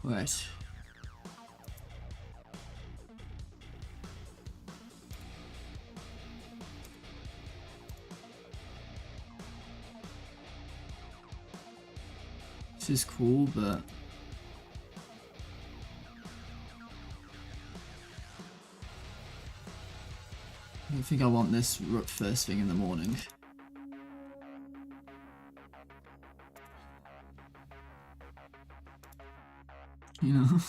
Right. This is cool, but I don't think I want this first thing in the morning. You know?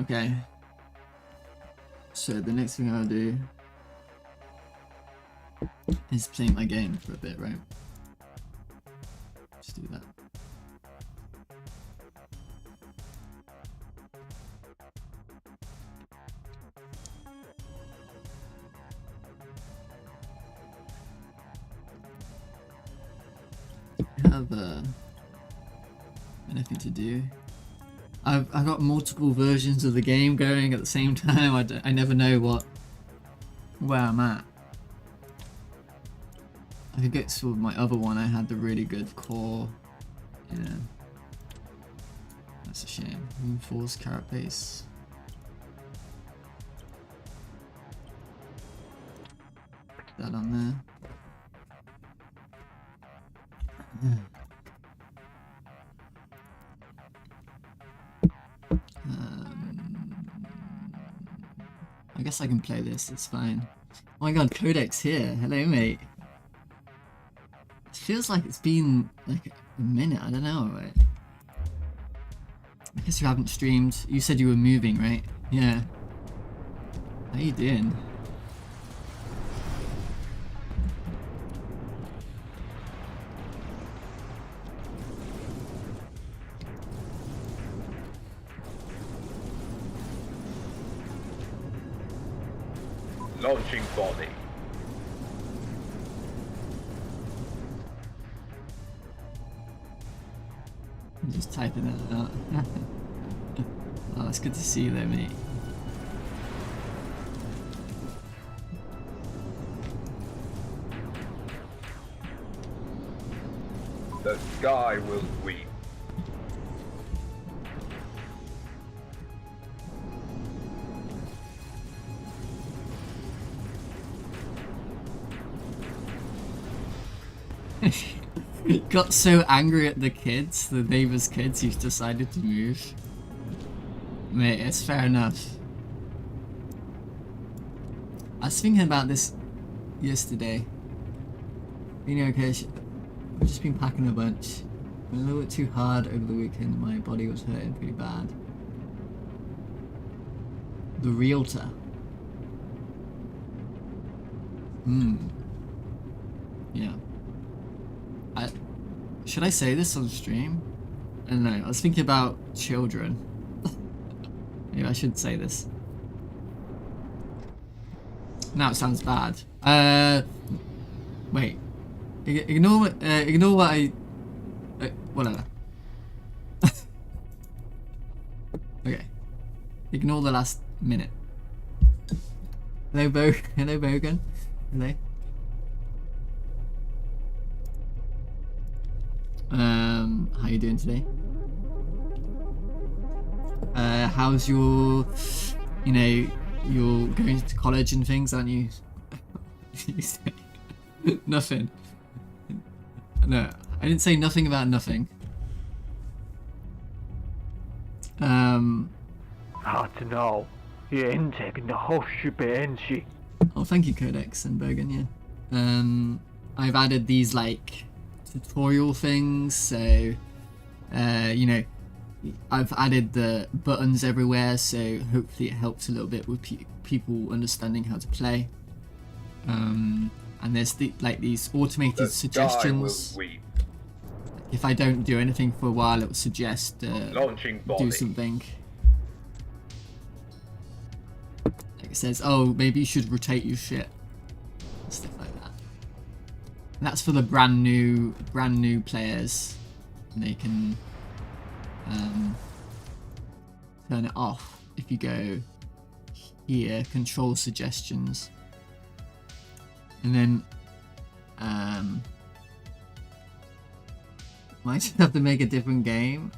Okay. So the next thing I'll do is play my game for a bit, right? Just do that. Have anything to do? I've got multiple versions of the game going at the same time. I never know where I'm at. I could get to my other one. I had the really good core. Yeah, that's a shame. Reinforced carapace. Put that on there. I guess I can play this, it's fine. Oh my god, Codec's here. Hello, mate. It feels like it's been like a minute, I don't know, right? I guess you haven't streamed. You said you were moving, right? Yeah. How you doing? Launching body. I'm just typing that out. Oh, it's good to see you there, mate. The sky will weep. Got so angry at the kids, the neighbor's kids, he's decided to move. Mate, it's fair enough. I was thinking about this yesterday. You know, okay, I've just been packing a bunch. Been a little bit too hard over the weekend, my body was hurting pretty bad. The realtor. Yeah. Should I say this on stream? I don't know. I was thinking about children. Maybe I should say this. Now it sounds bad. Wait. Ignore what I. Whatever. Okay. Ignore the last minute. Hello, Hello, Bogan. Hello. How you doing today? How's your, you're going to college and things, aren't you? You say nothing. No, I didn't say nothing about nothing. Hard to know. You're taking the whole shebang. Oh, thank you, Codex and Bogan. Yeah. I've added these like tutorial things, so I've added the buttons everywhere, so hopefully it helps a little bit with people understanding how to play. And there's these automated suggestions. If I don't do anything for a while, it will suggest do something. Like it says, oh, maybe you should rotate your shit, stuff like that. And that's for the brand new players. And they can turn it off if you go here, control suggestions, and then Might just have to make a different game.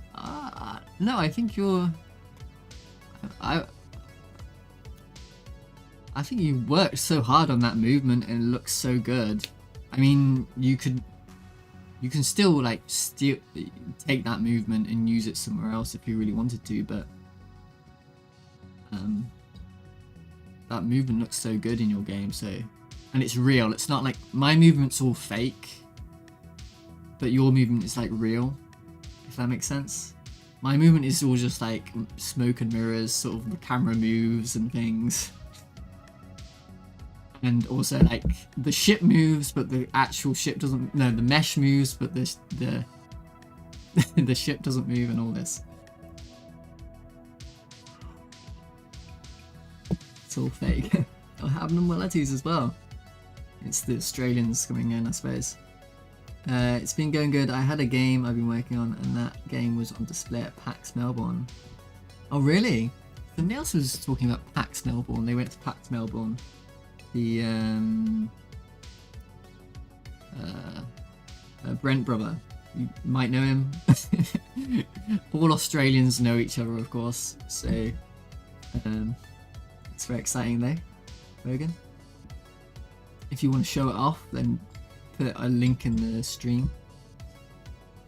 No, I think you're. I think you worked so hard on that movement and it looks so good. I mean, you can still like take that movement and use it somewhere else if you really wanted to, but that movement looks so good in your game. So, and it's real. It's not like my movement's all fake, but your movement is like real, if that makes sense. My movement is all just like smoke and mirrors, sort of the camera moves and things. And also like the ship moves, but the actual ship doesn't. No, the mesh moves, but the the ship doesn't move, and all this. It's all fake. I'll have normalities as well. It's the Australians coming in, I suppose. It's been going good. I had a game I've been working on, and that game was on display at PAX Melbourne. Oh really? Somebody else was talking about PAX Melbourne. They went to PAX Melbourne. The Brent brother, you might know him. All Australians know each other, of course, so it's very exciting though. Logan, if you want to show it off, then put a link in the stream.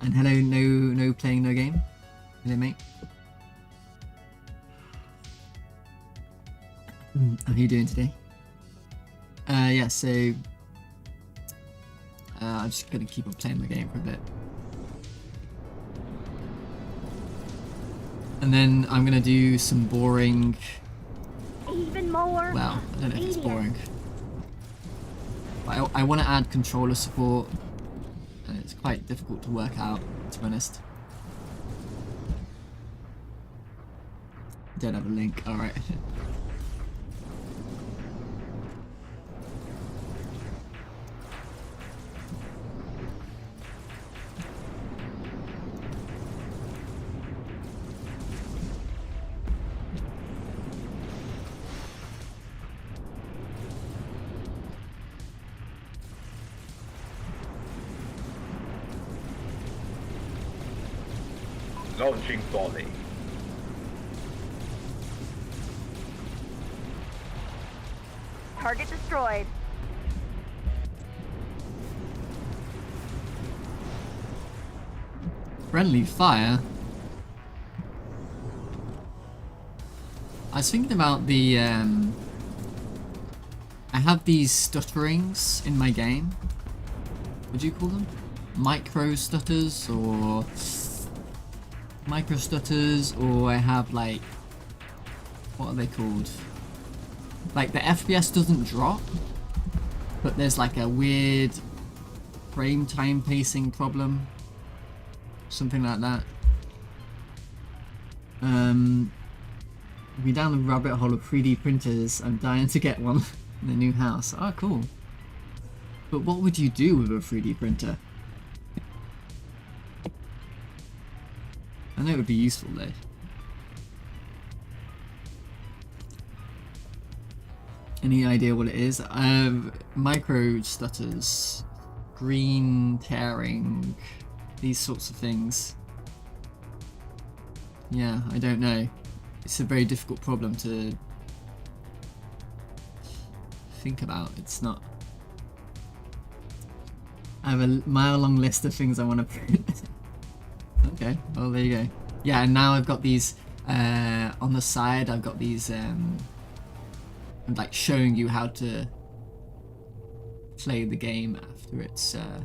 And hello, no playing, no game. Hello, mate. How are you doing today? Yeah, so I'm just gonna keep on playing the game for a bit, and then I'm gonna do some boring. Even more. Well, I don't know if it's boring, but I want to add controller support, and it's quite difficult to work out, to be honest. Don't have a link. All right. Launching volley. Target destroyed. Friendly fire. I was thinking about the I have these stutterings in my game. What do you call them? Micro stutters, or micro stutters, or I have like, what are they called? Like the FPS doesn't drop, but there's like a weird frame time pacing problem, something like that. We down the rabbit hole of 3D printers. I'm dying to get one in the new house. Oh, cool. But what would you do with a 3D printer? I know it would be useful though. Any idea what it is? Micro stutters, green tearing, these sorts of things. Yeah, I don't know. It's a very difficult problem to think about. It's not. I have a mile-long list of things I want to print. Okay, well there you go. Yeah, and now I've got these on the side. I've got these like showing you how to play the game after it's to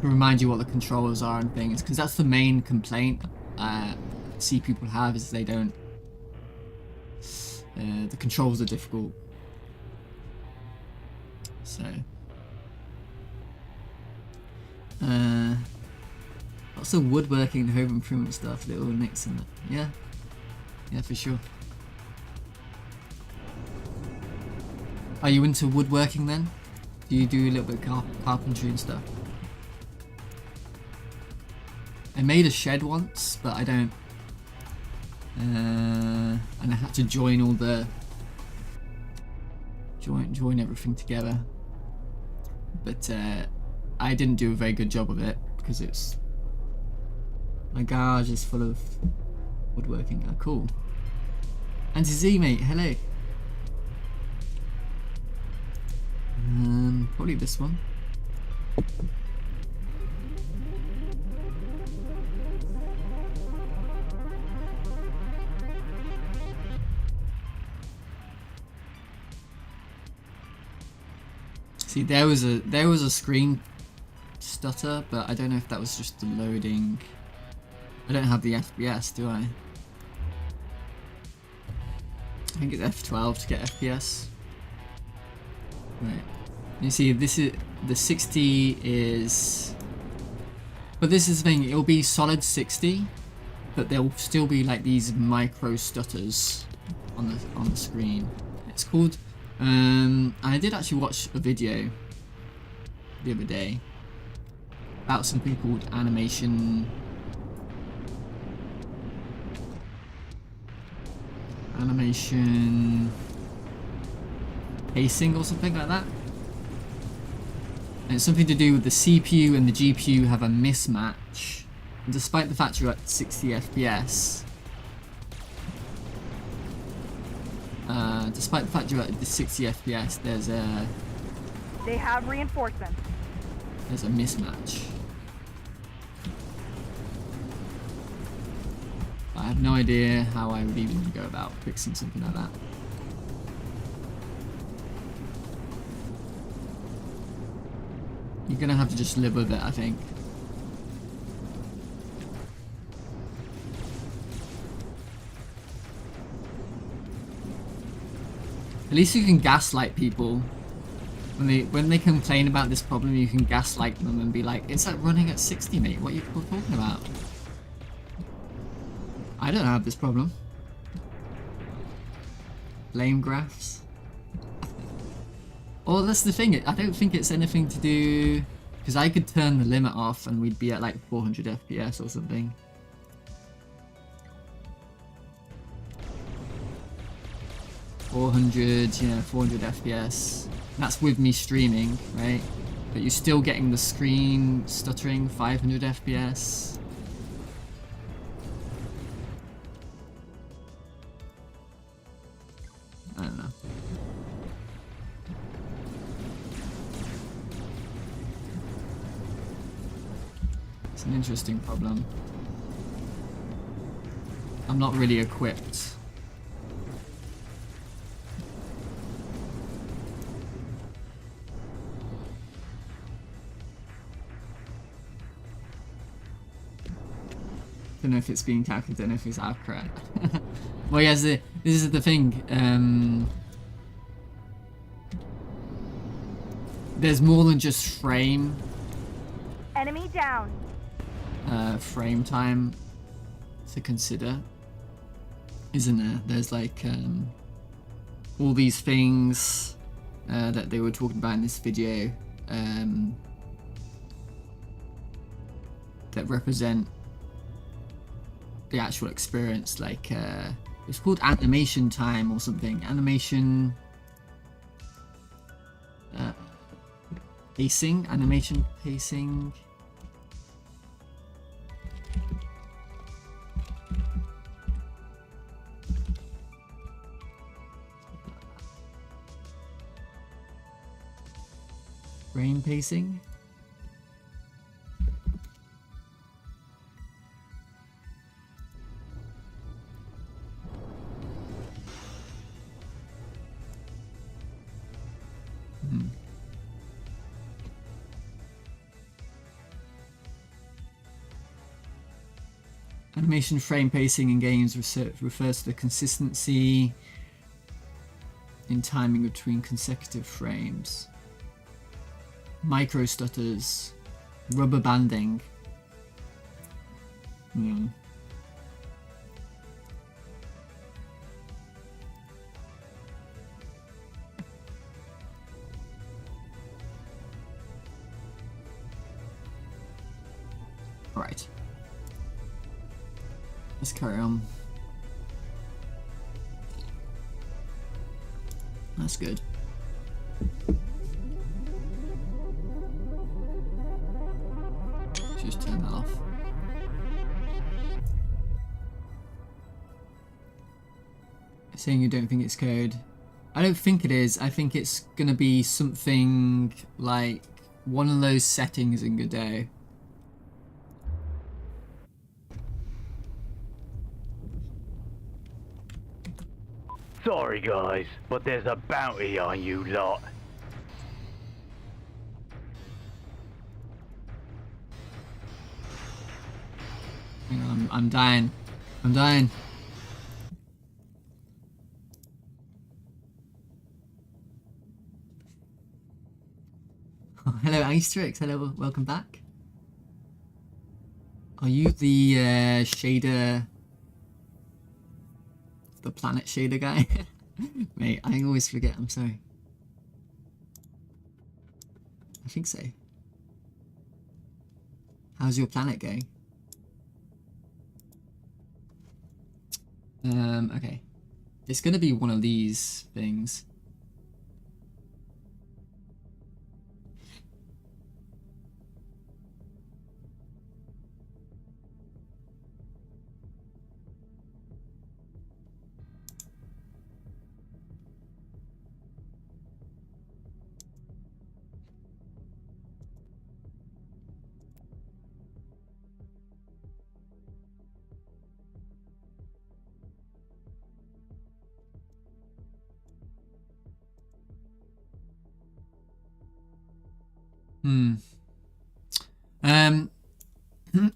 remind you what the controllers are and things, because that's the main complaint I see people have, is they don't. The controls are difficult. So. Lots of woodworking and home improvement stuff, little nicks in it. Yeah. Yeah, for sure. Are you into woodworking then? Do you do a little bit of carpentry and stuff? I made a shed once, but I don't. And I had to join all the join everything together. But I didn't do a very good job of it because it's my garage is full of woodworking. Oh, cool. Anti-Z, mate. Hello. Probably this one. See, there was a screen stutter, but I don't know if that was just the loading. I don't have the FPS, do I? I think it's F12 to get FPS. Right. You see, this is the 60 is, but this is the thing. It'll be solid 60, but there'll still be like these micro stutters on the screen. It's called. I did actually watch a video the other day about something called animation pacing or something like that. And it's something to do with the CPU and the GPU have a mismatch. And despite the fact you're at 60 FPS, despite the fact you're at the 60 FPS, They have reinforcements. there's a mismatch. I have no idea how I would even go about fixing something like that. You're gonna have to just live with it, I think. At least you can gaslight people. When they complain about this problem, you can gaslight them and be like, it's like running at 60, mate. What are you talking about? I don't have this problem. Lame graphs. Oh, that's the thing. I don't think it's anything to do... Because I could turn the limit off and we'd be at like 400 FPS or something. Yeah, 400 FPS. That's with me streaming, right? But you're still getting the screen stuttering, 500 FPS. I don't know. It's an interesting problem. I'm not really equipped. Don't know if it's being calculated, don't know if it's accurate. Well, yes, this is the thing. There's more than just frame Enemy down. frame time to consider, isn't there? There's like all these things that they were talking about in this video that represent the actual experience, like it's called animation time or something. Animation pacing, animation pacing. Frame pacing. Animation frame pacing in games refers to the consistency in timing between consecutive frames. Micro stutters, rubber banding. Right. Let's carry on. That's good. Saying you don't think it's code. I don't think it is. I think it's gonna be something like one of those settings in Godot. Sorry guys, but there's a bounty on you lot. Hang on, I'm dying. I'm dying. Oh, hello, Asterix. Hello, welcome back. Are you the shader, the planet shader guy? Mate, I always forget. I'm sorry. I think so. How's your planet going? Okay. It's gonna be one of these things.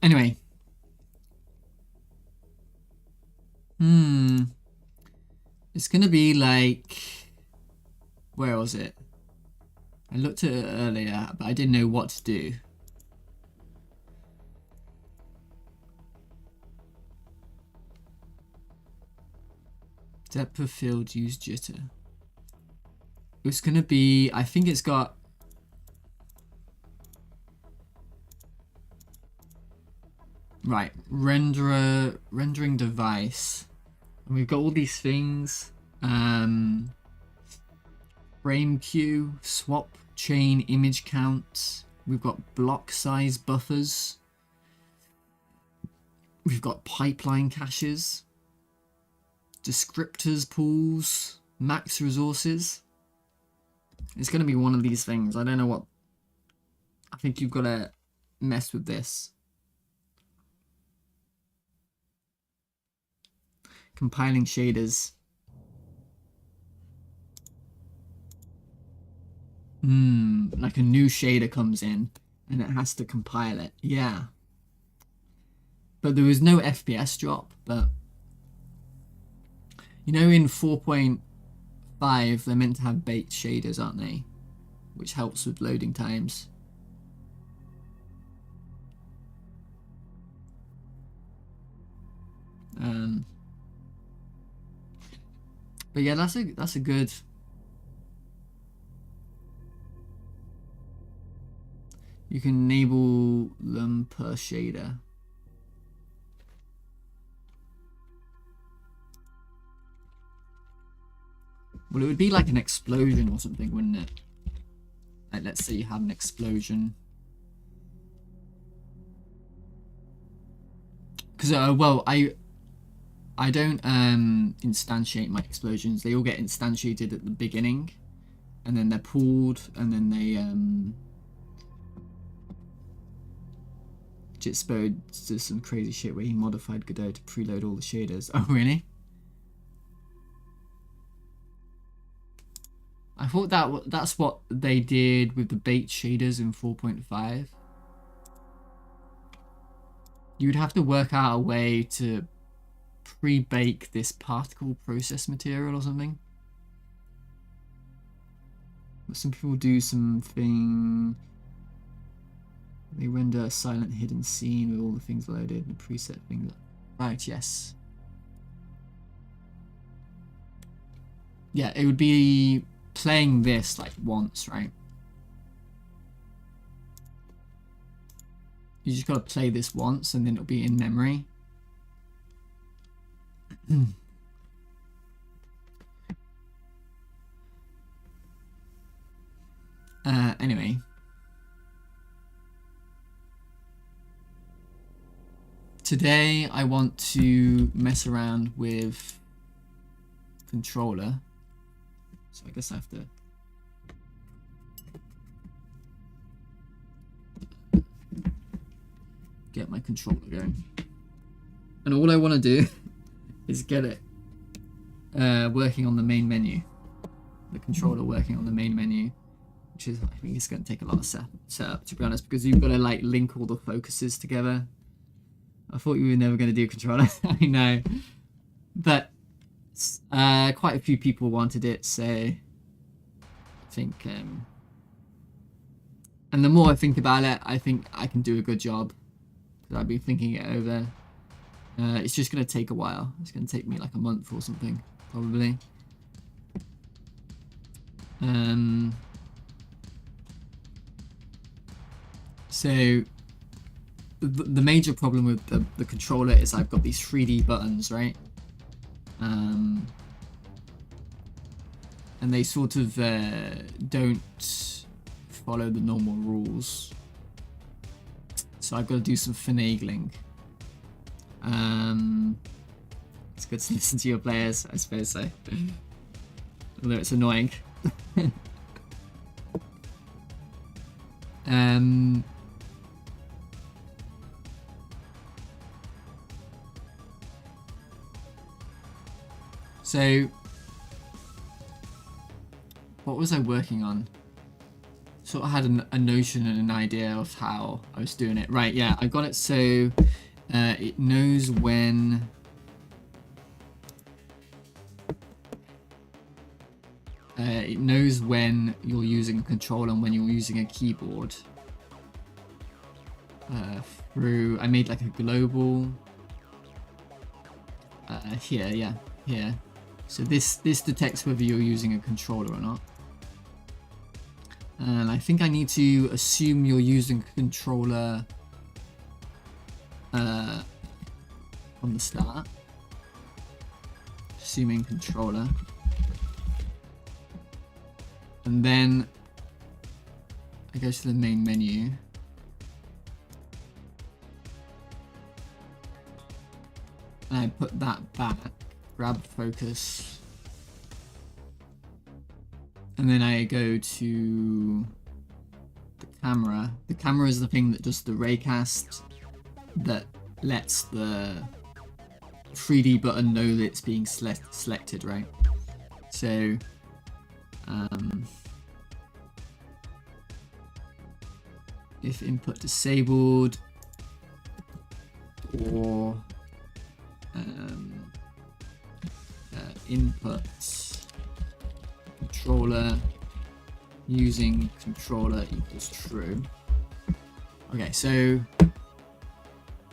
Anyway. It's gonna be like, where was it? I looked at it earlier, but I didn't know what to do. Depth of field, use jitter. It's gonna be, I think it's got right, rendering device. And we've got all these things. Frame queue, swap chain image count. We've got block size buffers. We've got pipeline caches. Descriptors pools. Max resources. It's going to be one of these things. I don't know what. I think you've got to mess with this. Compiling shaders. Like a new shader comes in and it has to compile it. Yeah. But there was no FPS drop, but you know in 4.5 they're meant to have baked shaders, aren't they? Which helps with loading times. But yeah, that's a good. You can enable them per shader. Well, it would be like an explosion or something, wouldn't it? Like, let's say you have an explosion. Because, well, I don't instantiate my explosions. They all get instantiated at the beginning, and then they're pooled, and then they Jitspode does some crazy shit where he modified Godot to preload all the shaders. Oh, really? I thought that's what they did with the baked shaders in 4.5. You'd have to work out a way to pre-bake this particle process material or something. But some people do something. They render a silent hidden scene with all the things loaded and preset things. Right, yes. Yeah, it would be playing this like once, right? You just gotta play this once and then it'll be in memory. Anyway. Today I want to mess around with controller. So I guess I have to get my controller going. And all I want to do is get it working on the main menu. The controller working on the main menu, which is, I think it's going to take a lot of setup, to be honest, because you've got to like link all the focuses together. I thought you were never going to do controller. I know, but quite a few people wanted it, so I think, and the more I think about it, I think I can do a good job, because I've been thinking it over. It's just going to take a while. It's going to take me like a month or something, probably. So the major problem with the controller is I've got these 3D buttons, right? And they sort of don't follow the normal rules. So I've got to do some finagling. It's good to listen to your players, I suppose so. Although it's annoying. So what was I working on? Sort of had a notion and an idea of how I was doing it. Right, yeah, I got it so it knows when you're using a controller and when you're using a keyboard. I made like a global here, yeah, here. So this detects whether you're using a controller or not. And I think I need to assume you're using a controller from the start. Assuming controller. And then I go to the main menu. And I put that back, grab focus. And then I go to the camera. The camera is the thing that does the raycast, that lets the 3D button know that it's being selected, right? So, if input disabled, or input controller using controller equals true. Okay, so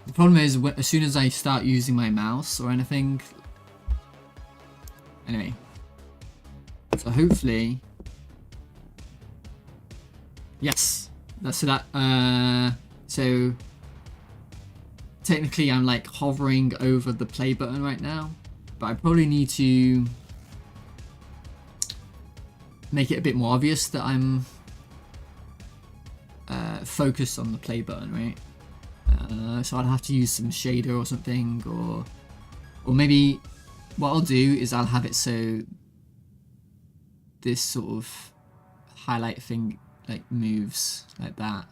the problem is as soon as I start using my mouse or anything. Anyway, so hopefully, yes, that's that. So technically, I'm like hovering over the play button right now, but I probably need to make it a bit more obvious that I'm focused on the play button, right? So I'll have to use some shader or something, or maybe what I'll do is I'll have it so this sort of highlight thing like moves like that,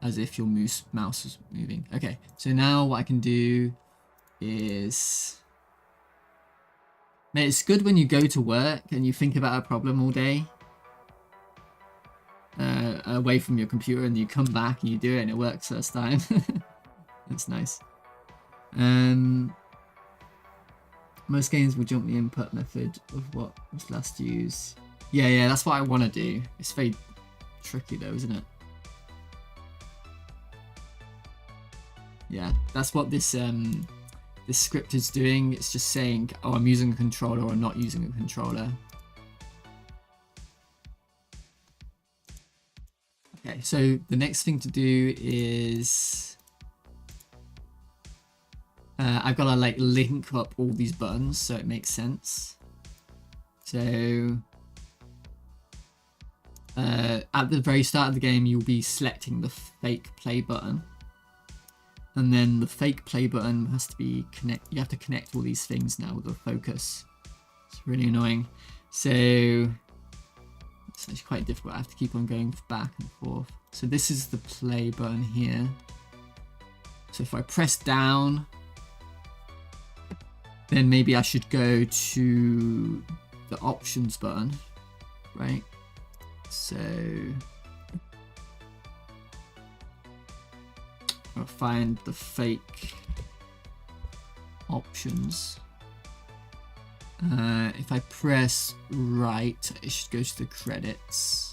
as if your mouse is moving. Okay, so now what I can do is, mate, it's good when you go to work and you think about a problem all day away from your computer, and you come back and you do it and it works first time. That's nice. Most games will jump the input method of what was last used. Yeah, that's what I want to do. It's very tricky though, isn't it? Yeah, that's what this script is doing. It's just saying, oh, I'm using a controller or not using a controller. Okay, so the next thing to do is I've got to like link up all these buttons so it makes sense. So at the very start of the game, you'll be selecting the fake play button. And then the fake play button has to be you have to connect all these things now with the focus. It's really annoying. So it's actually quite difficult. I have to keep on going back and forth. So this is the play button here. So if I press down, then maybe I should go to the options button, right? So I'll find the fake options. If I press right, it should go to the credits.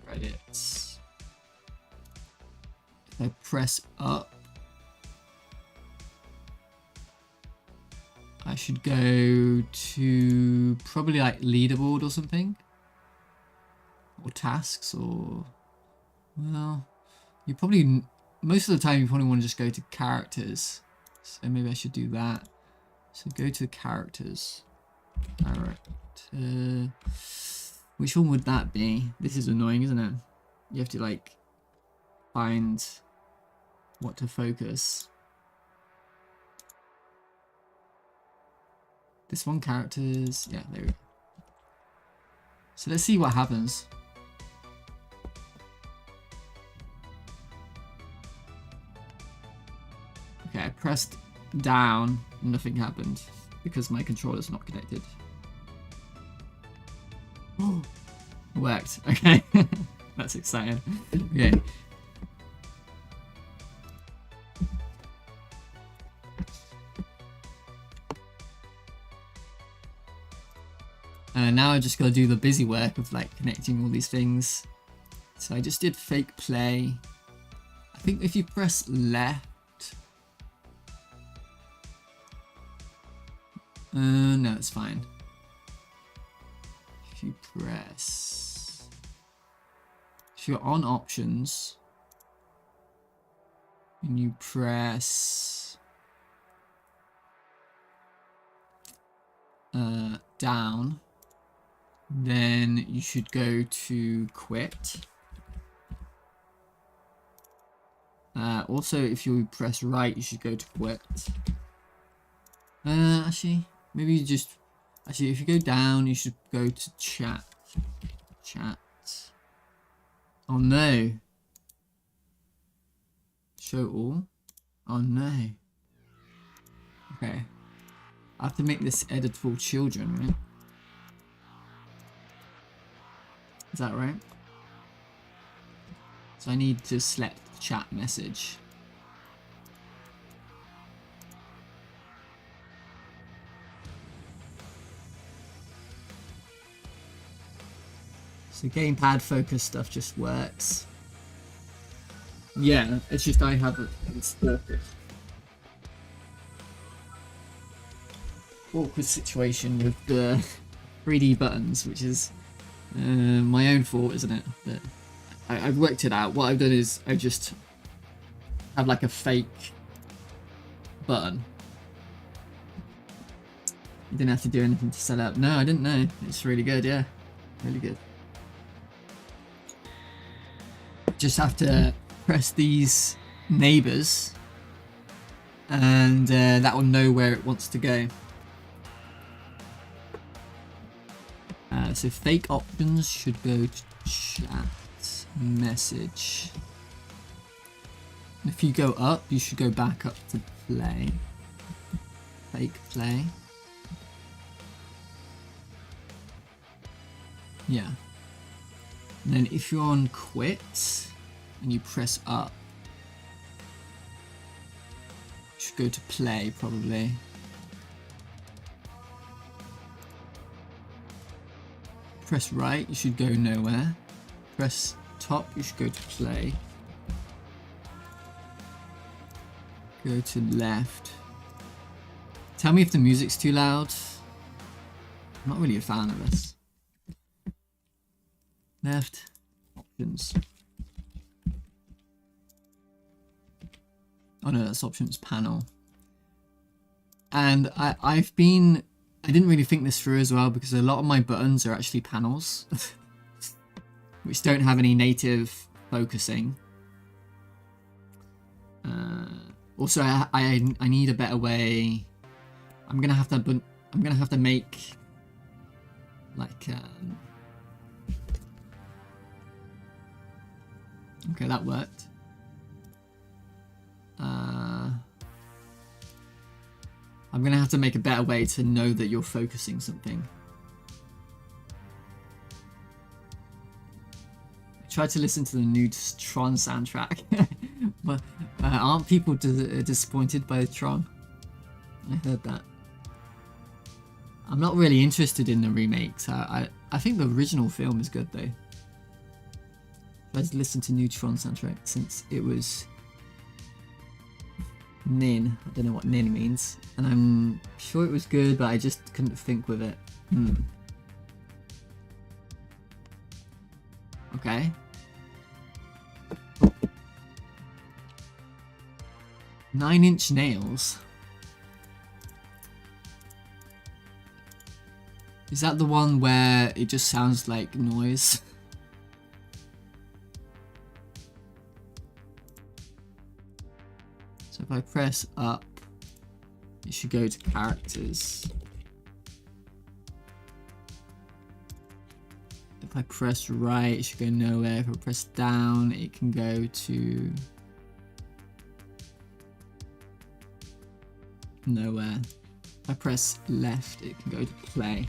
Credits. If I press up, I should go to probably like leaderboard or something, or tasks, or well, you probably most of the time you probably want to just go to characters. So maybe I should do that. So go to characters. Character. Which one would that be? This is annoying, isn't it? You have to like find what to focus. This one, characters. Yeah, there we go. So let's see what happens. Okay, I pressed down, nothing happened because my controller's not connected. Oh, it worked. Okay, that's exciting. Okay. Now I just gotta do the busy work of like connecting all these things. So I just did fake play. I think if you press left, no, it's fine. If you press, if you're on options and you press down, then you should go to quit. Also, if you press right, you should go to quit. Actually, maybe you just... Actually, if you go down, you should go to chat. Chat. Oh no. Show all. Oh no. Okay. I have to make this editable children, right? Is that right? So I need to select the chat message. So gamepad focus stuff just works. Yeah, it's just I have it installed. Awkward situation with the 3D buttons, which is my own fault, isn't it? But I've worked it out. What I've done is I just have like a fake button. You didn't have to do anything to set up. No, I didn't know. It's really good, yeah. Really good. Just have to press these neighbors and that will know where it wants to go. So fake options should go to chat message. If you go up, you should go back up to play. Fake play. Yeah. And then if you're on quit and you press up, you should go to play probably. Press right, you should go nowhere. Press top, you should go to play. Go to left. Tell me if the music's too loud. I'm not really a fan of this. Left, options. Oh no, that's options panel. And I didn't really think this through as well because a lot of my buttons are actually panels. which don't have any native focusing. Also, I need a better way. I'm gonna have to make like okay, that worked. I'm gonna have to make a better way to know that you're focusing something. I tried to listen to the new Tron soundtrack, but aren't people disappointed by Tron? I heard that. I'm not really interested in the remakes. I think the original film is good though. Let's listen to new Tron soundtrack since it was Nin. I don't know what Nin means, and I'm sure it was good, but I just couldn't think with it. Okay. Nine-inch nails. Is that the one where it just sounds like noise? So if I press up, it should go to characters. If I press right, it should go nowhere. If I press down, it can go to nowhere. If I press left, it can go to play.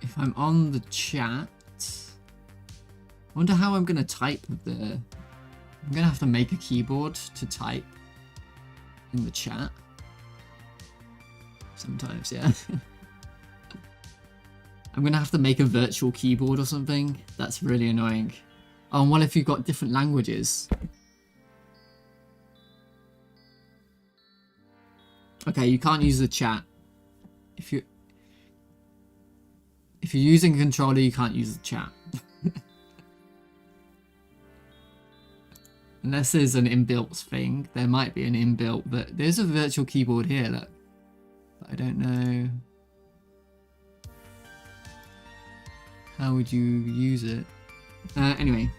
If I'm on the chat, I wonder how I'm gonna type with the. I'm gonna have to make a keyboard to type in the chat. Sometimes, yeah. I'm gonna have to make a virtual keyboard or something. That's really annoying. Oh, and what if you've got different languages? Okay, you can't use the chat. If you're using a controller, you can't use the chat. Unless there's an inbuilt thing. There might be an inbuilt, but there's a virtual keyboard here, look. But I don't know. How would you use it? Anyway.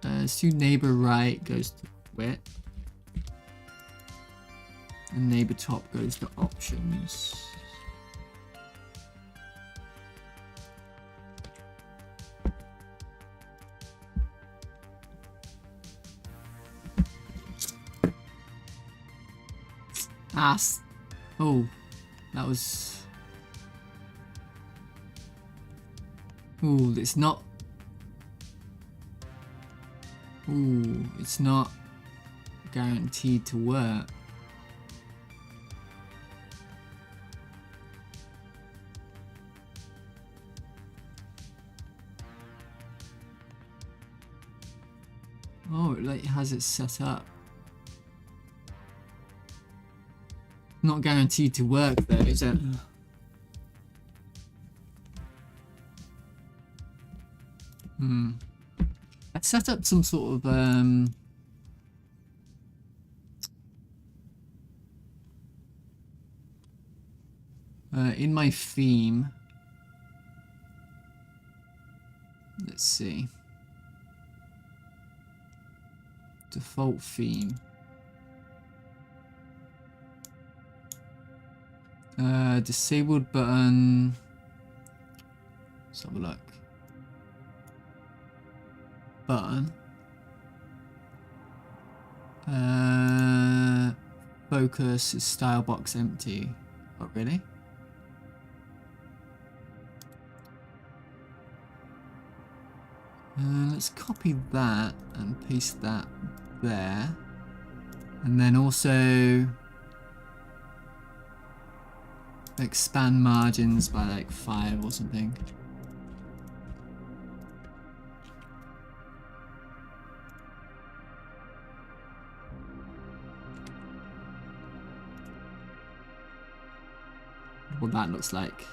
Let's do neighbor right goes to quit. And neighbor top goes to options. Oh, that was. Ooh, it's not. Ooh, it's not guaranteed to work. Oh, it like has it set up. Not guaranteed to work though, is it? I set up some sort of in my theme. Let's see. Default theme. Disabled button. Let's have a look. Button. Focus is style box empty. Oh, really? Let's copy that and paste that there. And then also expand margins by like 5 or something. What that looks like.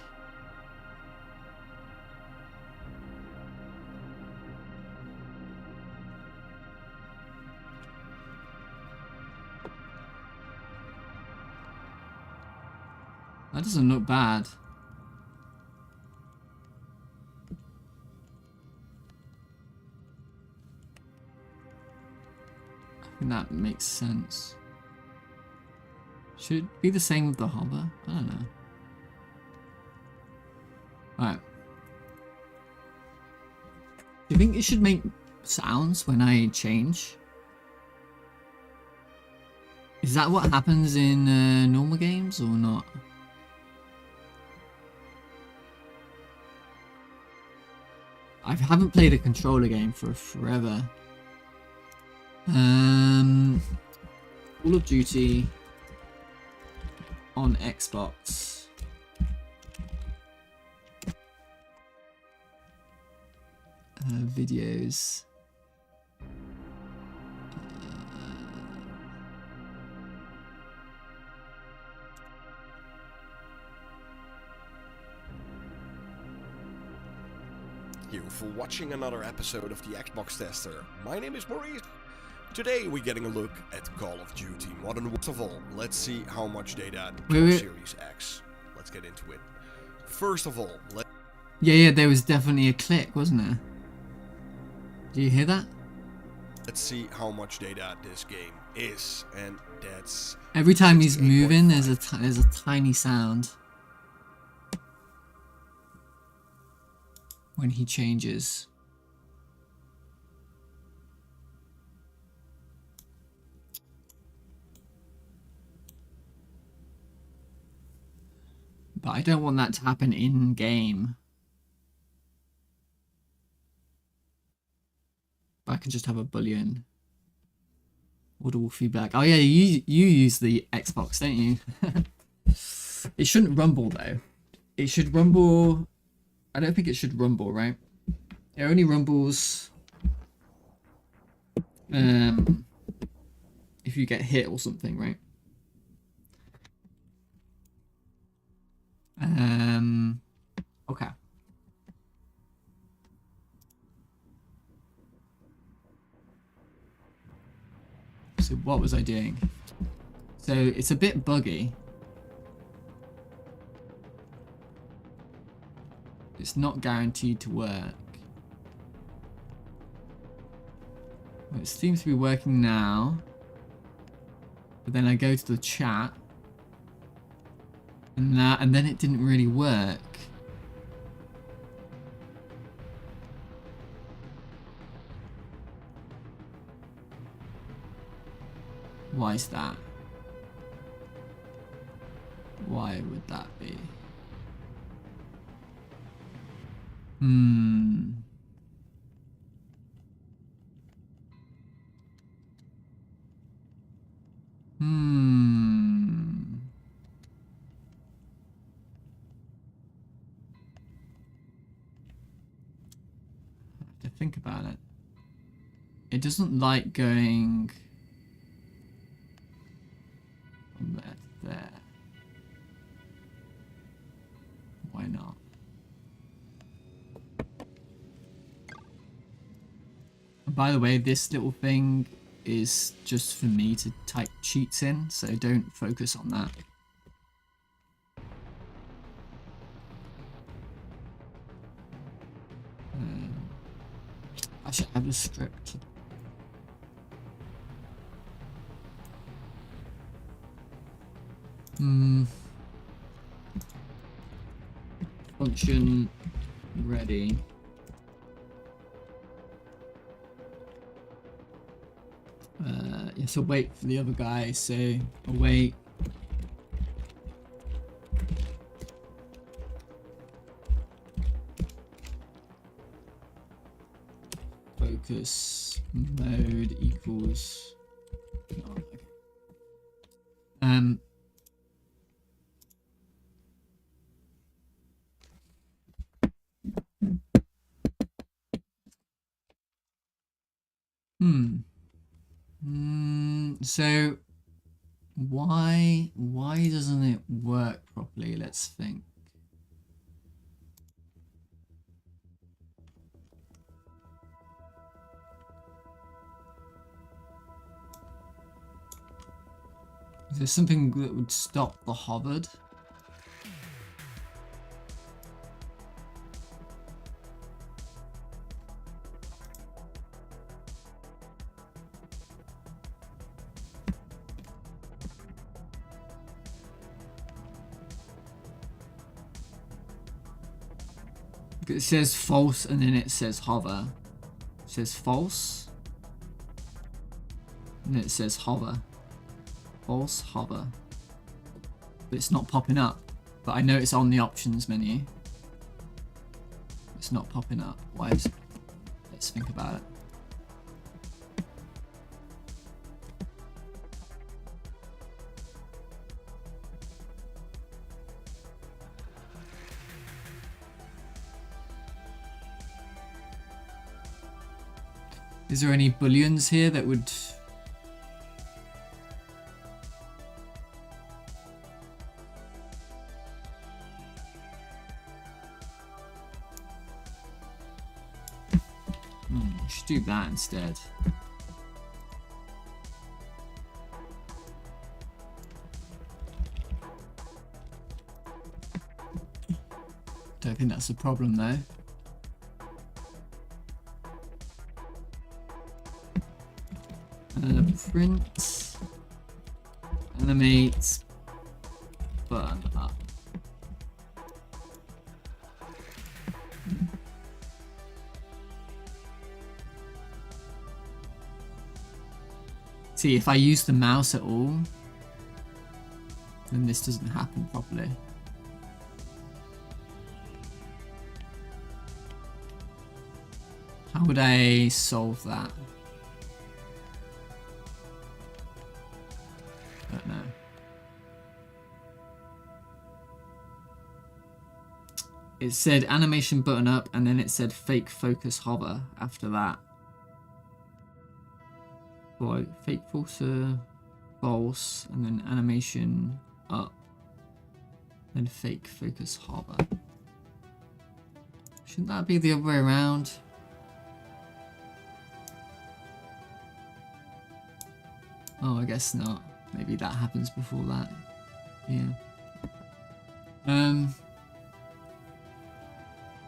That doesn't look bad. I think that makes sense. Should it be the same with the hover? I don't know. Alright. Do you think it should make sounds when I change? Is that what happens in normal games or not? I haven't played a controller game for forever. Call of Duty on Xbox. Videos. You for watching another episode of the Xbox Tester. My name is Maurice. Today we're getting a look at Call of Duty Modern Warfare. First of all, let's see how much data Series X. Let's get into it. First of all, yeah, there was definitely a click, wasn't there? Do you hear that? Let's see how much data this game is, and that's every time he's moving. There's a tiny sound when he changes. But I don't want that to happen in game. I can just have a boolean. Audible feedback. Oh yeah, you use the Xbox, don't you? It shouldn't rumble though. It should rumble. I don't think it should rumble, right? It only rumbles if you get hit or something, right? Okay. So what was I doing? So it's a bit buggy. It's not guaranteed to work. Well, it seems to be working now. But then I go to the chat. And then it didn't really work. Why is that? Why would that be? I have to think about it. It doesn't like going from there to there. Why not? And by the way, this little thing is just for me to type cheats in, so don't focus on that. I should have a script. Function ready. Yeah, so wait for the other guy, so await. Focus mode equals. Oh, okay. So why doesn't it work properly? Let's think. Is there something that would stop the hovered? It says false and then it says hover. It says false. And then it says hover. False, hover. But it's not popping up. But I know it's on the options menu. It's not popping up. Why is it? Let's think about it. Is there any booleans here that would... I should do that instead. Don't think that's a problem though. Print, animate, burn up. See, if I use the mouse at all, then this doesn't happen properly. How would I solve that? Don't know. It said animation button up and then it said fake focus hover after that. Well, fake filter false and then animation up, then fake focus hover. Shouldn't that be the other way around? Oh, I guess not. Maybe that happens before that. Yeah.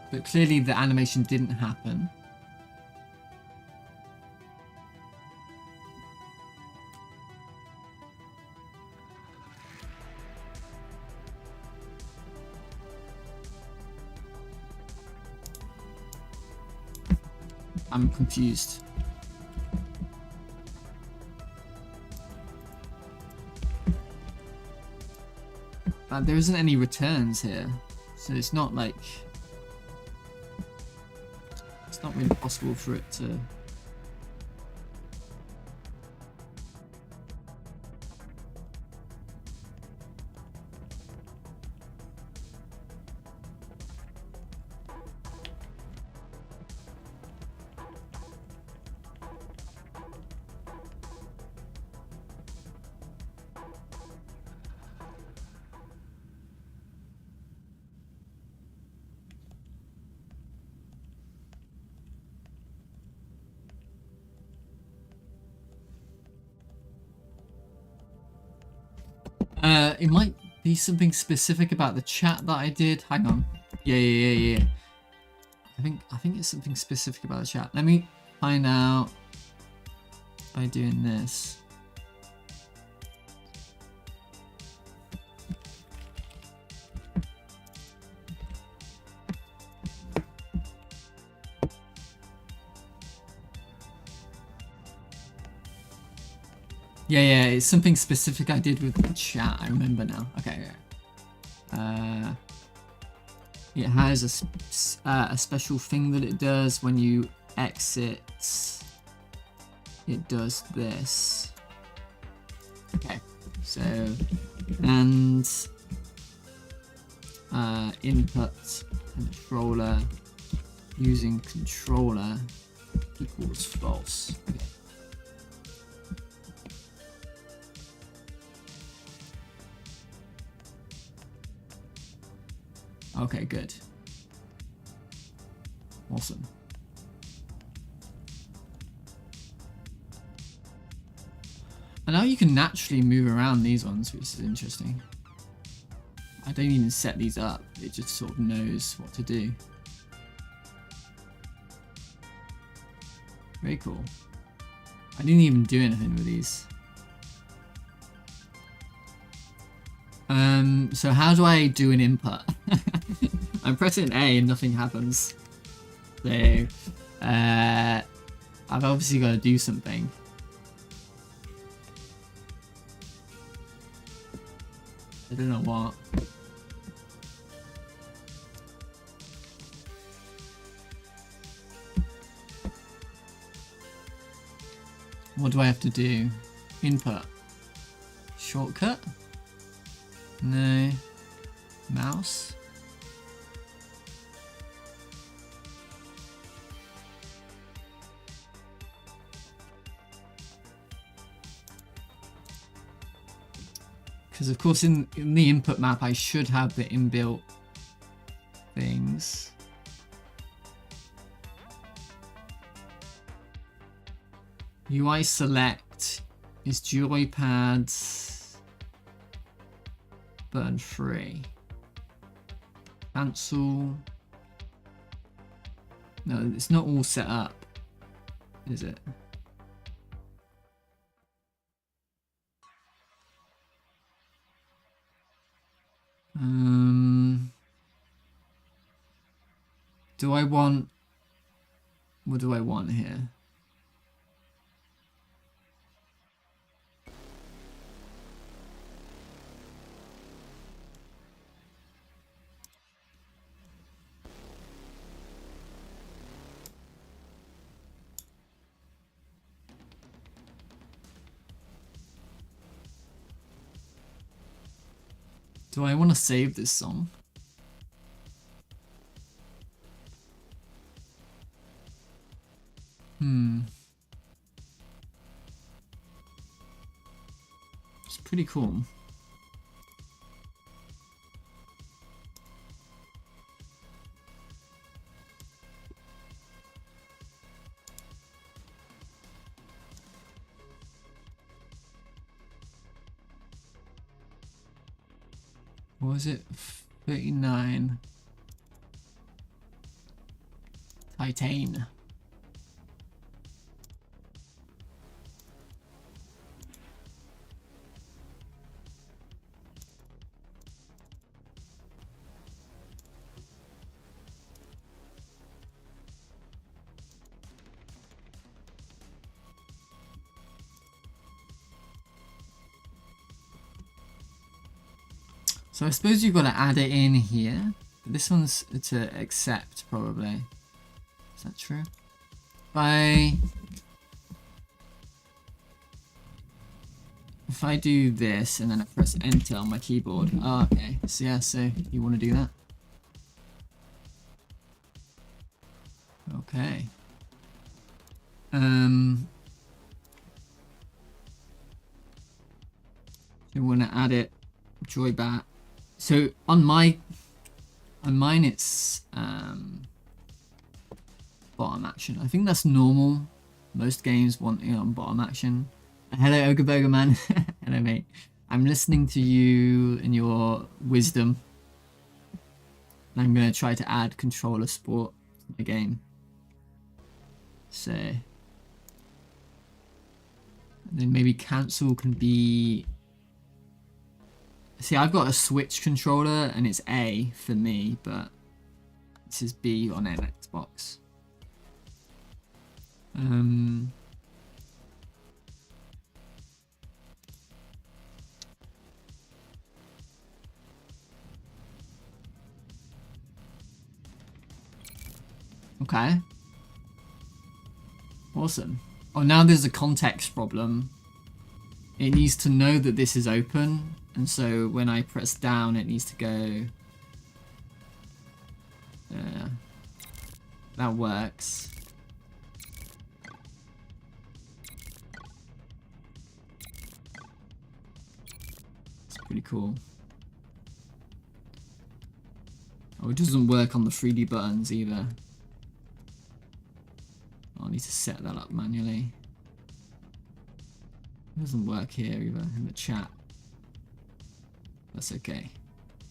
But clearly the animation didn't happen. I'm confused. There isn't any returns here, so it's not like it's not really possible for it to. It might be something specific about the chat that I did. Hang on. Yeah. I think it's something specific about the chat. Let me find out by doing this. Yeah, it's something specific I did with the chat. I remember now. Okay, yeah. It has a special thing that it does when you exit. It does this. Okay, so and input controller using controller equals false. Okay. Okay, good. Awesome. And now you can naturally move around these ones, which is interesting. I don't even set these up. It just sort of knows what to do. Very cool. I didn't even do anything with these. So how do I do an input? I'm pressing A and nothing happens. So, I've obviously got to do something. I don't know what. What do I have to do? Input. Shortcut? No. Mouse? Because of course in the input map I should have the inbuilt things. UI select is joypad button free. Cancel. No, it's not all set up, is it? Do I want... What do I want here? Do I want to save this song? It's pretty cool. What was it? 39. Titan. So I suppose you've got to add it in here. This one's to accept, probably. Is that true? If I do this and then I press enter on my keyboard. Oh, okay. So yeah, so you want to do that? Okay. You want to add it, joybat. So on mine it's bottom action. I think that's normal. Most games want it on bottom action. Hello Ogre Burger Man. Hello mate. I'm listening to you and your wisdom. And I'm gonna try to add controller support to my game. So and then maybe cancel can be... See, I've got a Switch controller and it's A for me, but this is B on an Xbox. Okay. Awesome. Oh, now there's a context problem. It needs to know that this is open, and so when I press down, it needs to go... that works. It's pretty cool. Oh, it doesn't work on the 3D buttons either. I need to set that up manually. It doesn't work here either in the chat. That's okay.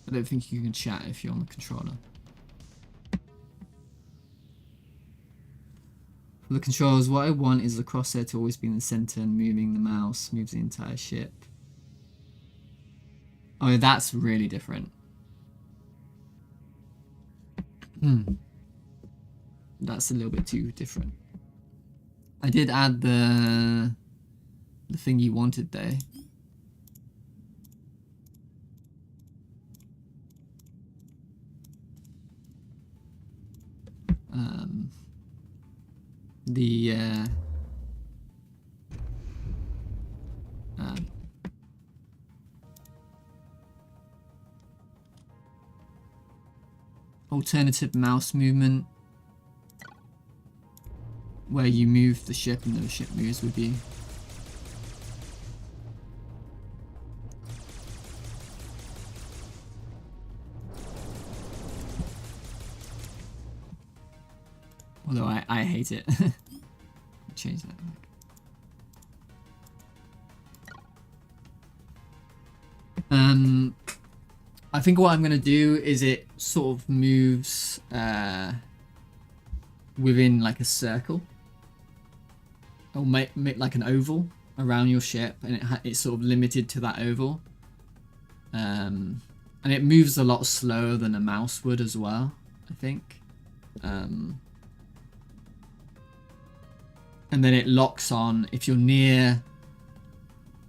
I don't think you can chat if you're on the controller. For the controls, what I want is the crosshair to always be in the center, and moving the mouse moves the entire ship. Oh, that's really different. That's a little bit too different. I did add the thing you wanted though. The alternative mouse movement where you move the ship and the ship moves with you. Although I hate it. Change that back. I think what I'm gonna do is it sort of moves within like a circle, or make like an oval around your ship, and it's sort of limited to that oval. And it moves a lot slower than a mouse would as well, I think. And then it locks on if you're near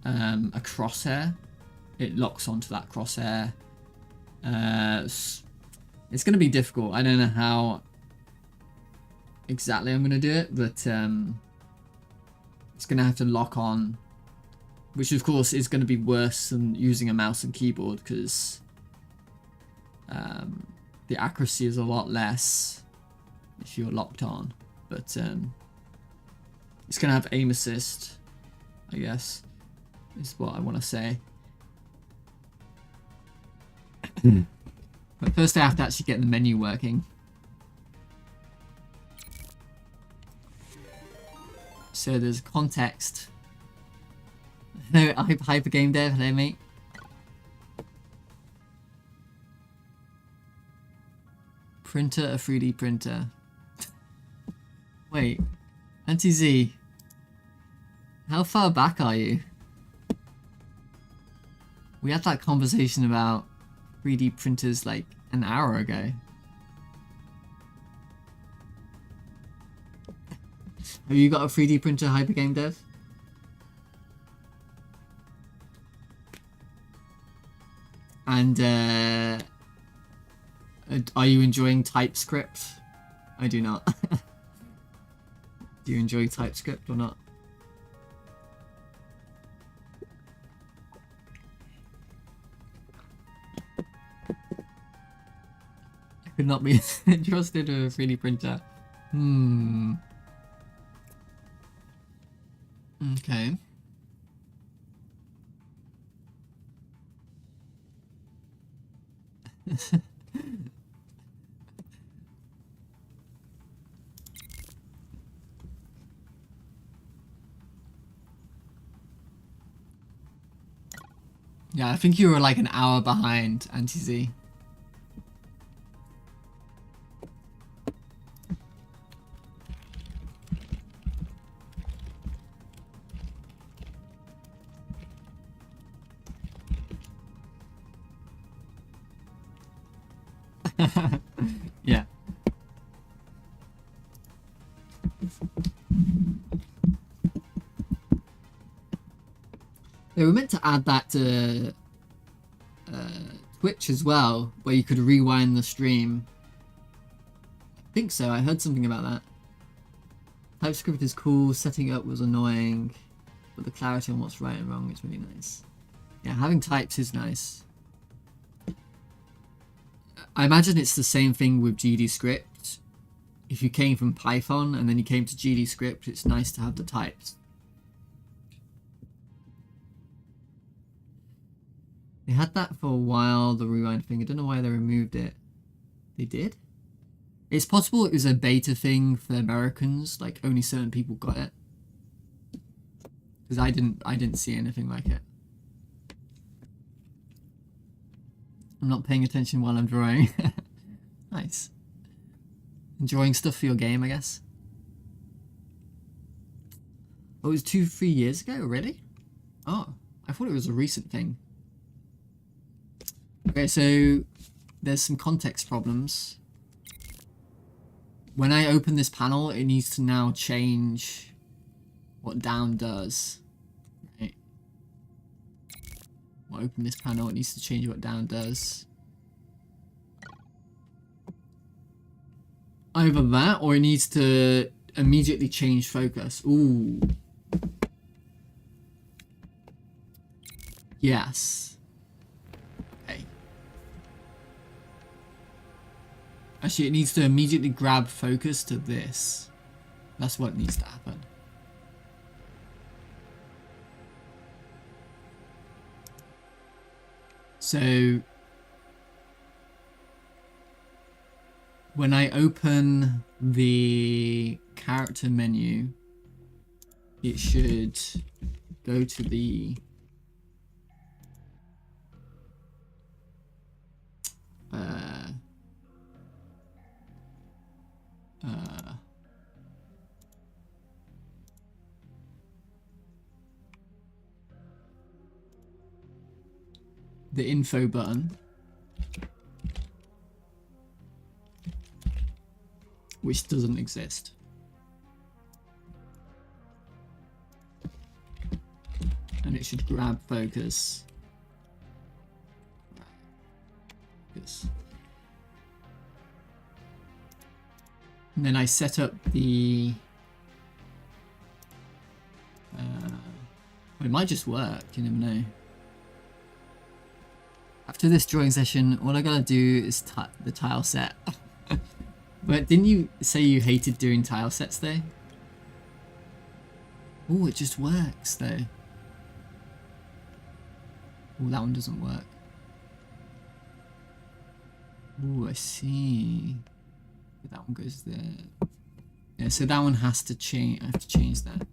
a crosshair. It locks onto that crosshair. It's going to be difficult. I don't know how exactly I'm going to do it, but it's going to have to lock on, which of course is going to be worse than using a mouse and keyboard, because the accuracy is a lot less if you're locked on. But it's going to have aim assist, I guess, is what I want to say. But first I have to actually get the menu working. So there's context. No, Hyper Game Dev, hello mate. Printer, a 3D printer. Wait, Anti-Z, how far back are you? We had that conversation about 3D printers like an hour ago. Have you got a 3D printer, Hyper Game Dev? And are you enjoying TypeScript? I do not. Do you enjoy TypeScript or not? Could not be trusted with a 3D printer. Okay. Yeah, I think you were like an hour behind, Anti-Z. Yeah. They were meant to add that to Twitch as well, where you could rewind the stream. I think so, I heard something about that. TypeScript is cool, setting up was annoying, but the clarity on what's right and wrong is really nice. Yeah, having types is nice. I imagine it's the same thing with GDScript. If you came from Python and then you came to GDScript, it's nice to have the types. They had that for a while, the rewind thing. I don't know why they removed it. They did? It's possible it was a beta thing for Americans, like only certain people got it. Because I didn't see anything like it. I'm not paying attention while I'm drawing. Nice. Enjoying stuff for your game, I guess. Oh, it was 2-3 years ago, really? Oh, I thought it was a recent thing. Okay, so there's some context problems. when I open this panel, it needs to now change what down does. Right. When I open this panel, it needs to change what down does. Either that, or it needs to immediately change focus. Ooh. Yes. Okay. Actually, it needs to immediately grab focus to this. That's what needs to happen. So when I open the character menu, it should go to the the info button, which doesn't exist. And it should grab focus. Focus. And then I set up the it might just work, you never know. After this drawing session, all I gotta do is the tile set. But didn't you say you hated doing tile sets though? Oh, it just works though. Oh, that one doesn't work. Oh, I see. That one goes there. Yeah, so that one has to change. I have to change that.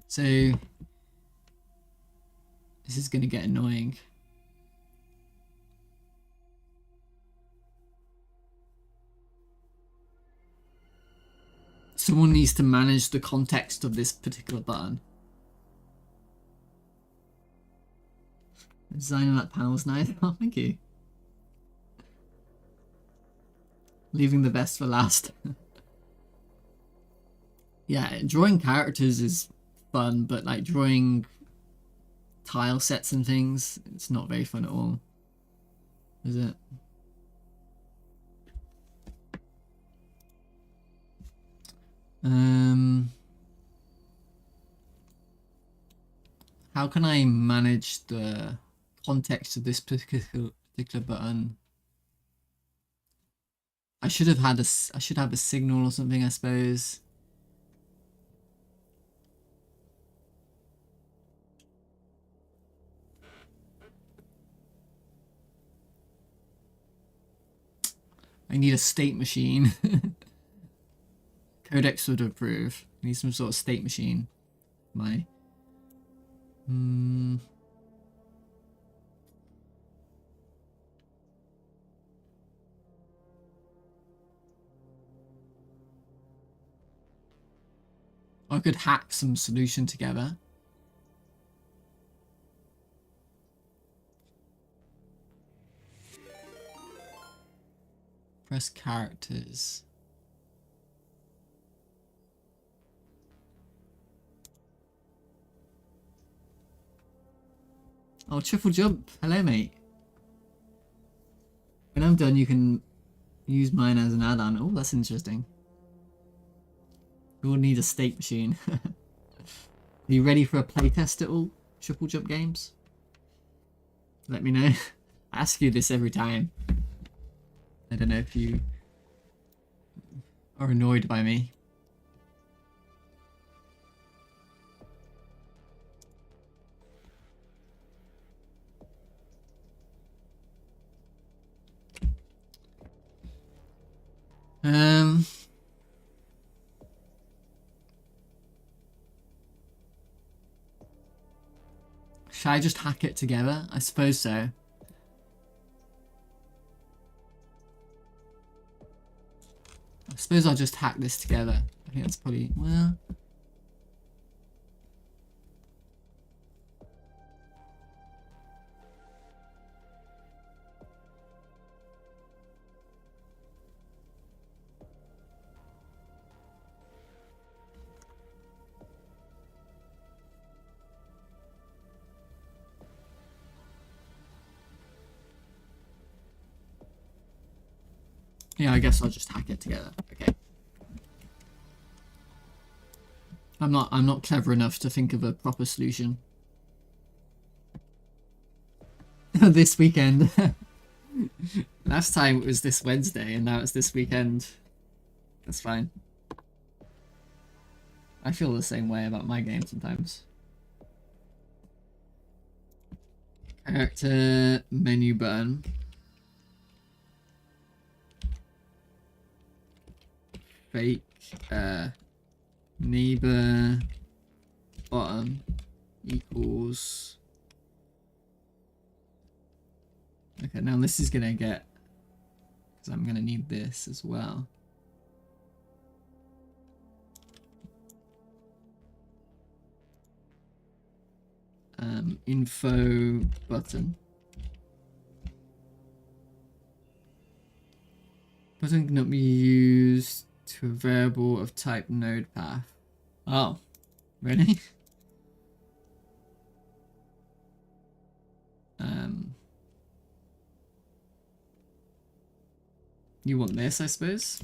So this is gonna get annoying. Someone needs to manage the context of this particular button. Designing that panel's nice. Oh, thank you. Leaving the best for last. Yeah, drawing characters is fun, but like drawing tile sets and things, it's not very fun at all. Is it? How can I manage the context of this particular button? I should have had I should have a signal or something, I suppose. I need a state machine. Codex would approve. I need some sort of state machine. My I could hack some solution together. Press characters. Oh, triple jump. Hello, mate. When I'm done, you can use mine as an add-on. Oh, that's interesting. We'll need a state machine. Are you ready for a playtest at all? Triple jump games? Let me know. I ask you this every time. I don't know if you are annoyed by me. Should I just hack it together? I suppose so. I suppose I'll just hack this together. I think that's probably, well... Yeah, I guess I'll just hack it together. Okay. I'm not clever enough to think of a proper solution. This weekend. Last time it was this Wednesday, and now it's this weekend. That's fine. I feel the same way about my game sometimes. Character menu button. Fake neighbor bottom equals. Okay, now this is gonna get, because I'm gonna need this as well. Info button. Button cannot be used to a variable of type node path. Oh, really? You want this, I suppose?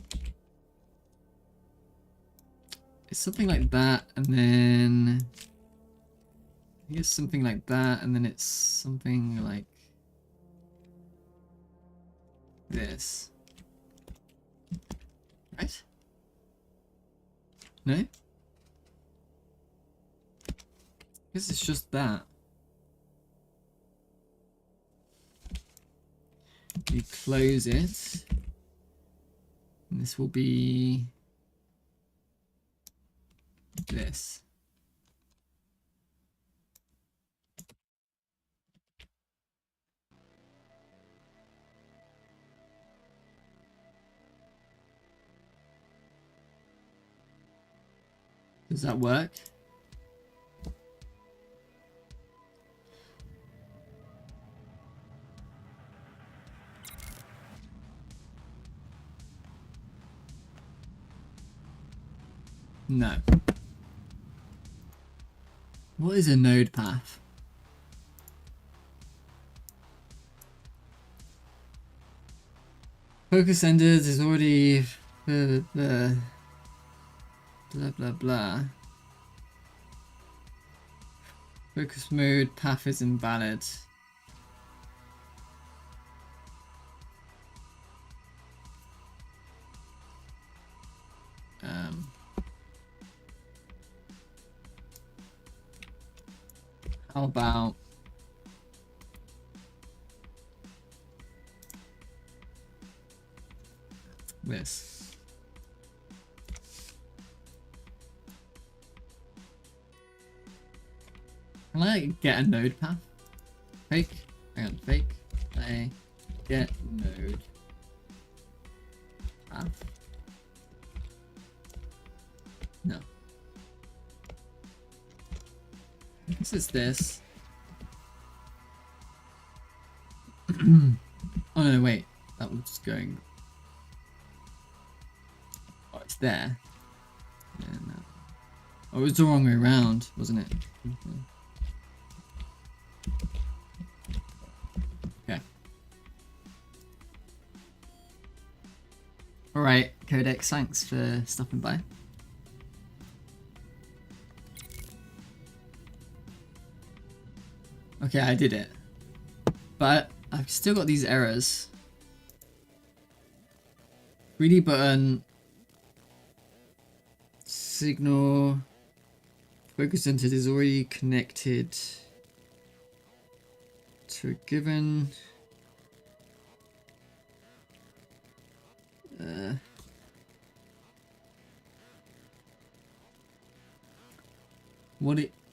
It's something like that, and then I guess something like that, and then it's something like this. Right? No? I guess it's just that. You close it. And this will be this. Does that work? No. What is a node path? Focus ended is already blah blah blah. Focus mode path is invalid. How about this? Can I get a node path? Fake? Hang on, fake. I get node path. No. This is this. Oh no, wait. That was going. Oh, it's there. Yeah, no. Oh, it was the wrong way around, wasn't it? Okay. Alright, Codex, thanks for stopping by. Okay, I did it. But I've still got these errors. 3D button. Signal. Focus entered is already connected to a given.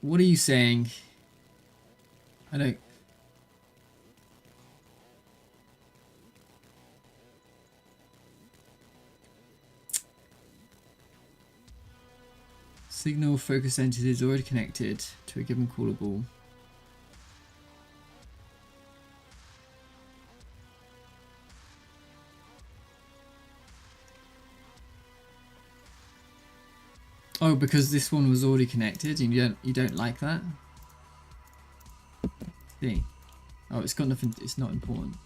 What are you saying? I don't. Signal focus entity is already connected to a given callable. Oh, because this one was already connected, and you don't like that? See. Oh, it's got nothing. It's not important.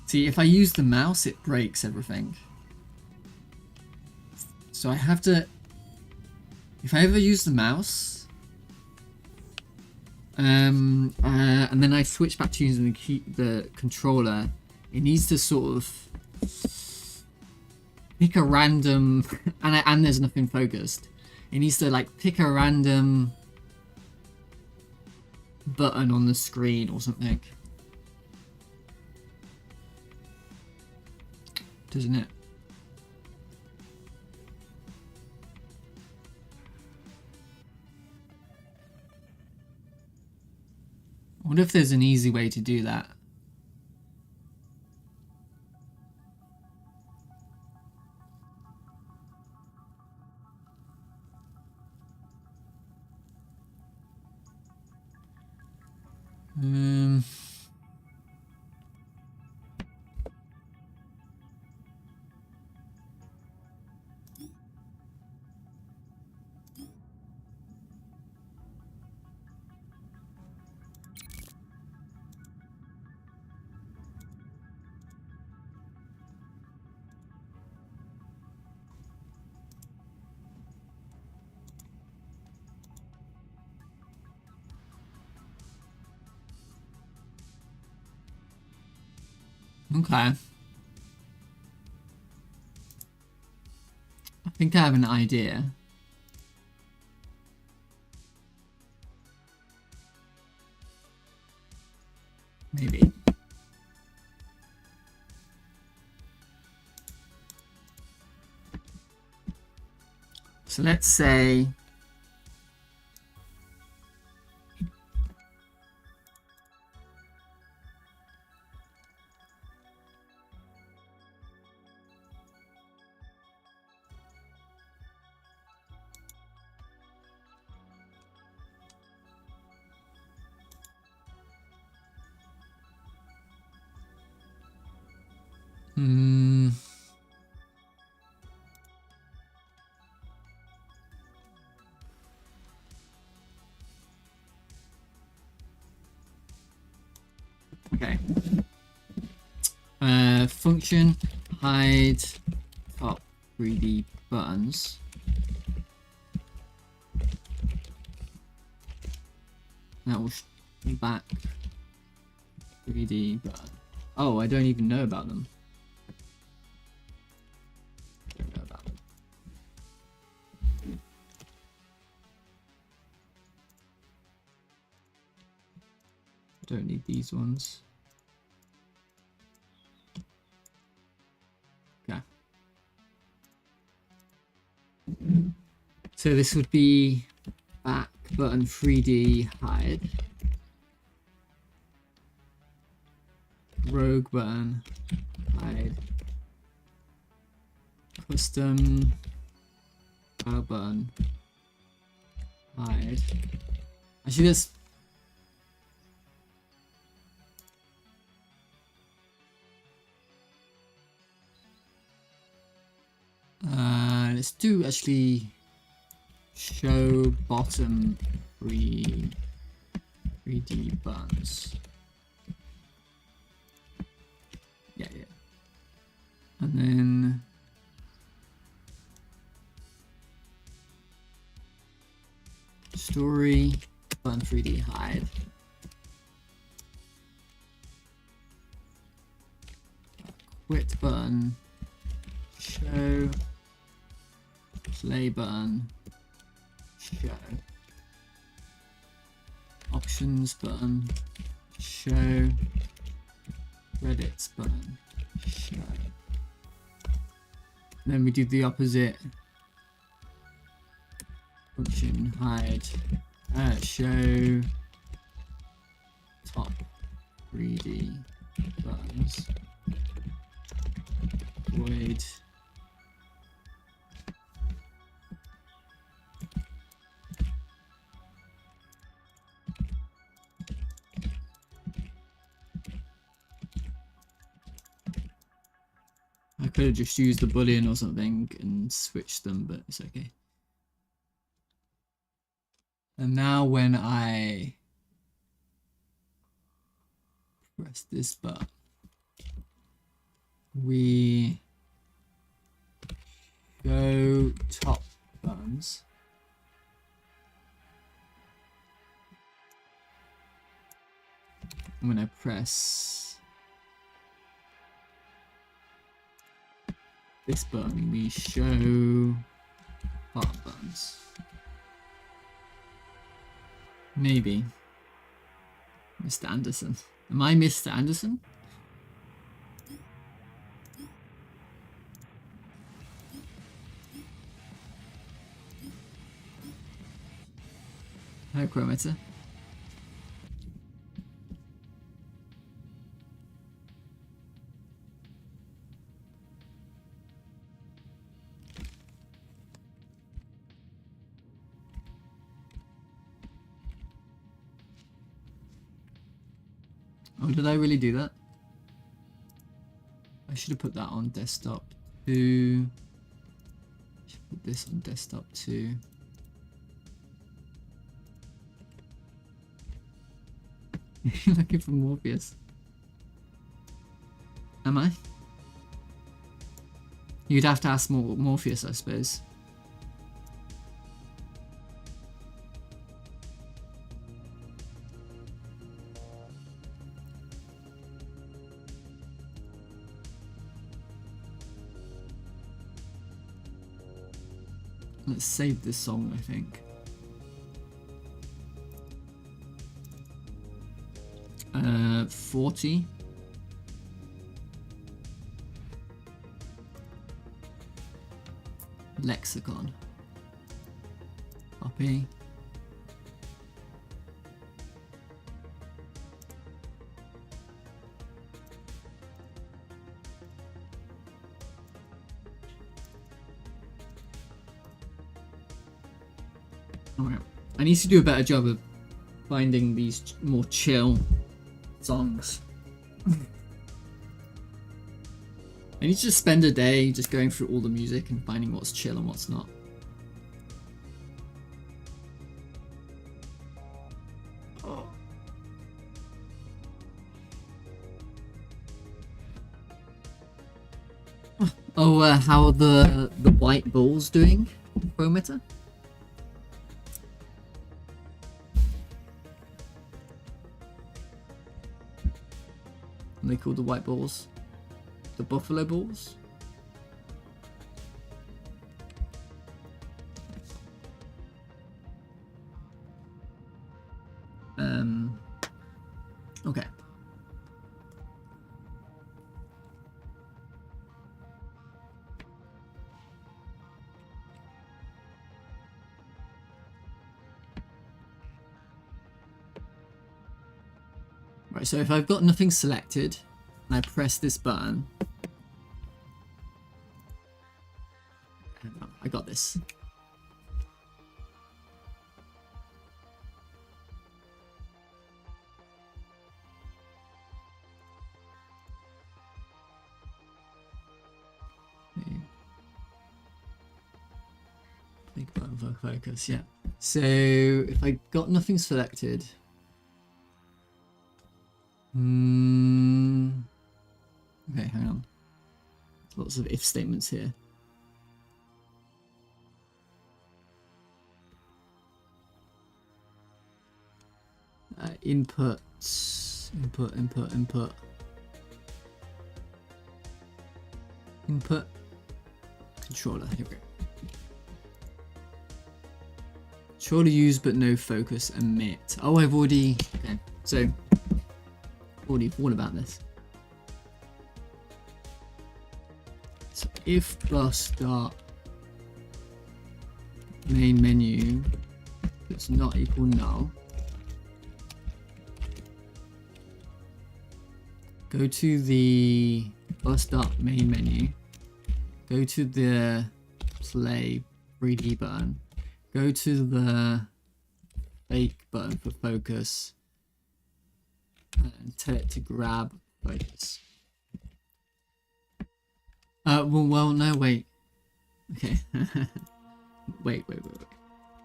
See, if I use the mouse, it breaks everything. So I have to... If I ever use the mouse... and then I switch back to using the controller, it needs to sort of pick a random... and there's nothing focused. It needs to, like, pick a random button on the screen or something. Doesn't it? I wonder if there's an easy way to do that. Okay. I think I have an idea. Maybe. So let's say okay. Function hide top 3D buttons. That will back 3D button. Oh, I don't even know about them. Don't know about them. Don't need these ones. Okay. So this would be back button 3D hide. Rogue button hide. Custom power button hide. Actually, this. Let's do actually show bottom 3D buttons. Yeah. And then story button 3D hide. Quit button show. Play button show. Options button show. Credits button show. Then we do the opposite. Function hide show top 3D buttons. Void I could have just used the boolean or something and switched them, but it's okay. And now when I press this button, we go top buttons. I'm gonna press this button, we show bottom buttons. Maybe. Mr. Anderson. Am I Mr. Anderson? Hi, Chrometer. Oh, did I really do that? I should have put that on desktop too. I should put this on desktop too. Looking for Morpheus. Am I? You'd have to ask Morpheus, I suppose. Let's save this song, I think. 40. Lexicon. Copy. Alright. I need to do a better job of finding these more chill songs. I need to just spend a day just going through all the music and finding what's chill and what's not. Oh, how are the white balls doing, Chrometer? They called the white balls the buffalo balls. Okay. Right, so if I've got nothing selected and I press this button, I got this. Big button for focus, yeah. So if I got nothing selected, okay, hang on. Lots of if statements here. Input. Controller, here we go. Controller use but no focus emit. Oh, I've already, okay, so, already thought about this. So if bus dot main menu does not equal null, go to the bus dot main menu, go to the play 3D button, go to the fake button for focus, and tell it to grab focus. Well, no, wait. Okay. wait.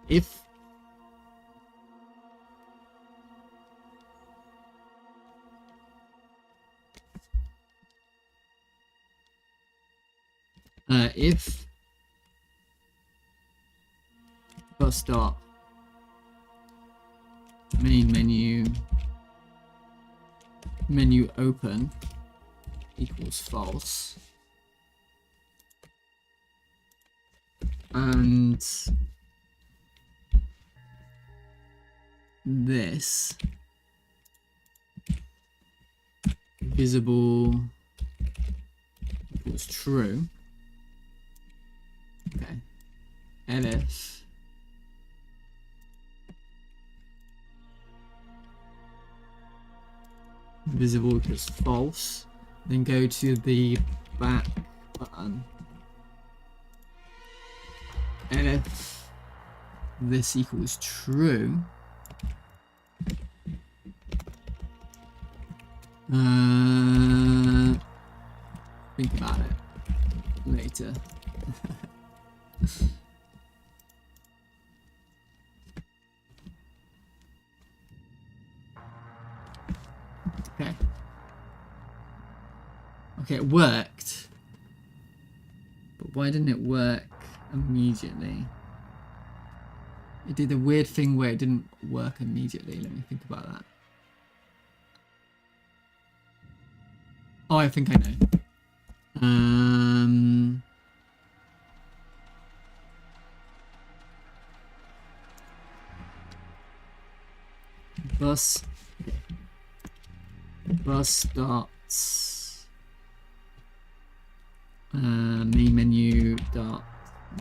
If If bus dot main menu open equals false, and this visible equals true. Okay. Elif visible equals false. Then go to the back button. Elif this equals true. Think about it later. Okay. Okay, it worked. But why didn't it work immediately? It did a weird thing where it didn't work immediately. Let me think about that. Oh, I think I know. Bus dots main menu dot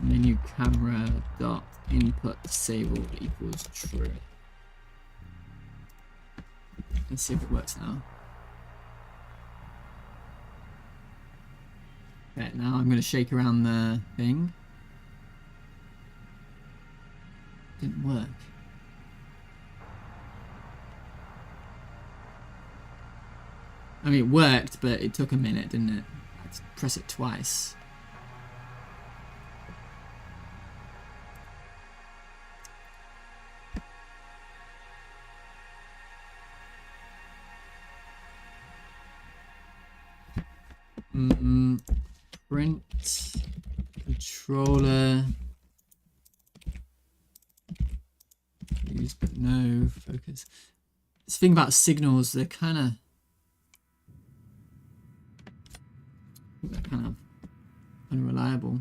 menu camera dot input disabled equals true. Let's see if it works now. Okay, now I'm going to shake around the thing. Didn't work. I mean, it worked, but it took a minute, didn't it? I had to press it twice. Print controller use, but no focus. This thing about signals, they're kind of unreliable.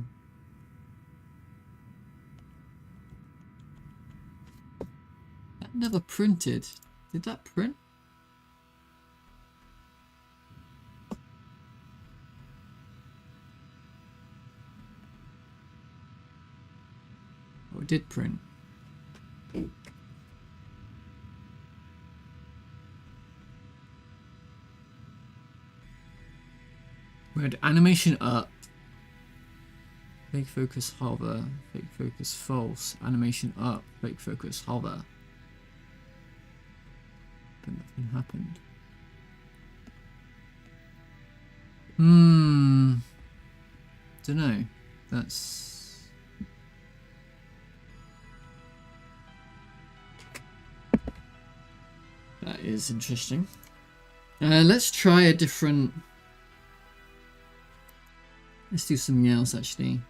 That never printed. Did that print? Oh, it did print. We had animation up, fake focus hover, fake focus false, animation up, fake focus hover. But nothing happened. Dunno. That is interesting. Let's try a different. Let's do something else actually.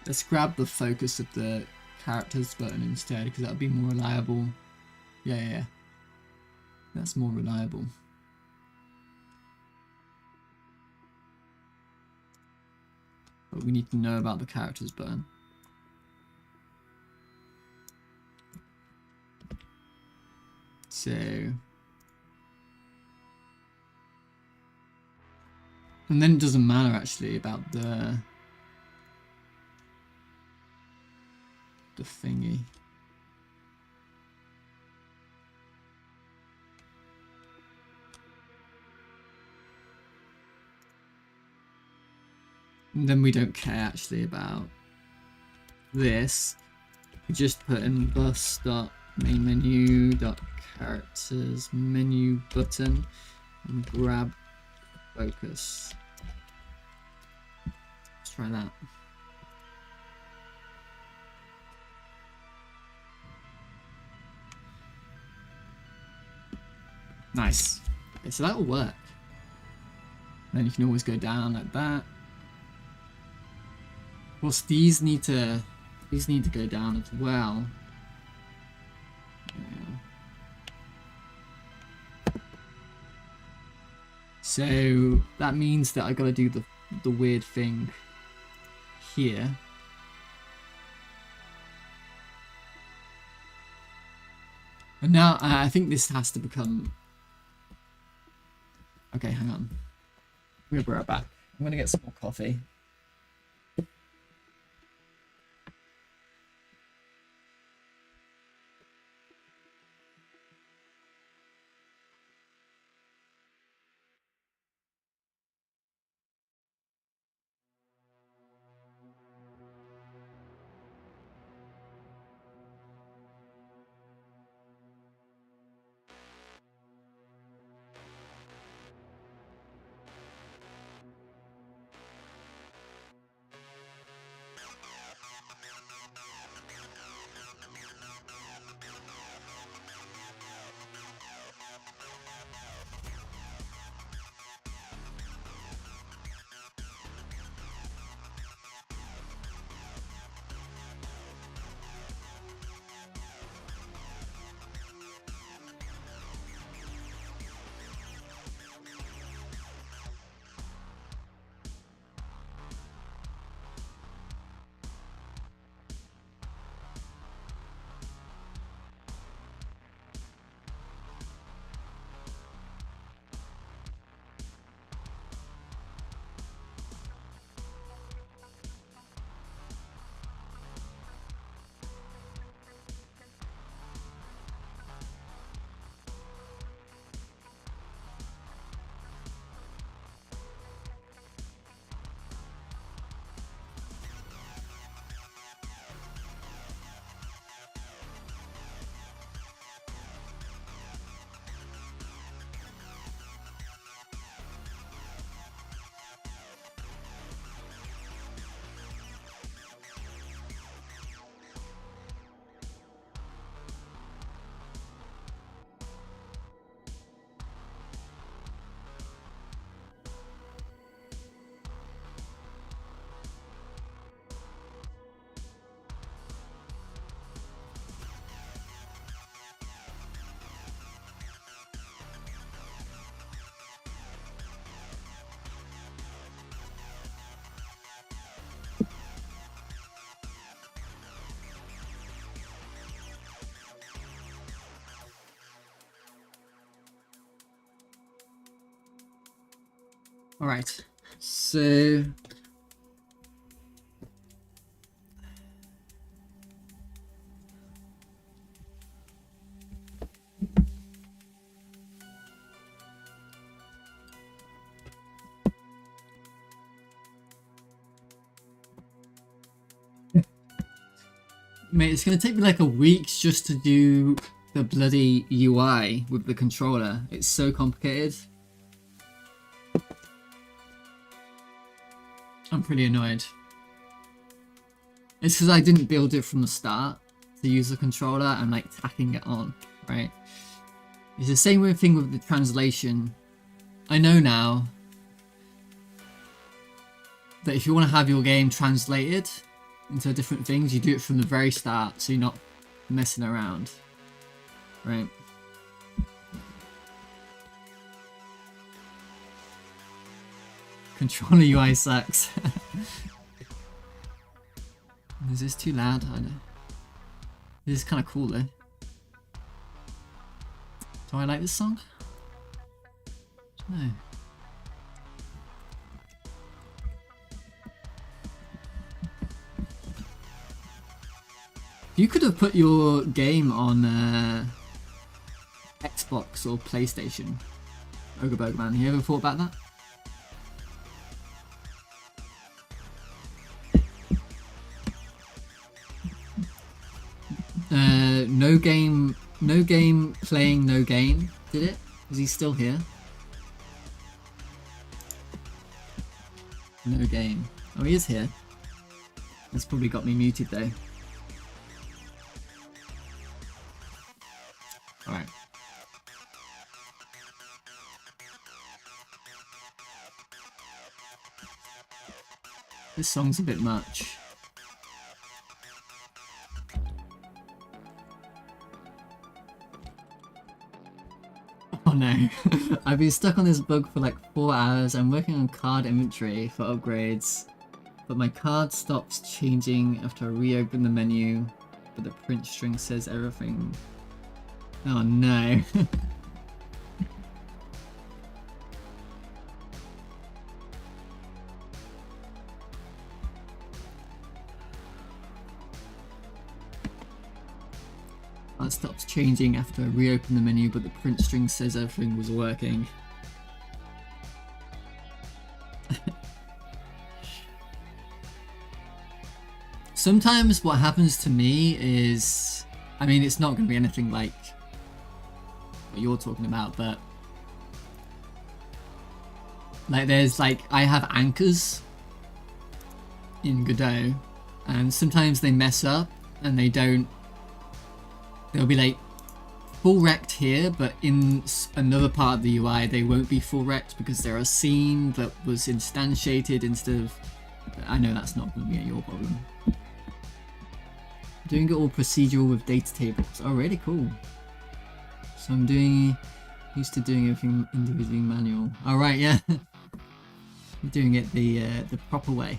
Let's grab the focus of the characters button instead, because that'll be more reliable. Yeah. That's more reliable. But we need to know about the characters button. So, and then it doesn't matter actually about the thingy. And then we don't care actually about this. We just put in bus dot main menu dot characters menu button and grab focus. Let's try that. Nice. Okay, so that will work. Then you can always go down like that. Of course, these need to go down as well. Yeah. So that means that I gotta do the weird thing here. And now I think this has to become. Okay, hang on. We'll be right back. I'm gonna get some more coffee. All right, so mate, it's gonna take me like a week just to do the bloody UI with the controller. It's so complicated. I'm pretty annoyed. It's because I didn't build it from the start to use the controller and like tacking it on, right? It's the same weird thing with the translation. I know now that if you want to have your game translated into different things, you do it from the very start so you're not messing around, right? Controller UI sucks. Is this too loud? I don't know. This is kind of cool though. Do I like this song? No. You could have put your game on Xbox or PlayStation. Ogreberg man, you ever thought about that? No game playing no game, did it? Is he still here? No game. Oh, he is here. That's probably got me muted though. Alright. this song's a bit much. Oh no. I've been stuck on this bug for like 4 hours. I'm working on card inventory for upgrades, but my card stops changing after I reopen the menu, but the print string says everything. Oh no. It stops changing after I reopen the menu, but the print string says everything was working. Sometimes what happens to me is, I mean, it's not going to be anything like what you're talking about, but like there's like, I have anchors in Godot, and sometimes they mess up and they don't. They'll be like full rect here, but in another part of the UI they won't be full rect because they're a scene that was instantiated instead of... I know that's not going to be your problem. Doing it all procedural with data tables. Oh, really cool. So I'm used to doing everything individually manual. All right, yeah. I'm doing it the proper way.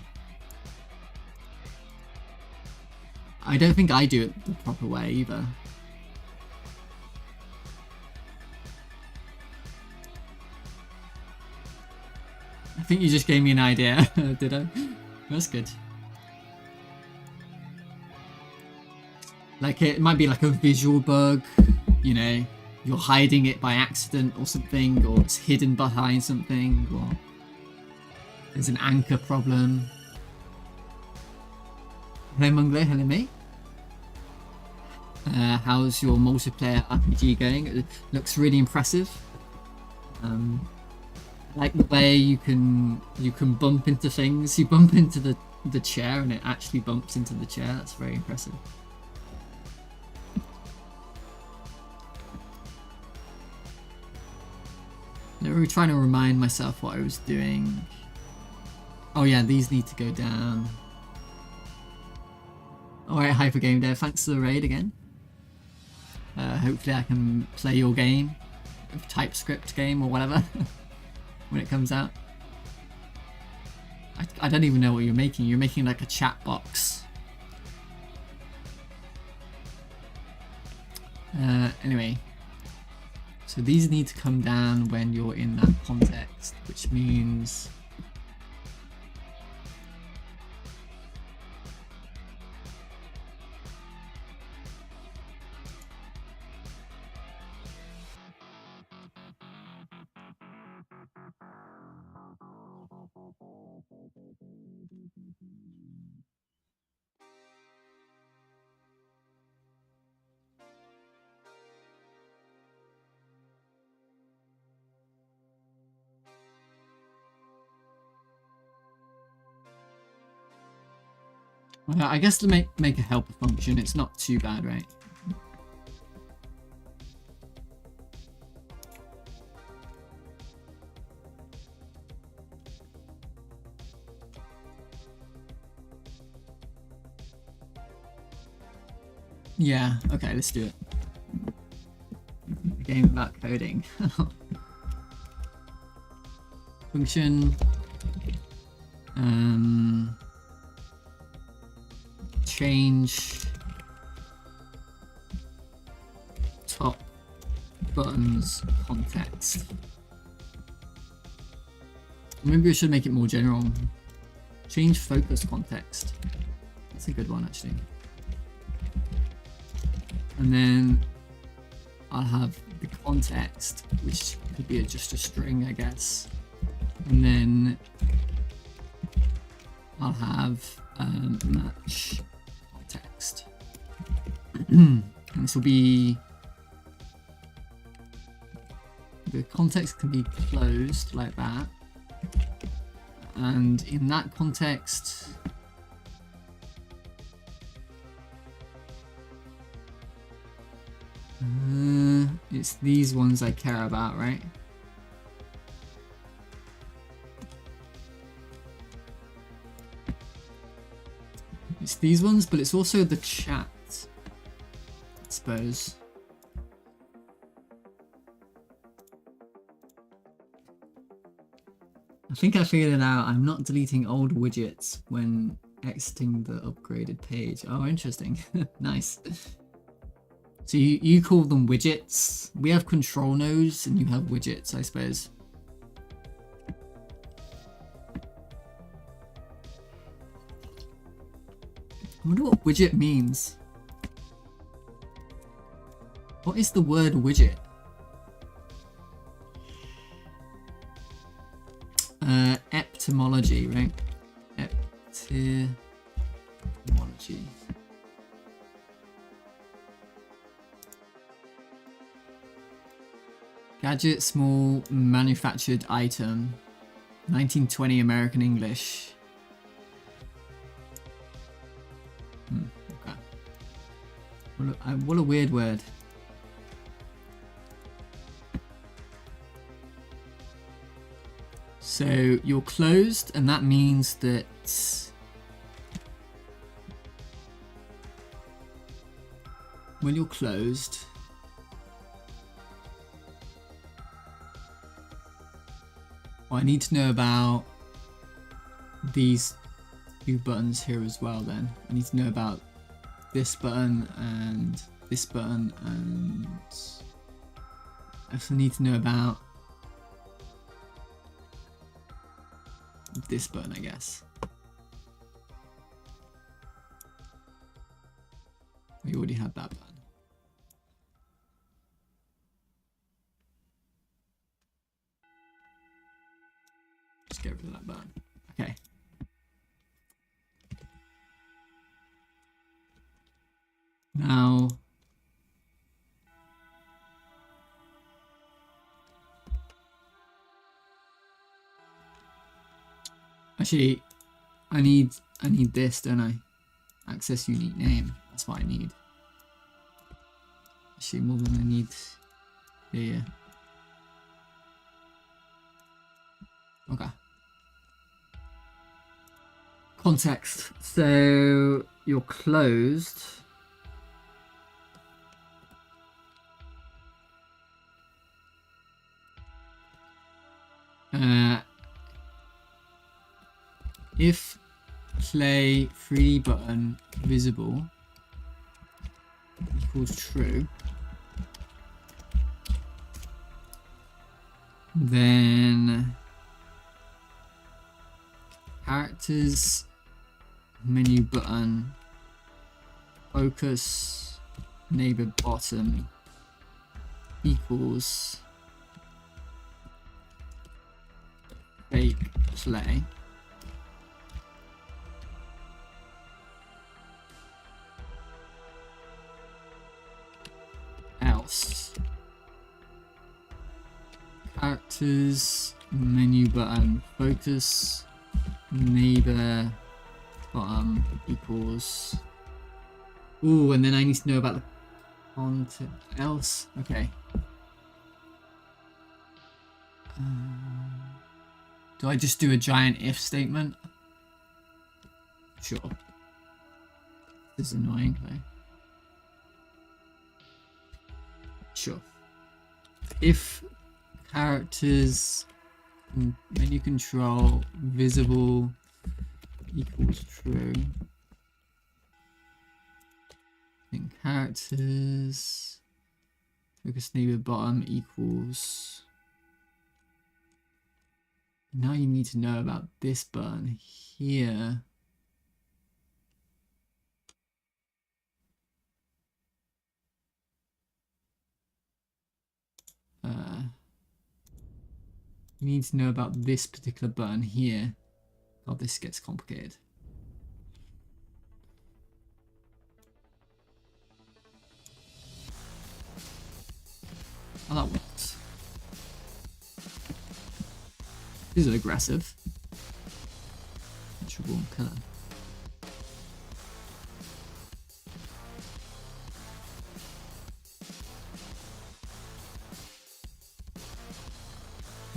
I don't think I do it the proper way either. I think you just gave me an idea, did I? That's good. Like it might be like a visual bug, you know, you're hiding it by accident or something, or it's hidden behind something, or there's an anchor problem. Hello Mungler, hello mate. How's your multiplayer RPG going? It looks really impressive. Like the way you can bump into things. You bump into the chair and it actually bumps into the chair. That's very impressive. I was trying to remind myself what I was doing. Oh yeah, these need to go down. Alright, Hyper Game Dev, thanks for the raid again. Hopefully I can play your game, TypeScript game or whatever, when it comes out. I don't even know what you're making. You're making like a chat box. Anyway, so these need to come down when you're in that context, which means I guess to make a helper function, it's not too bad, right? Yeah, okay, let's do it. A game about coding. Function. Change top buttons context. Maybe I should make it more general. Change focus context. That's a good one actually. And then I'll have the context, which could be just a string, I guess. And then I'll have match context. And this will be, the context can be closed like that. And in that context, it's these ones I care about, right? these ones, but it's also the chat, I suppose. I think I figured it out. I'm not deleting old widgets when exiting the upgraded page. Oh, interesting. Nice. So you call them widgets. We have control nodes and you have widgets, I suppose. I wonder what widget means. What is the word widget? Etymology, right? Etymology. Gadget, small, manufactured item. 1920 American English. Okay. What a weird word. So you're closed, and that means that when you're closed, I need to know about these two buttons here as well then. I need to know about this button and this button, and I also need to know about this button, I guess. We already had that button. Just get rid of that button. Okay. Now, actually, I need this, don't I? Access unique name. That's what I need. Actually, more than I need here. Okay. Context. So you're closed. If play 3D button visible equals true, then characters menu button focus neighbor bottom equals fake play. Else characters menu button focus neighbor bottom equals, ooh, and then I need to know about the content else. Okay. Do I just do a giant if statement? Sure. This is annoying, though. Sure. If characters menu control visible equals true, then characters focus neighbor bottom equals. Now you need to know about this button here. You need to know about this particular button here. God, this gets complicated. Oh, that works. This is aggressive. Triple colour.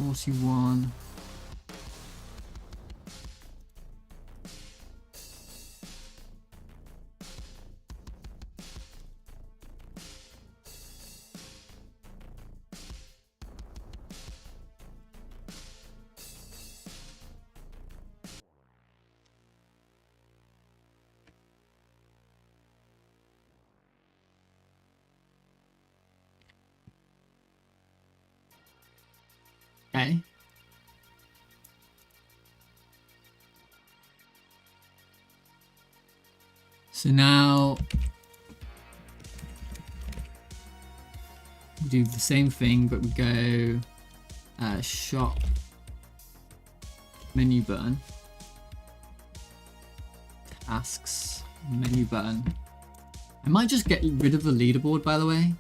$41. Okay. So now we do the same thing, but we go shop, menu button, tasks, menu button. I might just get rid of the leaderboard, by the way.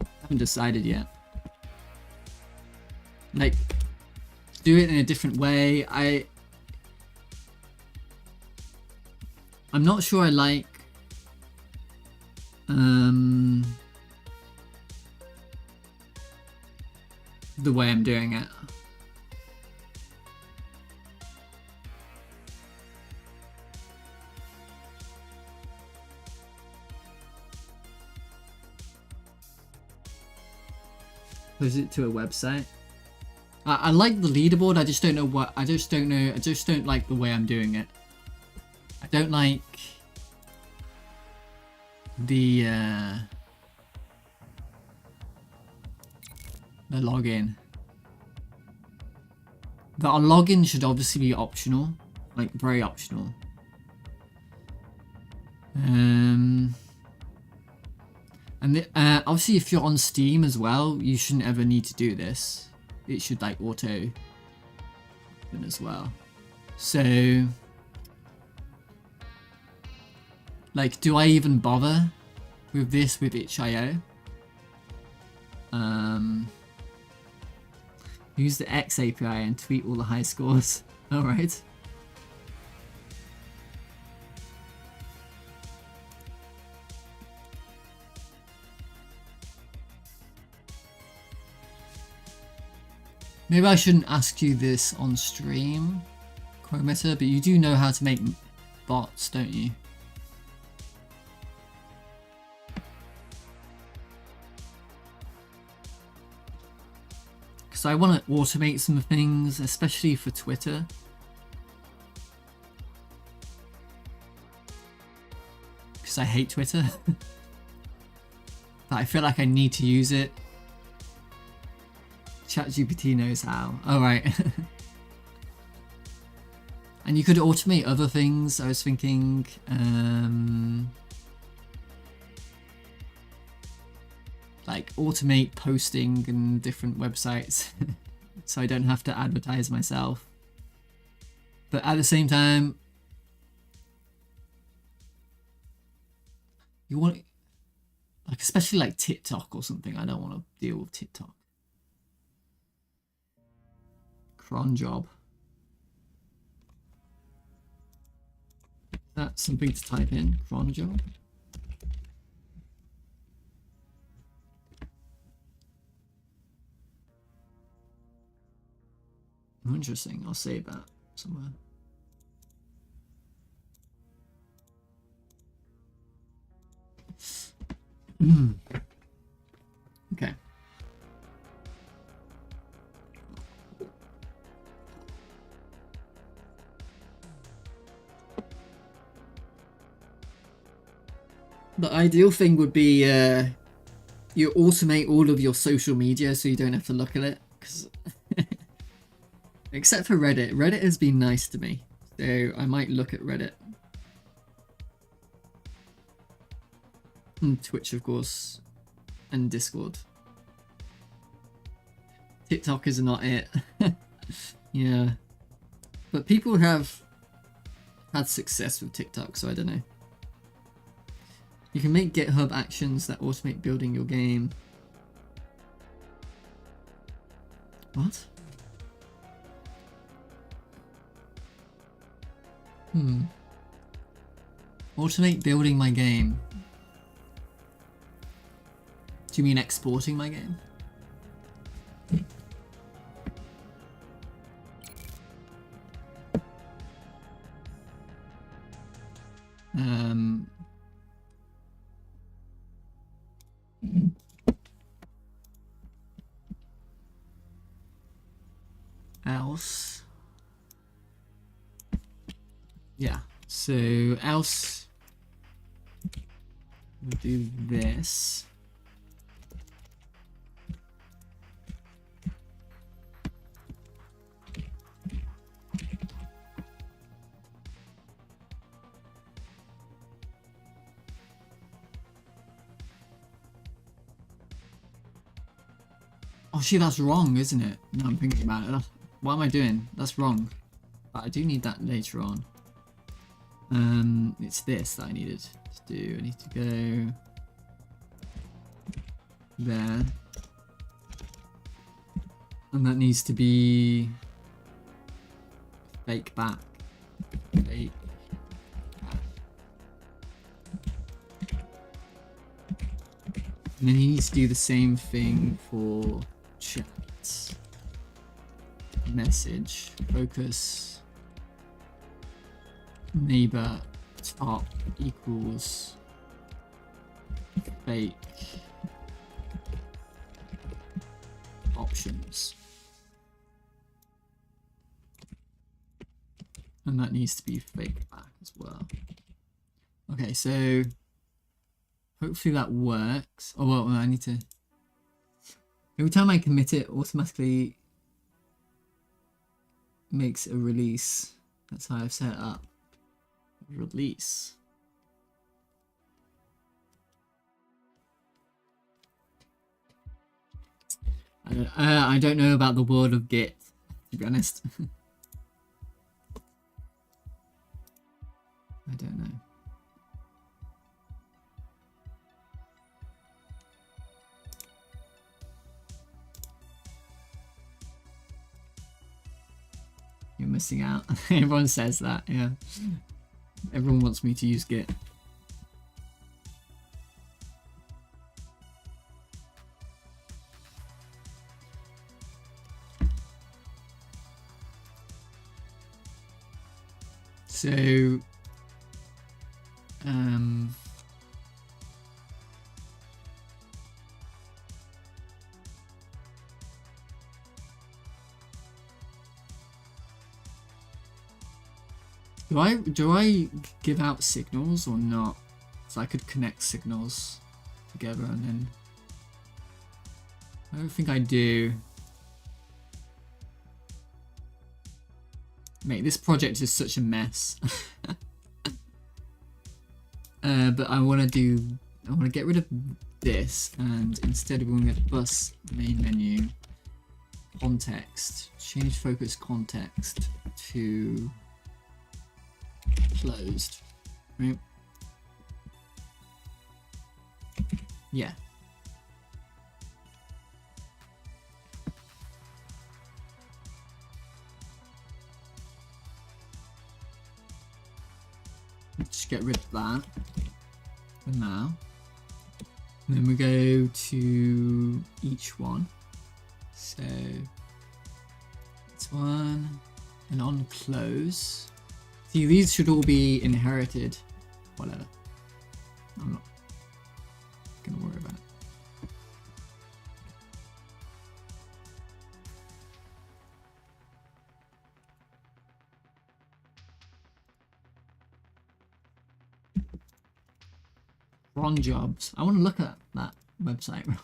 I haven't decided yet. Like, do it in a different way. I'm not sure I like the way I'm doing it. Post it to a website. I like the leaderboard. I just don't know what. I just don't like the way I'm doing it. I don't like the login. The login should obviously be optional, like very optional. And obviously, if you're on Steam as well, you shouldn't ever need to do this. It should like auto open as well. So, like, do I even bother with this with itch.io? Use the X API and tweet all the high scores. All right. Maybe I shouldn't ask you this on stream, Chrometer, but you do know how to make bots, don't you? Because I want to automate some things, especially for Twitter. Because I hate Twitter. But I feel like I need to use it. ChatGPT knows how. Alright. And you could automate other things. I was thinking, like automate posting in different websites so I don't have to advertise myself. But at the same time, you want, like, especially like TikTok or something. I don't want to deal with TikTok. Cron job. Is that something to type in? Cron job? Oh, interesting. I'll save that somewhere. Okay. The ideal thing would be you automate all of your social media so you don't have to look at it. 'Cause except for Reddit. Reddit has been nice to me, so I might look at Reddit. And Twitch, of course, and Discord. TikTok is not it. Yeah. But people have had success with TikTok, so I don't know. You can make GitHub actions that automate building your game. What? Automate building my game. Do you mean exporting my game? Else. Yeah, so else we'll do this. Oh shit, that's wrong, isn't it? No, I'm thinking about it. What am I doing? That's wrong. But I do need that later on. It's this that I needed to do. I need to go there. And that needs to be fake back. Fake back. And then he needs to do the same thing for chat. Message. Focus. Neighbor top equals fake options. And that needs to be fake back as well. Okay, so hopefully that works. Oh well, I need to. Every time I commit it, automatically makes a release. That's how I've set it up. Release. I don't know about the world of Git, to be honest. I don't know. You're missing out. Everyone says that, yeah. Everyone wants me to use Git. So, do I give out signals or not? So I could connect signals together and then I don't think I do. Mate, this project is such a mess. But I want to get rid of this, and instead we're going to get bus main menu context, change focus context to closed, right? Yeah. Just get rid of that for now. And then we go to each one. So this one, and on close. See, these should all be inherited. Whatever. I'm not gonna worry about it. Cron jobs. I want to look at that website.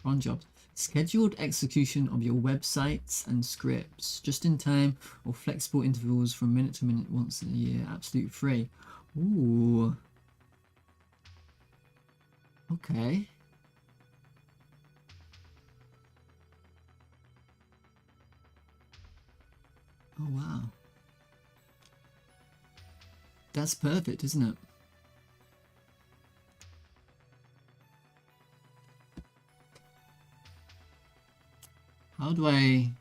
Cron jobs. Scheduled execution of your websites and scripts, just in time or flexible intervals from minute to minute once a year, absolute free. Ooh. Okay. Oh wow. That's perfect, isn't it? How do I...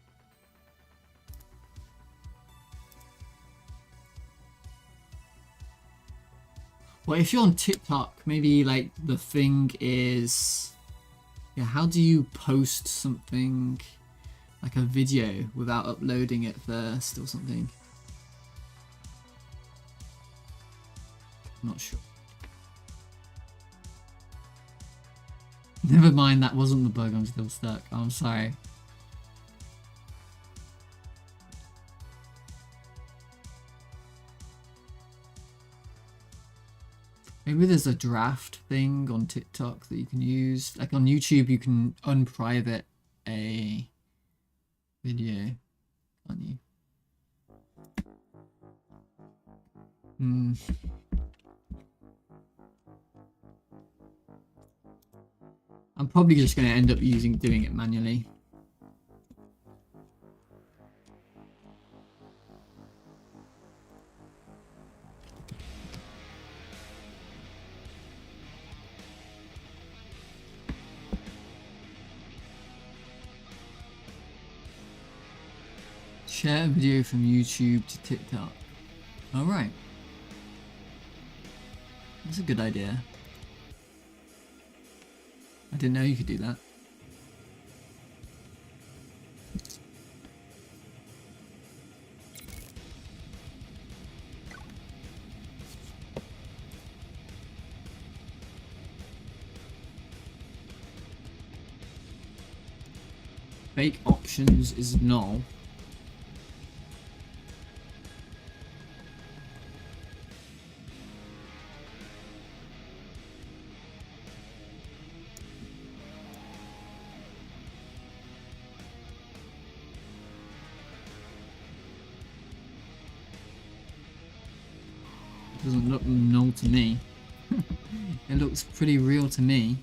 Well, if you're on TikTok, maybe like the thing is... Yeah, how do you post something like a video without uploading it first or something? I'm not sure. Never mind, that wasn't the bug, I'm still stuck. I'm sorry. Maybe there's a draft thing on TikTok that you can use. Like on YouTube, you can unprivate a video, can't you? I'm probably just going to end up doing it manually. Share a video from YouTube to TikTok. Alright. That's a good idea. I didn't know you could do that. Fake options is null. Doesn't look null to me. It looks pretty real to me.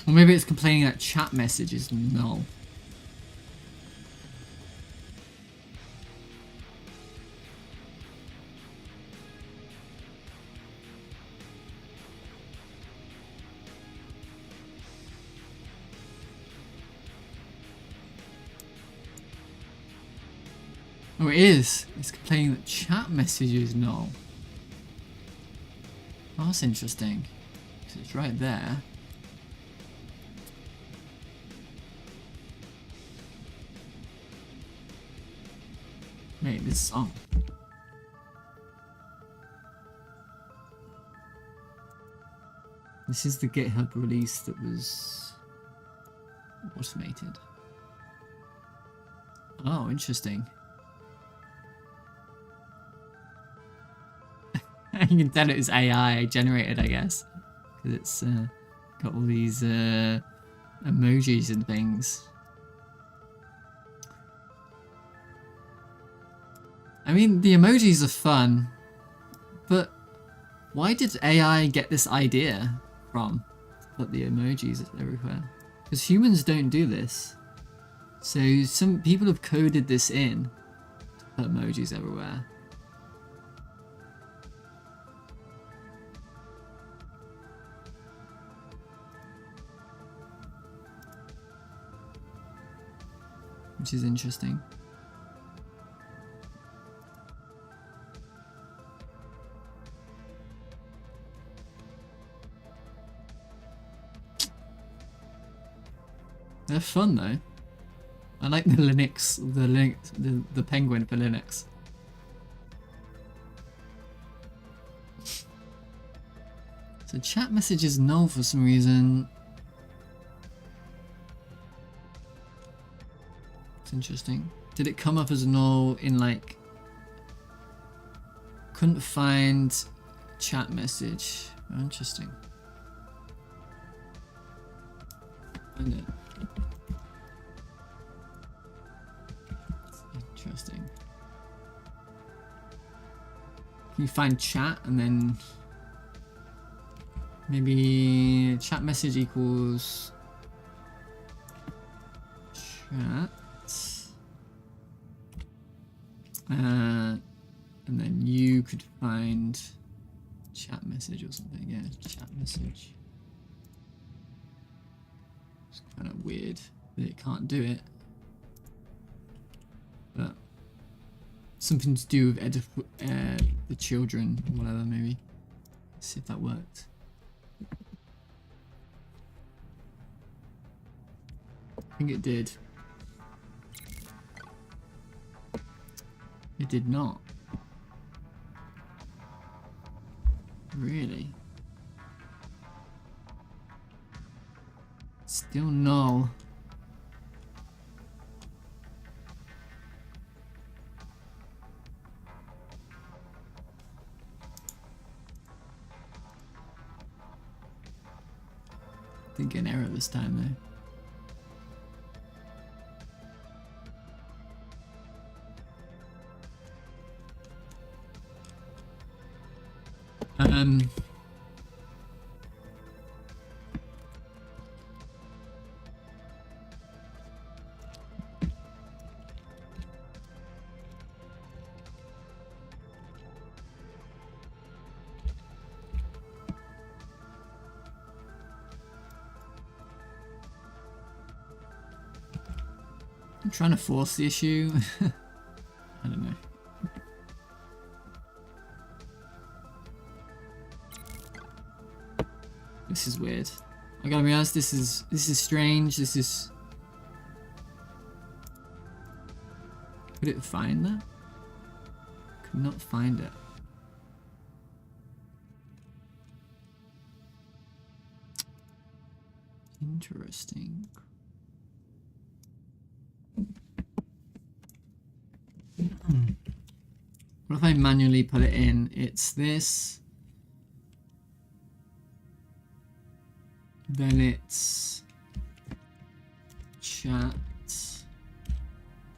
Or maybe it's complaining that chat message is null. Oh, it is. It's complaining that chat message is null. Oh, that's interesting. 'Cause it's right there. Wait, this song. This is the GitHub release that was automated. Oh, interesting. You can tell it was AI generated, I guess, because it's got all these emojis and things. I mean, the emojis are fun, but why did AI get this idea from? Put the emojis everywhere. Because humans don't do this. So some people have coded this in to put emojis everywhere. Which is interesting. They're fun though. I like the the penguin for Linux. So chat message is null for some reason. It's interesting. Did it come up as null in like... Couldn't find chat message. Oh, interesting. Find it. Interesting. Can you find chat and then maybe chat message equals chat and then you could find chat message or something. Yeah, chat message. It's kind of weird that it can't do it. But something to do with the children or whatever, maybe. Let's see if that worked. I think it did. It did not. Really? Still null. Didn't get an error this time though. I'm trying to force the issue. I don't know. This is weird. I gotta be honest, this is strange. This is... Could it find that? Could not find it. Interesting. What if I manually put it in? It's this. Then it's chat.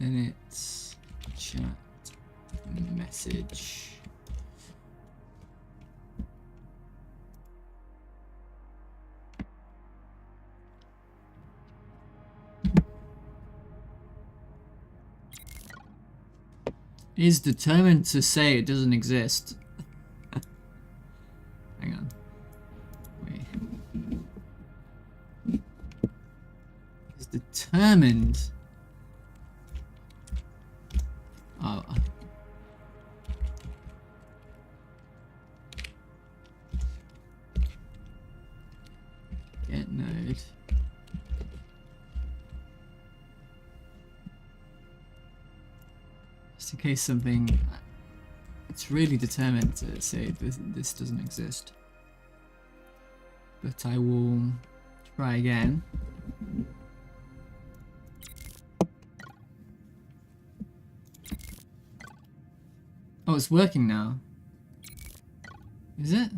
Then it's chat message. Is determined to say it doesn't exist. Hang on. Wait. Is determined. Oh. Get node. Just in case something, it's really determined to say this doesn't exist. But I will try again. Oh, it's working now. Is it?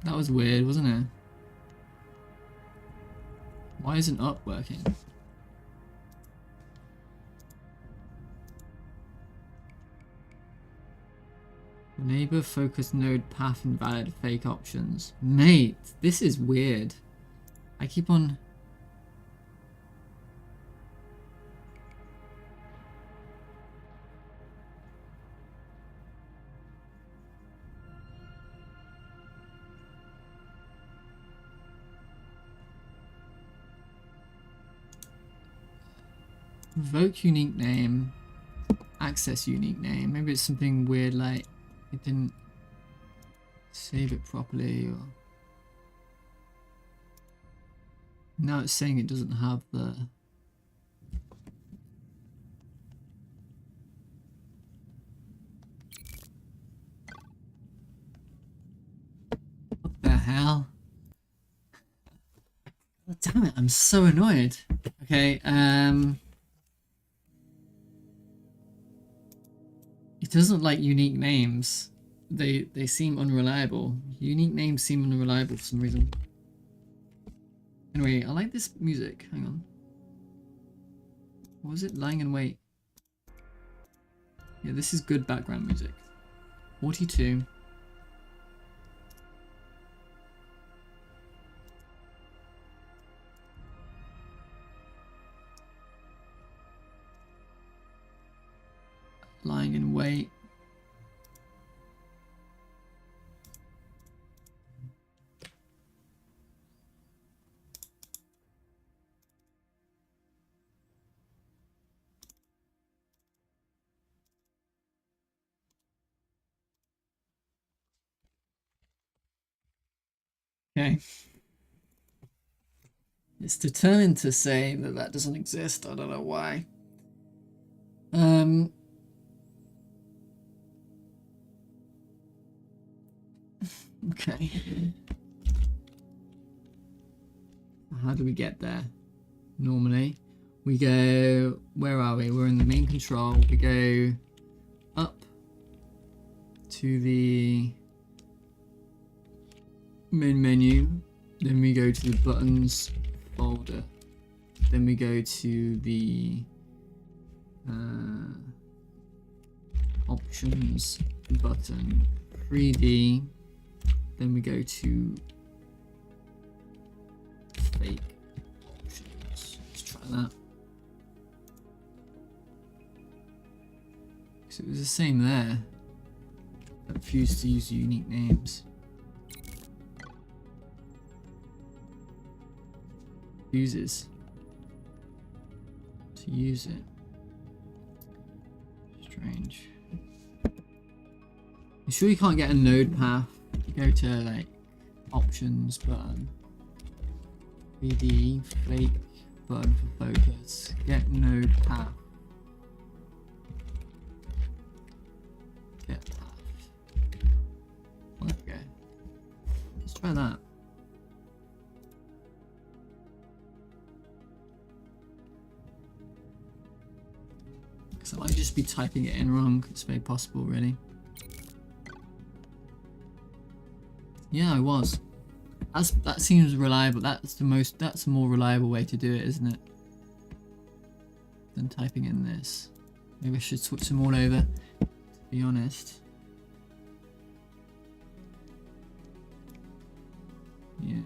That was weird, wasn't it? Why isn't up working? Neighbor focus node path invalid fake options. Mate, this is weird. I keep on... Invoke unique name, access unique name. Maybe it's something weird like it didn't save it properly, or now it's saying it doesn't have the what the hell? God damn it, I'm so annoyed. Okay, it doesn't like unique names. They seem unreliable. Unique names seem unreliable for some reason. Anyway, I like this music. Hang on. What was it? Lying in Wait. Yeah, this is good background music. 42. Lying in Wait. Okay. It's determined to say that that doesn't exist. I don't know why. Okay. How do we get there? Normally, we go, where are we? We're in the main control. We go up to the main menu. Then we go to the buttons folder. Then we go to the options button, 3D. Then we go to fake options. Let's try that. 'Cause it was the same there. I refused to use unique names. Uses to use it. Strange. You sure you can't get a node path? You go to like options button, 3D flake button for focus, get node path, get path. Okay, let's try that. Because I might just be typing it in wrong. It's very possible, really. Yeah, I was. That seems reliable. That's a more reliable way to do it, isn't it? Than typing in this. Maybe I should switch them all over, to be honest. Yeah.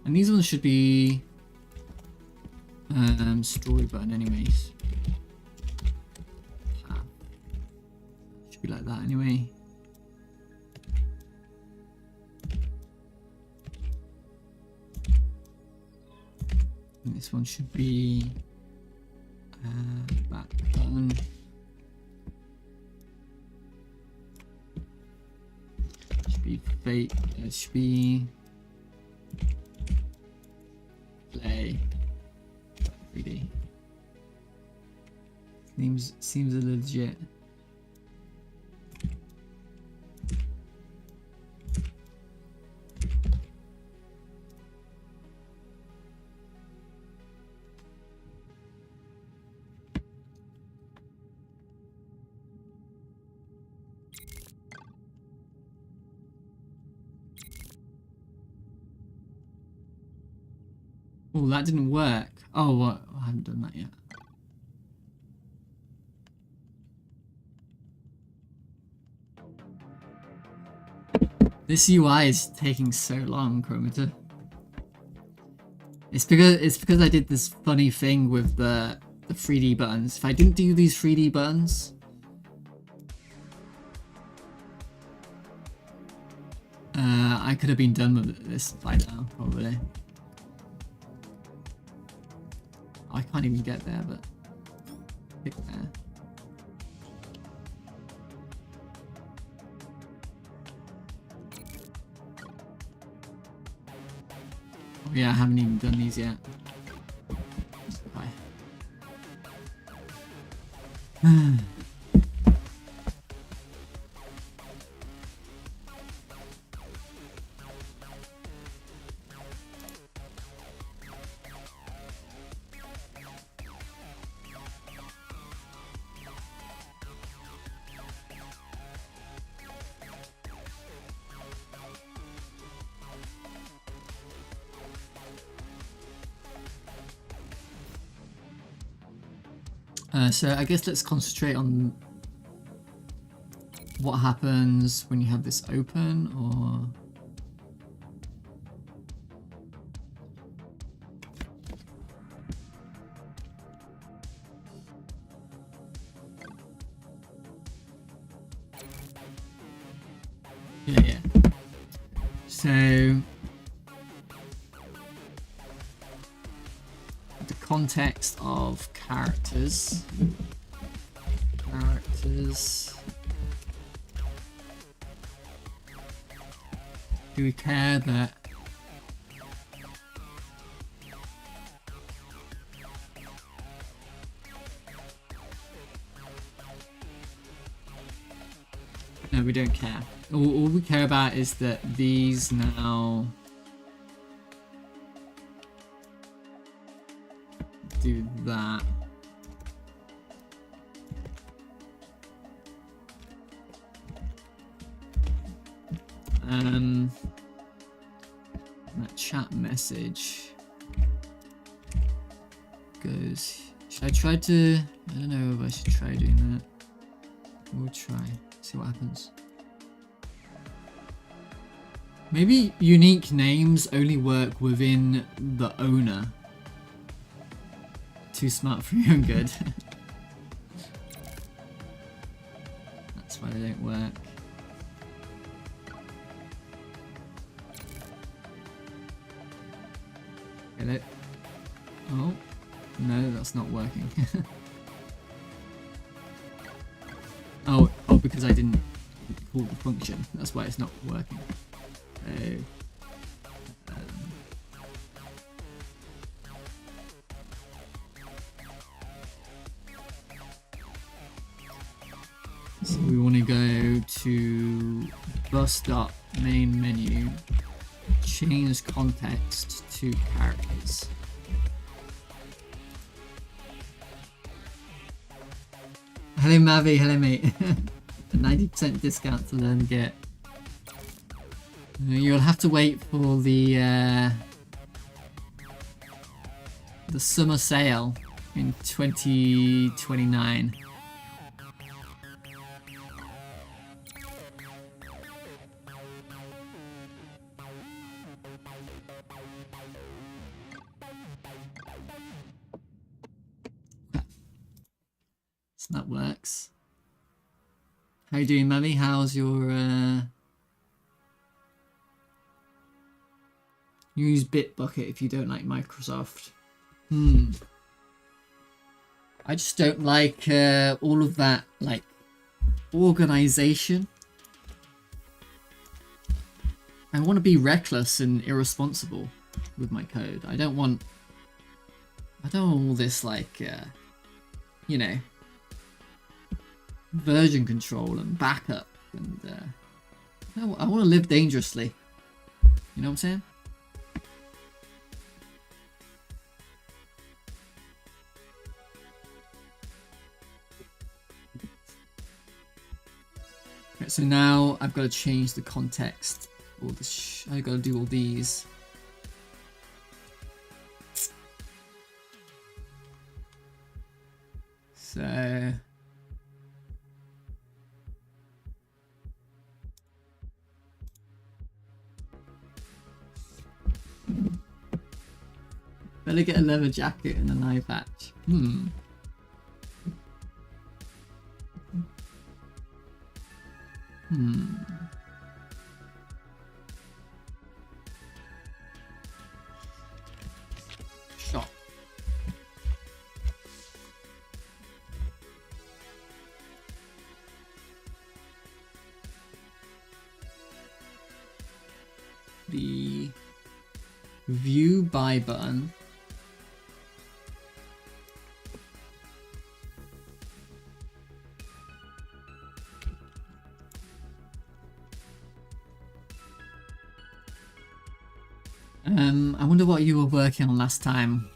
And these ones should be story button anyways. Should be like that anyway. And this one should be back button. Should be fake. It should be play 3D. Seems legit. Oh, that didn't work. Oh, what? I haven't done that yet. This UI is taking so long, Chromator. It's because I did this funny thing with the 3D buttons. If I didn't do these 3D buttons, I could have been done with this by now, probably. I can't even get there, but pick there. Oh yeah, I haven't even done these yet. Bye. So I guess let's concentrate on what happens when you have this open, or yeah. So the context of characters. Do we care that no, we don't care. All we care about is that these now do that. That chat message goes. Should I try to? I don't know if I should try doing that. We'll try. See what happens. Maybe unique names only work within the owner. Too smart for your own good. That's why they don't work. Get it? Oh, no, that's not working. oh, because I didn't call the function. That's why it's not working. So we want to go to bus.main menu, change context to characters. Hello Mavi, hello mate. 90% discount to learn Git. You'll have to wait for the summer sale in 2029. So that works. How you doing, Mummy? How's your use Bitbucket if you don't like Microsoft? I just don't like all of that like organization. I want to be reckless and irresponsible with my code. I don't want all this like you know, version control and backup, and I want to live dangerously. You know what I'm saying? Right, so now I've got to change the context. All this. I got to do all these. So. Better get a leather jacket and an eye patch. Shot. The view by button. I wonder what you were working on last time.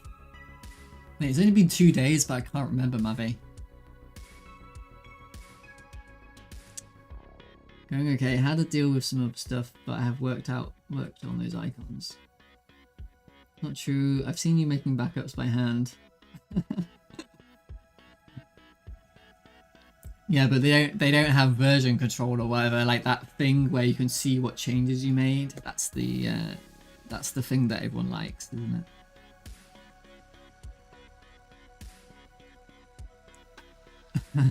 Wait, it's only been 2 days, but I can't remember, Mavi. Going okay. How to deal with some other stuff, but I have worked on those icons. Not true. I've seen you making backups by hand. Yeah, but they don't have version control or whatever, like that thing where you can see what changes you made. That's the thing that everyone likes, isn't it?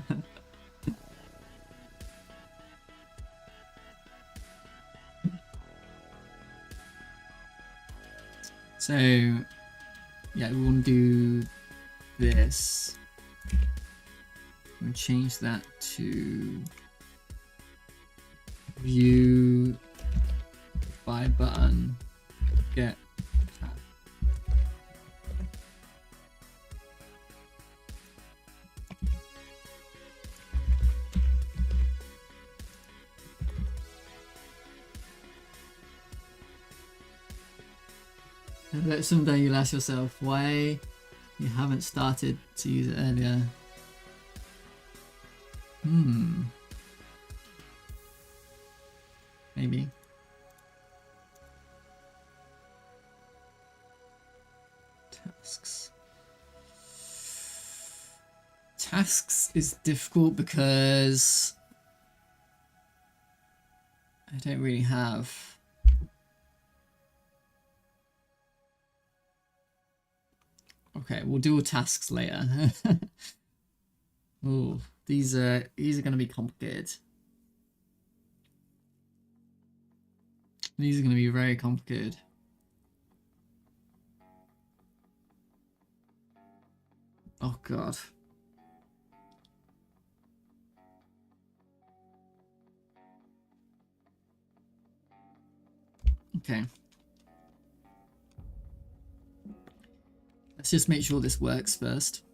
So, yeah, we want to do this. We'll change that to view by button. Get I bet someday you'll ask yourself why you haven't started to use it earlier. Maybe. Tasks is difficult because I don't really have okay, we'll do tasks later. Oh, these are going to be complicated. These are going to be very complicated. Oh god. Okay. Let's just make sure this works first.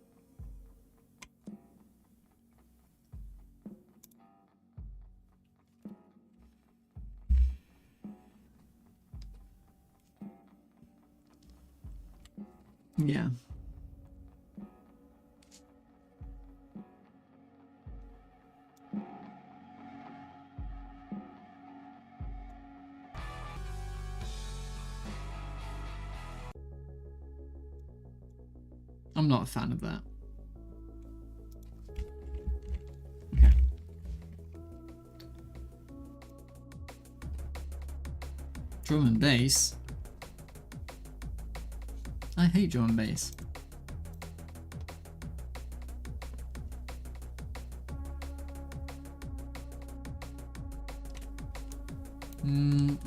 Yeah. I'm not a fan of that. Okay. Drum and bass. I hate drum and bass.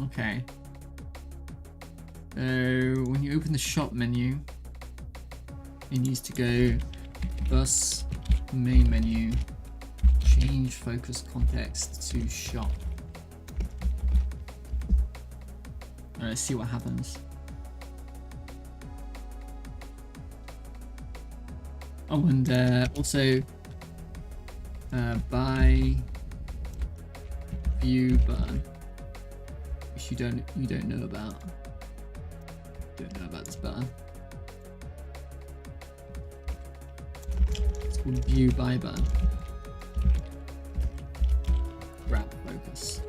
Okay. So when you open the shop menu, it needs to go bus main menu, change focus context to shop. Alright, let's see what happens. Oh, and also buy view button, which you don't know about. Don't know about this button. It's called view buy button. Wrap focus.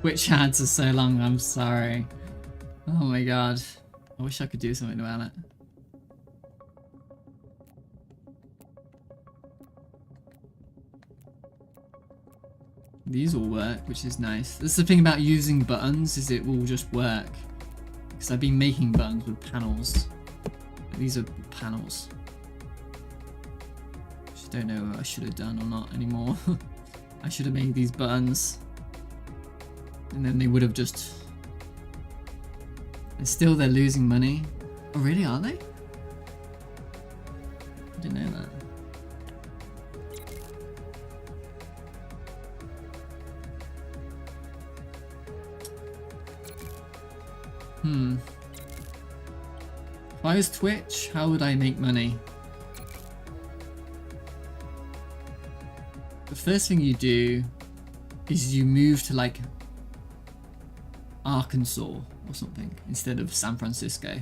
Which ads are so long, I'm sorry. Oh my god. I wish I could do something about it. These all work, which is nice. This is the thing about using buttons, is it will just work. Because I've been making buttons with panels. These are panels. Just don't know what I should have done or not anymore. I should have made these buttons. And then they would have just... And still they're losing money. Oh really, are they? I didn't know that. If I was Twitch, how would I make money? The first thing you do is you move to like Arkansas or something instead of San Francisco.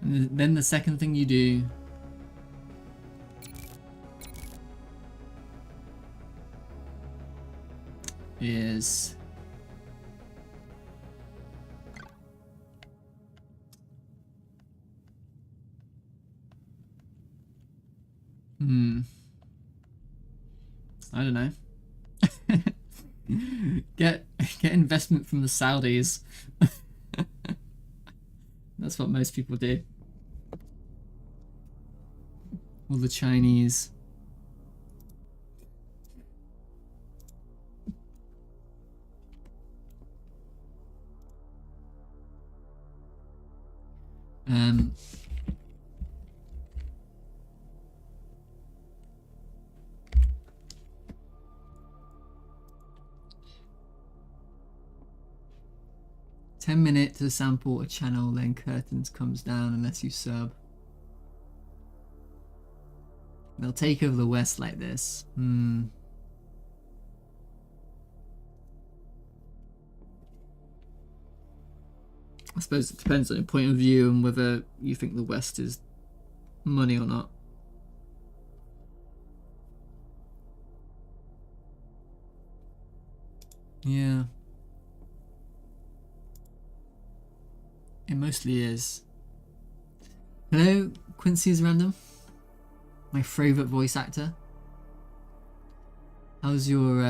And then the second thing you do is I don't know. Get investment from the Saudis. That's what most people do. Or the Chinese. $10 to sample a channel, then curtains comes down unless you sub. They'll take over the West like this. I suppose it depends on your point of view and whether you think the West is money or not. Yeah. It mostly is. Hello, Quincy's Random. My favourite voice actor. How's your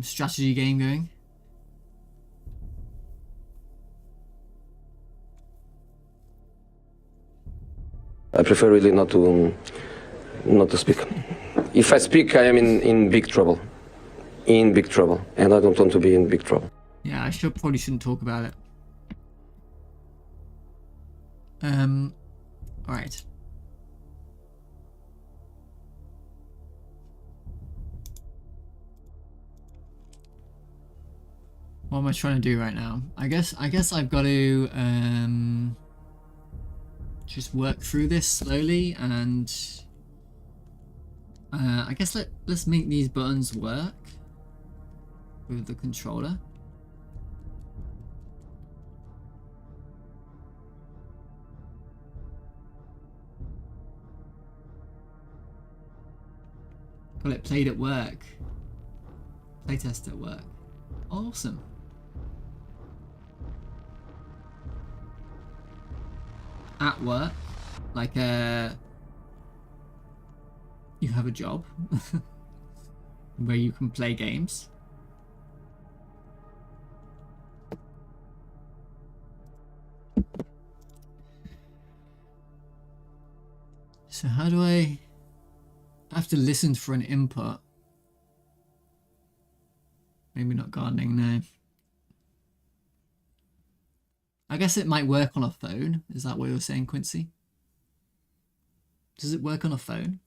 strategy game going? I prefer really not to speak. If I speak, I am in big trouble. In big trouble. And I don't want to be in big trouble. Yeah, I probably shouldn't talk about it. Alright. What am I trying to do right now? I guess I've got to just work through this slowly, and I guess let's make these buttons work with the controller. Got it played at work. Playtest at work. Awesome. At work, like you have a job where you can play games. So how do I have to listen for an input? Maybe not gardening, no. I guess it might work on a phone. Is that what you were saying, Quincy? Does it work on a phone?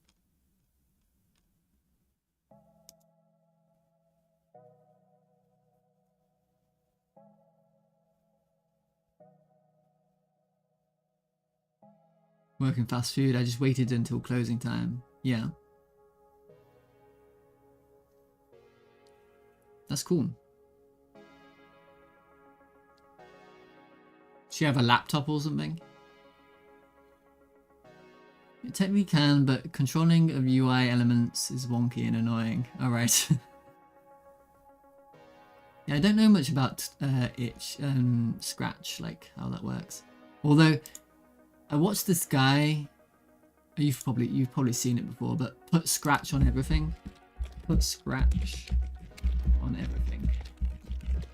Working fast food, I just waited until closing time. Yeah. That's cool. Does she have a laptop or something? It technically can, but controlling of UI elements is wonky and annoying. Alright. Yeah, I don't know much about itch and Scratch, like how that works. Although I watched this guy, you've probably seen it before, but put Scratch on everything. Put Scratch on everything. It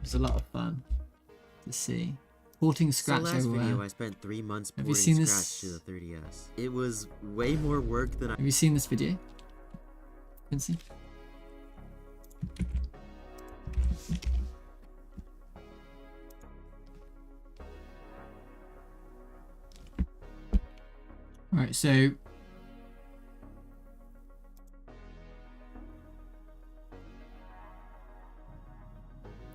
was a lot of fun to see. Porting Scratch last everywhere. video I spent 3 months Have you porting seen Scratch this? to the 3DS. It was way more work than I... Have you seen this video, Quincy? Alright, so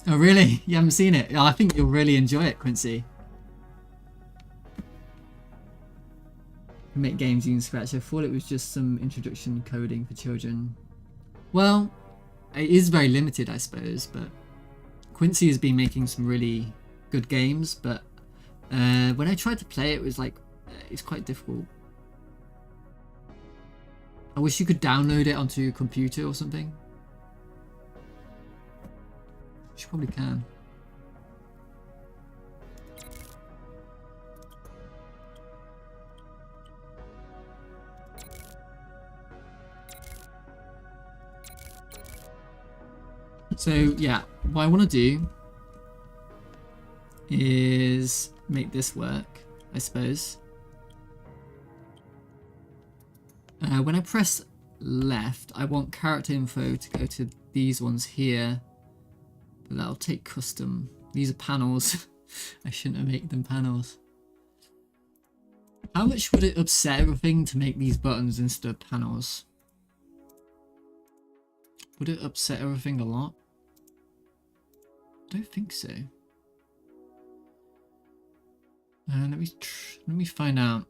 oh really? You haven't seen it? I think you'll really enjoy it, Quincy. Make games using Scratch. I thought it was just some introduction coding for children. Well, it is very limited, I suppose, but Quincy has been making some really good games, but when I tried to play it, it was like, it's quite difficult. I wish you could download it onto your computer or something. You probably can. So yeah, what I want to do is make this work, I suppose. When I press left, I want character info to go to these ones here. But that'll take custom. These are panels. I shouldn't have made them panels. How much would it upset everything to make these buttons instead of panels? Would it upset everything a lot? I don't think so. Let me find out.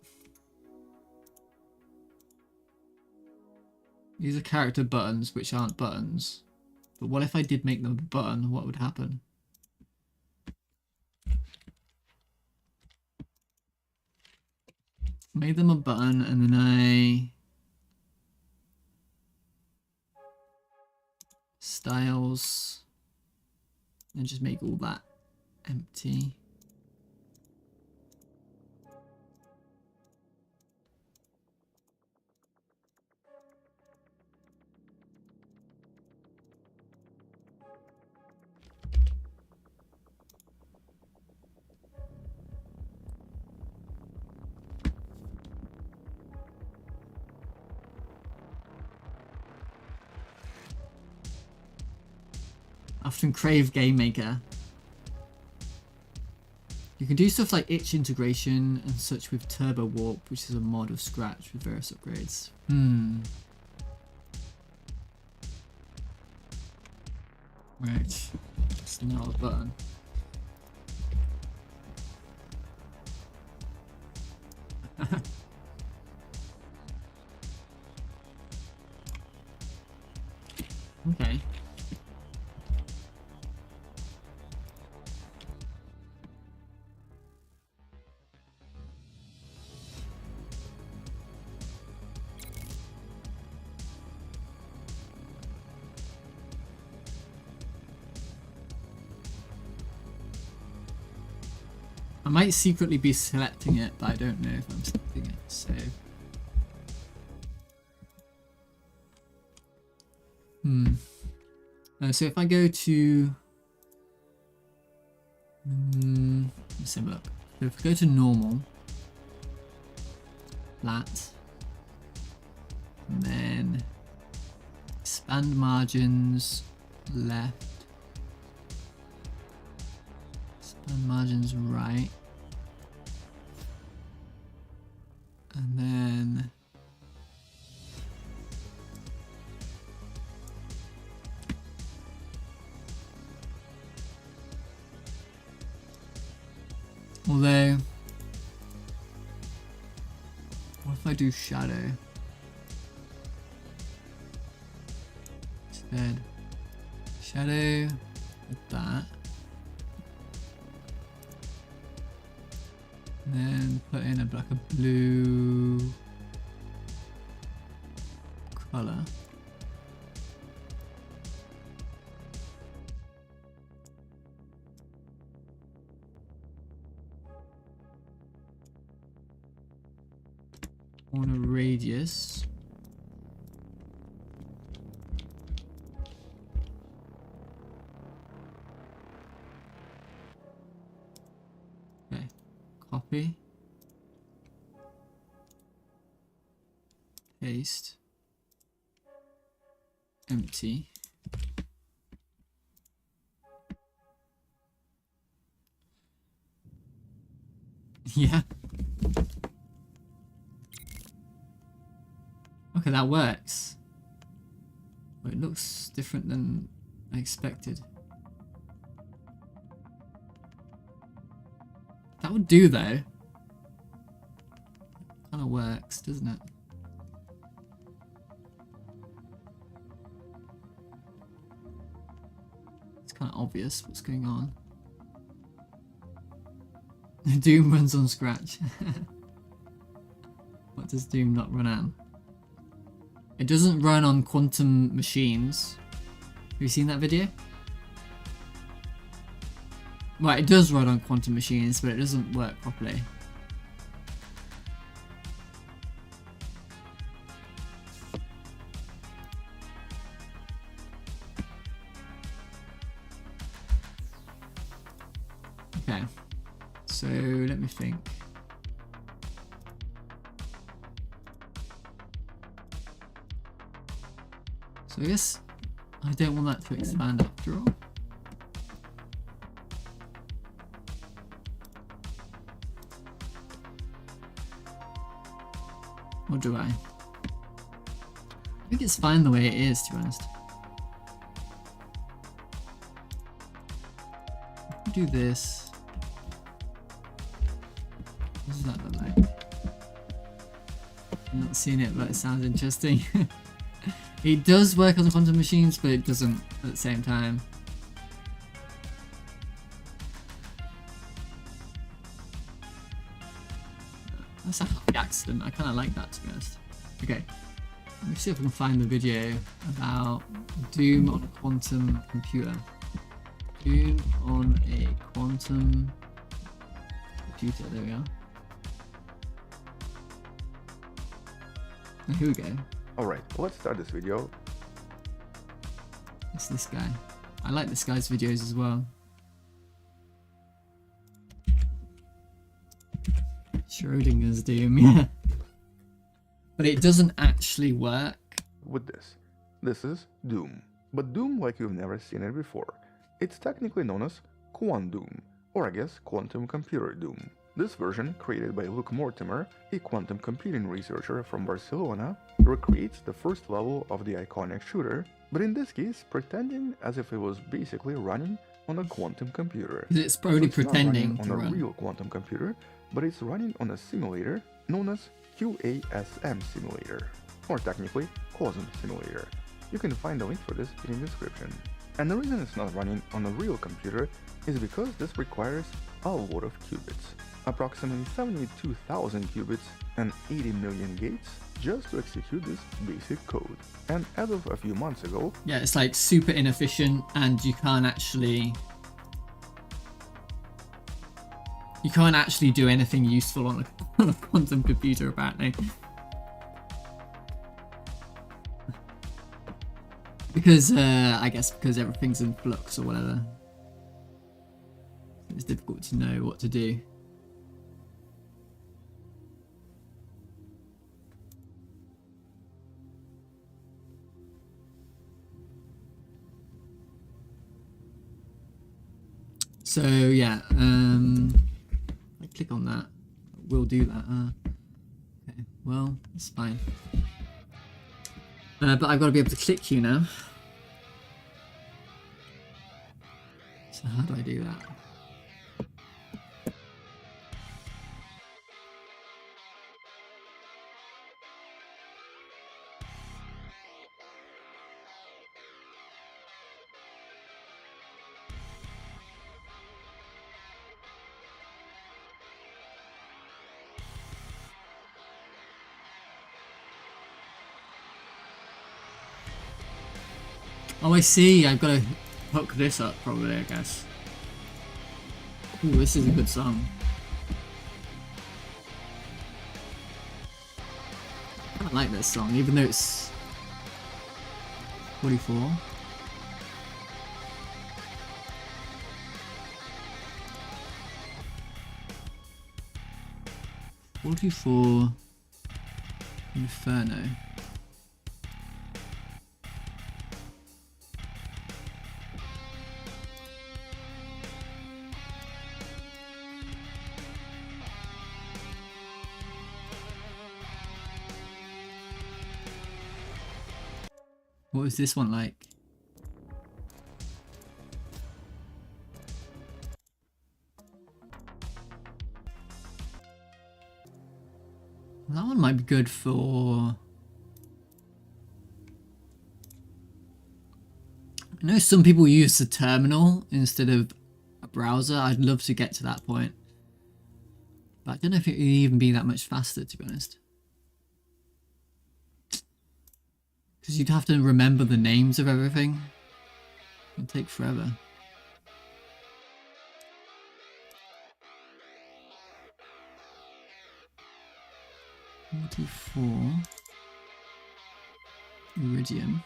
These are character buttons, which aren't buttons. But what if I did make them a button? What would happen? Made them a button and then I styles and just make all that empty. Often crave Game Maker. You can do stuff like itch integration and such with Turbo Warp, which is a mod of Scratch with various upgrades. Right. It's not a button. Okay. I might secretly be selecting it, but I don't know if I'm selecting it, so... So if I go to... let's have a look. So if I go to normal, flat, and then expand margins, left, expand margins right, and then although what if I do shadow instead? Shadow with that. And then put in like a blue color. On a radius. Okay, copy, paste, empty. Yeah. Okay, that works. But it looks different than I expected. That would do though. Kinda works, doesn't it? It's kinda obvious what's going on. Doom runs on Scratch. What does Doom not run on? It doesn't run on quantum machines. Have you seen that video? Well, it does run on quantum machines, but it doesn't work properly. Okay, so let me think. So I guess I don't want that to expand after all. Or do I? I think it's fine the way it is, to be honest. Do this. What does that look like? I'm not seeing it, but it sounds interesting. It does work on the quantum machines, but it doesn't at the same time. That's a happy accident. I kind of like that, to be honest. Okay, let me see if I can find the video about Doom on a quantum computer. Doom on a quantum computer. There we are. Oh, here we go. Alright, let's start this video. It's this guy. I like this guy's videos as well. Schrodinger's Doom, yeah. But it doesn't actually work. With this. This is Doom. But Doom like you've never seen it before. It's technically known as Quandoom, or I guess Quantum Computer Doom. This version, created by Luke Mortimer, a quantum computing researcher from Barcelona, recreates the first level of the iconic shooter, but in this case pretending as if it was basically running on a quantum computer. It's probably So it's pretending not to running on run. a real quantum computer, but it's running on a simulator known as QASM simulator, or technically Quasum simulator. You can find the link for this in the description. And the reason it's not running on a real computer is because this requires a lot of qubits. Approximately 72,000 qubits and 80 million gates just to execute this basic code. And as of a few months ago, Yeah, it's like super inefficient and you can't actually do anything useful on a quantum computer apparently. Because I guess because everything's in flux or whatever. It's difficult to know what to do. So yeah, I click on that. We'll do that. Okay, well, it's fine. But I've got to be able to click you now. So how do I do that? Oh, I see. I've got to hook this up, probably, I guess. Ooh, this is a good song. I like this song, even though it's 44. Inferno. What was this one like? That one might be good for... I know some people use the terminal instead of a browser. I'd love to get to that point. But I don't know if it would even be that much faster, to be honest. Because you'd have to remember the names of everything. It'd take forever. $44 Iridium.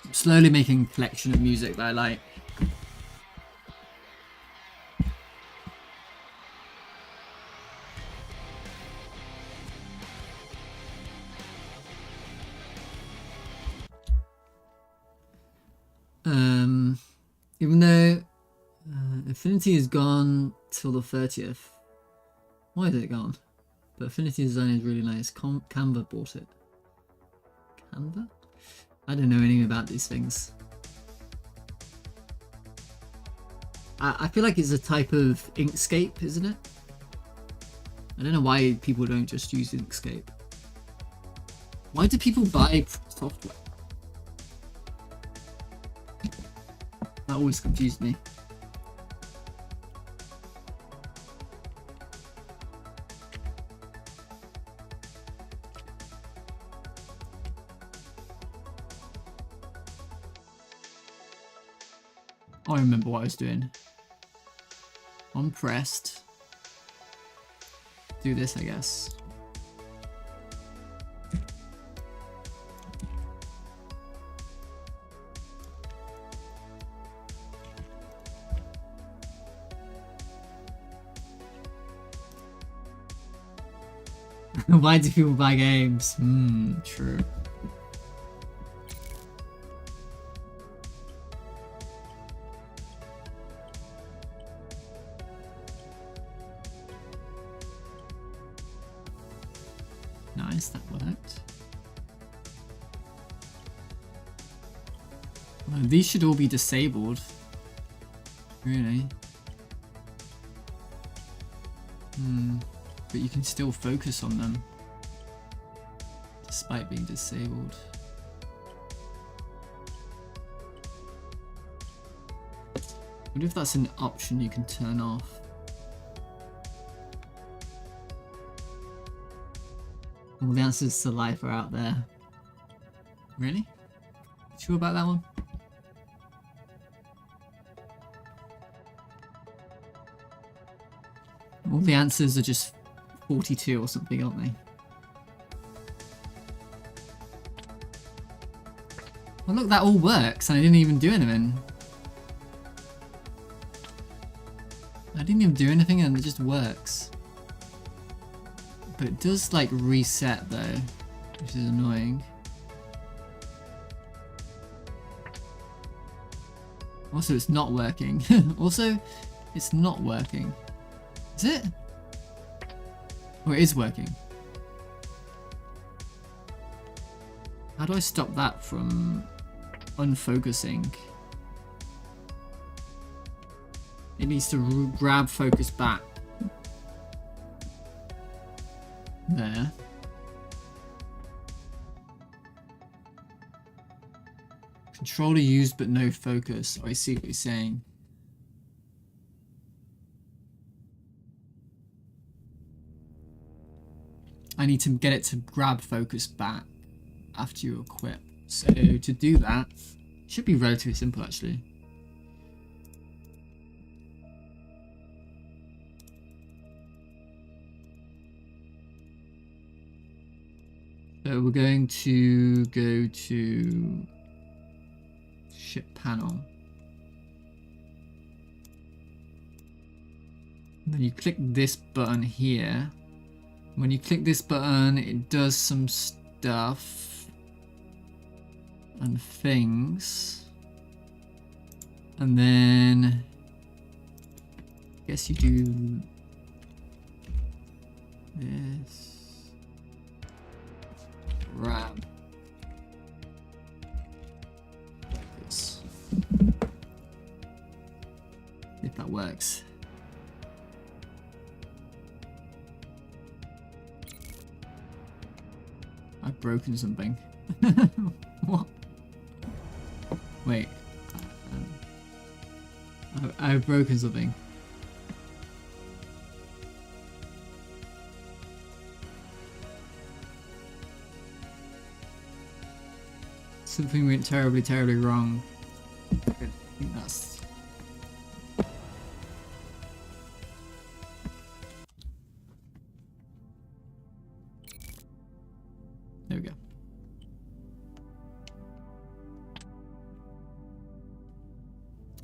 I'm slowly making a collection of music that I like. Even though Affinity is gone till the 30th. Why is it gone? But Affinity Design is really nice. Canva bought it. Canva? I don't know anything about these things. I feel like it's a type of Inkscape, isn't it? I don't know why people don't just use Inkscape. Why do people buy software? That always confused me. I remember what I was doing. On pressed. Do this, I guess. Why do people buy games? True. Nice, that worked. Well, these should all be disabled. Really? But you can still focus on them despite being disabled. I wonder if that's an option you can turn off. All the answers to life are out there. Really? Sure about that one? All the answers are just 42 or something, aren't they? Well, look, that all works, and I didn't even do anything. I didn't even do anything, and it just works. But it does, like, reset, though, which is annoying. Also, it's not working. Also, it's not working. Is it? Or it is working. How do I stop that from unfocusing? It needs to grab focus back. There. Controller used but no focus. Oh, I see what you're saying. I need to get it to grab focus back after you equip. So to do that, it should be relatively simple actually. So we're going to go to ship panel. And then you click this button here. When you click this button, it does some stuff and things. And then I guess you do this. Grab. This. If that works. I've broken something. What? Wait. I've broken something. Something went terribly, terribly wrong. I think that's... There we go.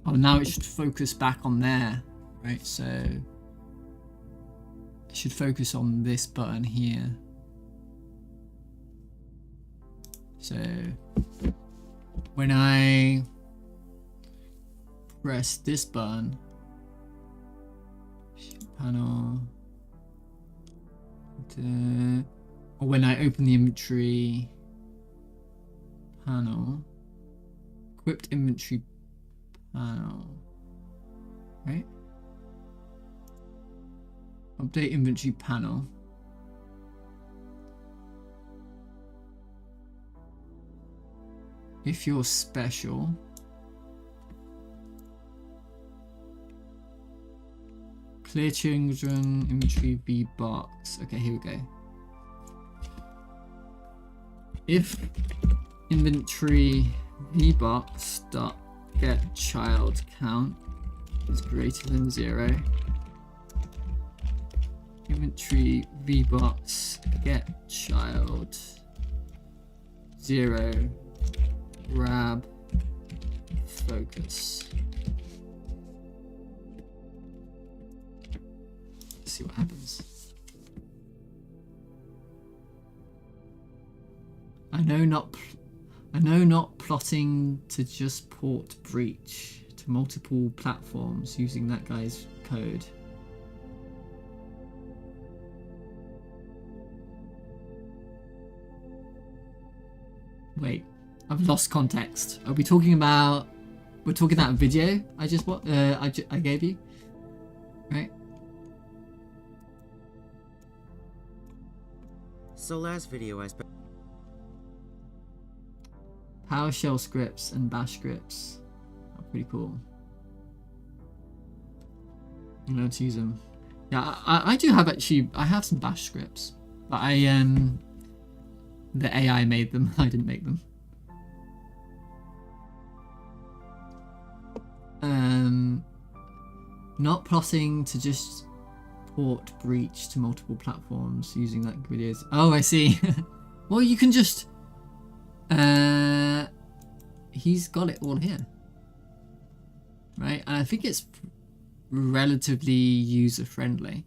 Oh, now it should focus back on there, right? So it should focus on this button here. So when I press this button, panel, or when I open the inventory panel, equipped inventory panel, right? Update inventory panel. If you're special, clear children inventory V box. Okay, here we go. If inventory V box dot get child count is greater than 0, inventory V box get child 0 grab focus. Let's see what happens. I know not plotting to just port breach to multiple platforms using that guy's code. Wait, I've lost context. Are we talking about? We're talking that video I just I gave you, right? So last video I spent. PowerShell scripts and Bash scripts are pretty cool. I'm going to use them. Yeah, I do have I have some Bash scripts, but the AI made them. I didn't make them. Not plotting to just port breach to multiple platforms using that videos. Oh, I see. Well, you can just he's got it all here, right? And I think it's relatively user friendly,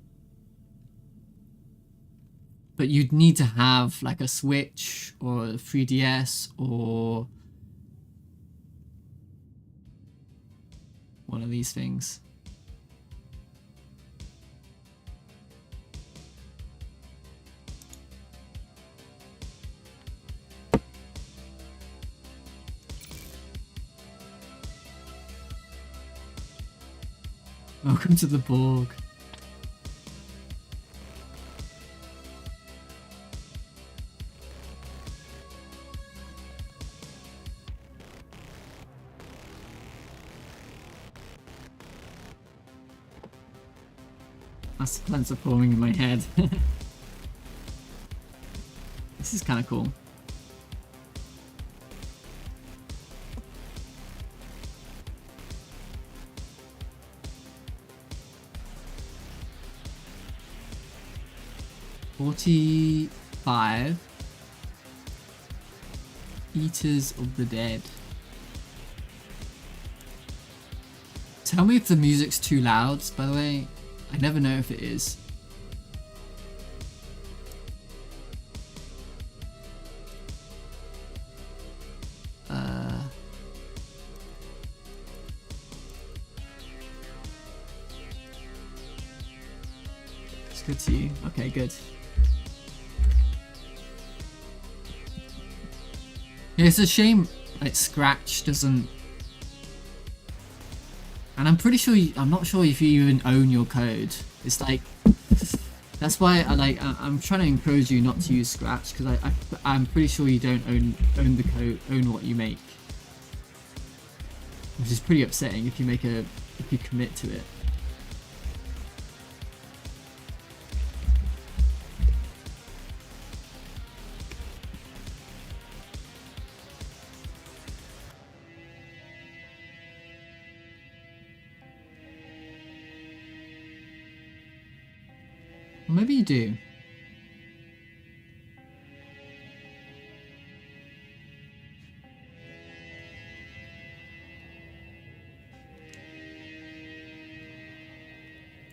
but you'd need to have like a Switch or a 3DS or one of these things. Welcome to the Borg. Master plans are forming in my head. This is kind of cool. "45 Eaters of the Dead." Tell me if the music's too loud, by the way. I never know if it is. It's good to you. Okay, good. Yeah, it's a shame like Scratch doesn't, and I'm pretty sure I'm not sure if you even own your code. It's like, that's why I'm trying to encourage you not to use Scratch, because I'm pretty sure you don't own the code, own what you make, which is pretty upsetting if you commit to it. Or maybe you do.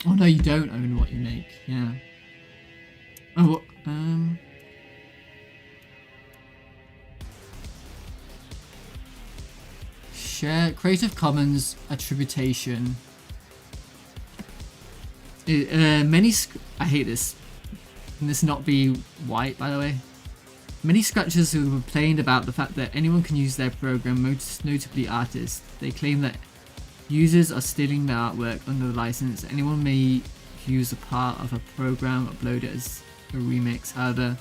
Oh no, you don't own what you make. Yeah. Oh, share Creative Commons attribution. I hate this. Can this not be white, by the way? Many scratchers who complained about the fact that anyone can use their program, most notably artists. They claim that Users are stealing the artwork under the license. Anyone may use a part of a program, upload it as a remix. However,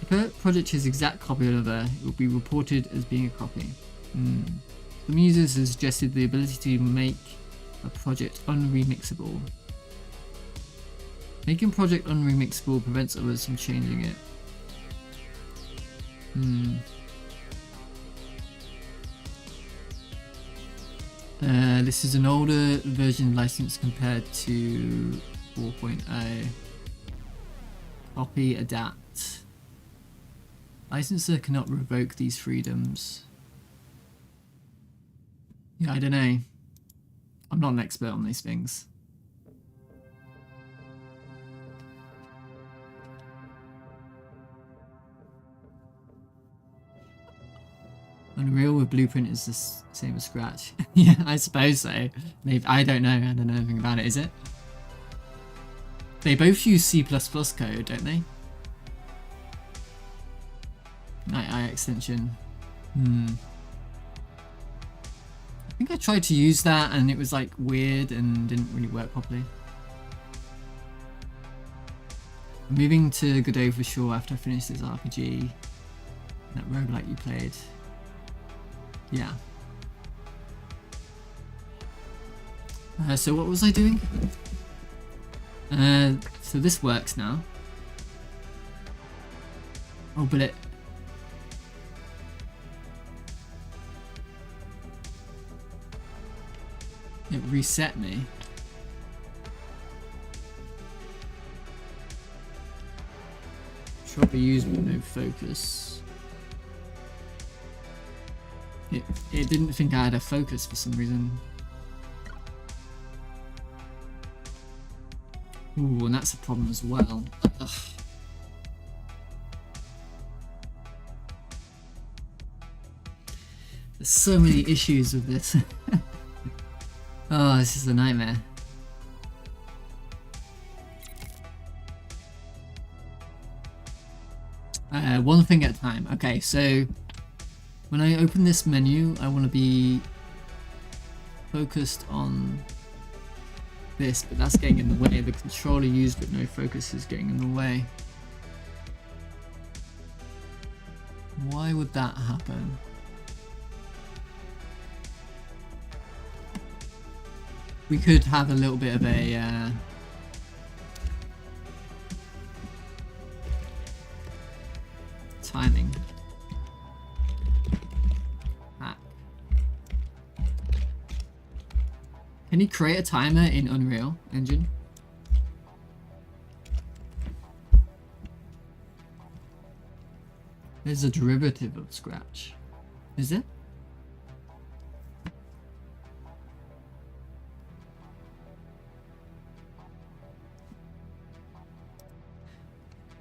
if a project is exact copy of another, it will be reported as being a copy. Some users have suggested the ability to make a project unremixable. Making a project unremixable prevents others from changing it. This is an older version license compared to 4.0. Copy, adapt. Licensor cannot revoke these freedoms. Yeah, I don't know. I'm not an expert on these things. Unreal with Blueprint is the same as Scratch. Yeah, I suppose so. Maybe, I don't know anything about it, is it? They both use C++ code, don't they? I extension. I think I tried to use that and it was like weird and didn't really work properly. I'm moving to Godot for sure after I finish this RPG. That roguelike you played. Yeah. So what was I doing? So this works now. Oh, but it reset me. Shot be used with no focus. It didn't think I had a focus for some reason. Ooh, and that's a problem as well. Ugh. There's so many issues with this. Oh, this is a nightmare. One thing at a time. Okay, so when I open this menu, I want to be focused on this, but that's getting in the way. The controller used but no focus is getting in the way. Why would that happen? We could have a little bit of a timing hack. Can you create a timer in Unreal Engine? There's a derivative of Scratch. Is it?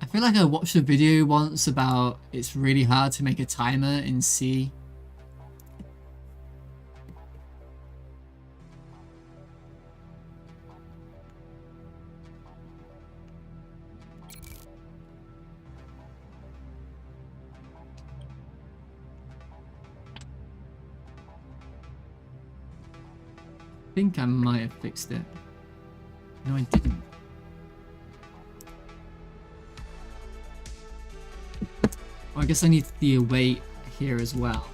I feel like I watched a video once about it's really hard to make a timer in C. I think I might have fixed it. No, I didn't. I guess I need the await here as well.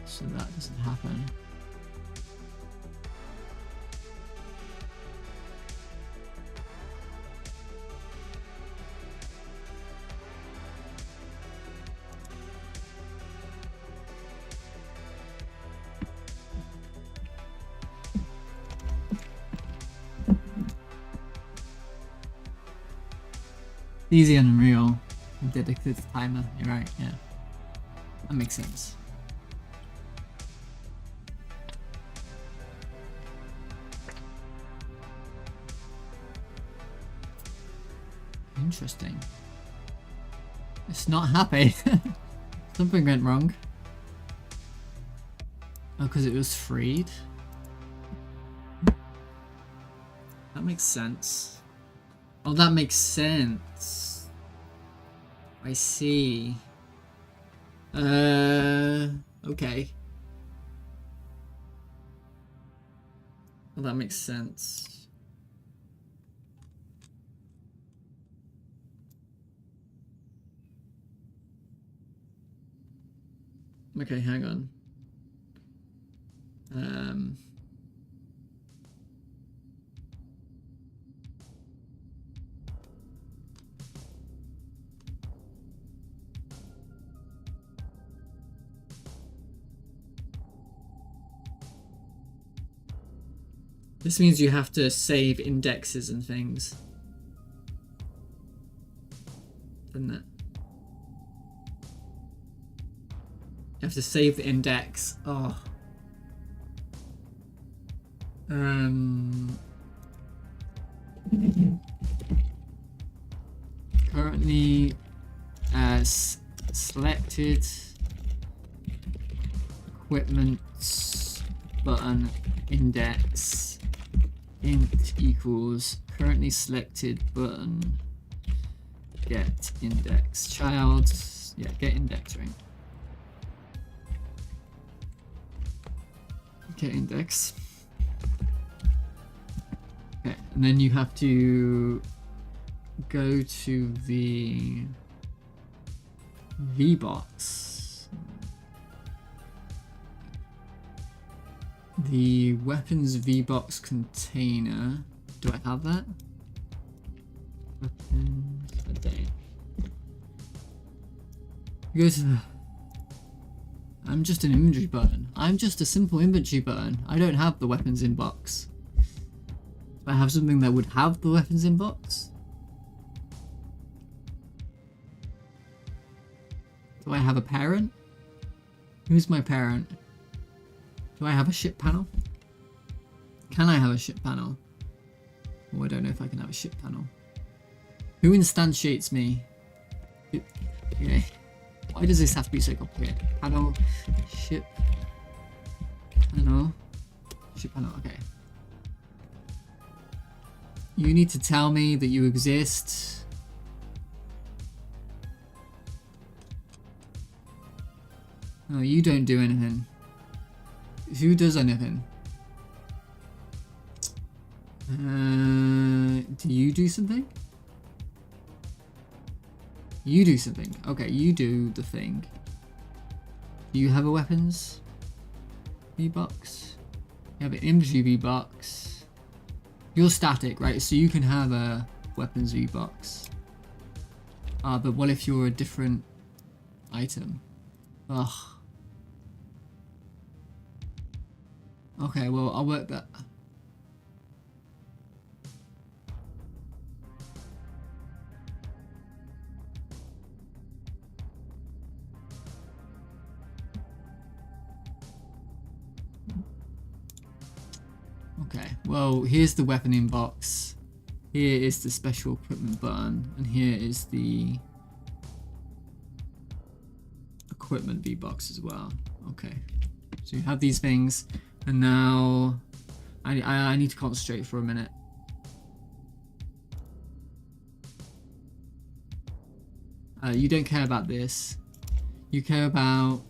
So that doesn't happen. Easy and Unreal. Dedicated timer. You're right, yeah. That makes sense. Interesting. It's not happy. Something went wrong. Oh, because it was freed? That makes sense. Oh, that makes sense. I see. Okay. Well, that makes sense. Okay, hang on. This means you have to save indexes and things. Doesn't it? You have to save the index. Oh. Currently as selected equipment button index int equals currently selected button get index child, yeah, get index, right? Get index. Okay, and then you have to go to the VBox. The weapons VBox container. Do I have that? Weapons. I don't. Go to the. I'm just an inventory button. I'm just a simple inventory button. I don't have the weapons inbox. I have something that would have the weapons inbox. Do I have a parent? Who's my parent? Do I have a ship panel? Can I have a ship panel? Oh, I don't know if I can have a ship panel. Who instantiates me? Yeah. Why does this have to be so complicated? Panel, ship, panel, ship panel, okay. You need to tell me that you exist. No, you don't do anything. Who does anything? Do you do something? You do something. Okay, you do the thing. Do you have a weapons V-box? You have an inventory V-box. You're static, right? So you can have a weapons V-box. But what if you're a different item? Ugh. Okay, well, I'll work that. Okay, well, here's the weapon inbox. Here is the special equipment button, and here is the equipment V-box as well. Okay, so you have these things, and now I need to concentrate for a minute. You don't care about this. You care about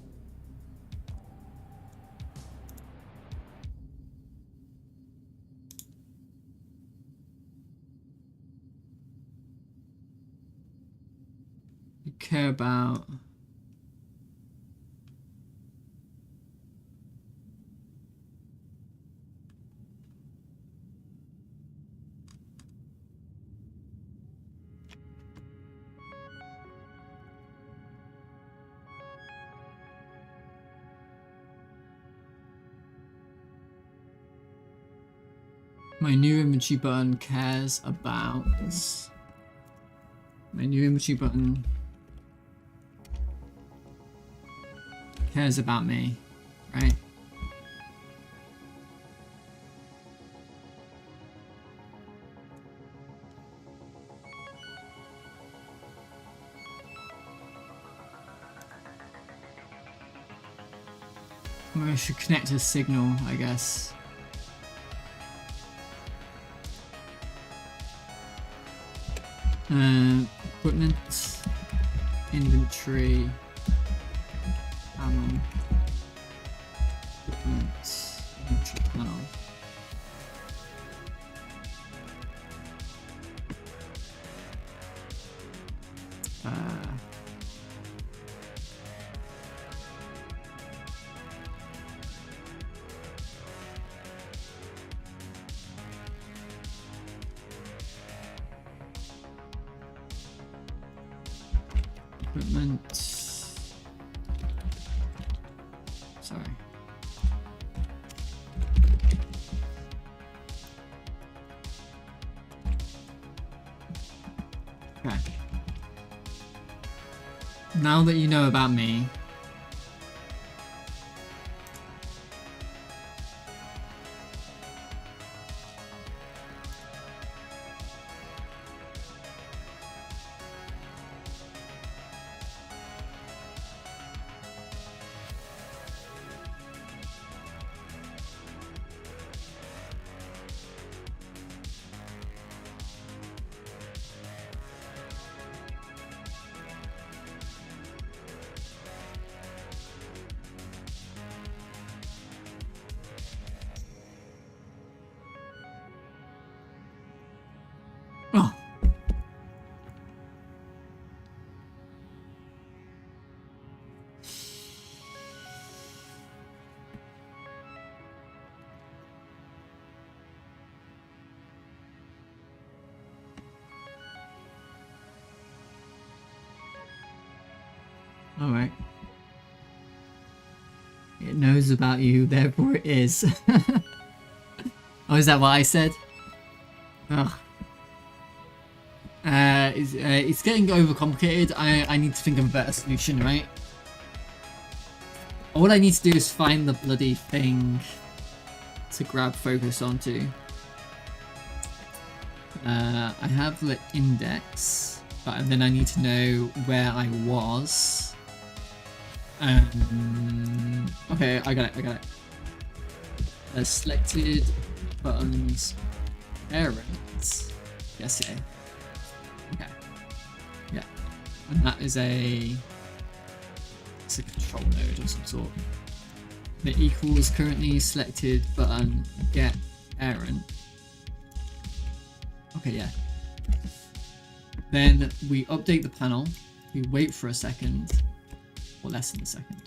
my new inventory button cares about this. My new inventory button cares about me, right? I should connect a signal, I guess. Equipment, inventory, Equipment. Sorry. Okay. Now that you know about me, oh, all right. It knows about you, therefore it is. Oh, is that what I said? Ugh. It's getting overcomplicated. I need to think of a better solution, right? All I need to do is find the bloody thing to grab focus onto. I have the index, but then I need to know where I was. Okay, I got it. Selected buttons, parents. Yes, yeah. Okay. Yeah. And that is it's a control node of some sort. The equals currently selected button get parent. Okay, yeah. Then we update the panel. We wait for a second, or less than a second.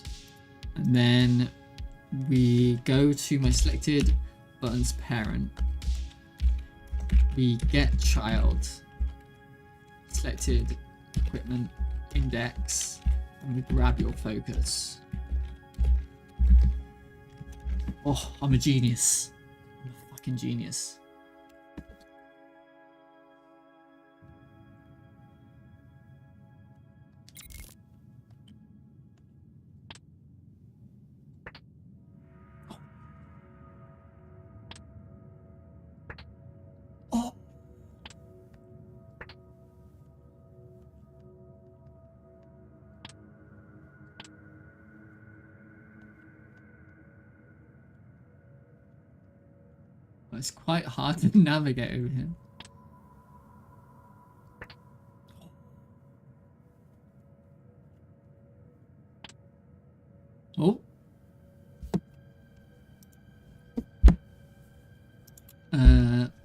And then we go to my selected buttons parent. We get child, selected equipment, index, and we grab your focus. Oh, I'm a genius. I'm a fucking genius. Oh. It's quite hard to navigate over here. Oh.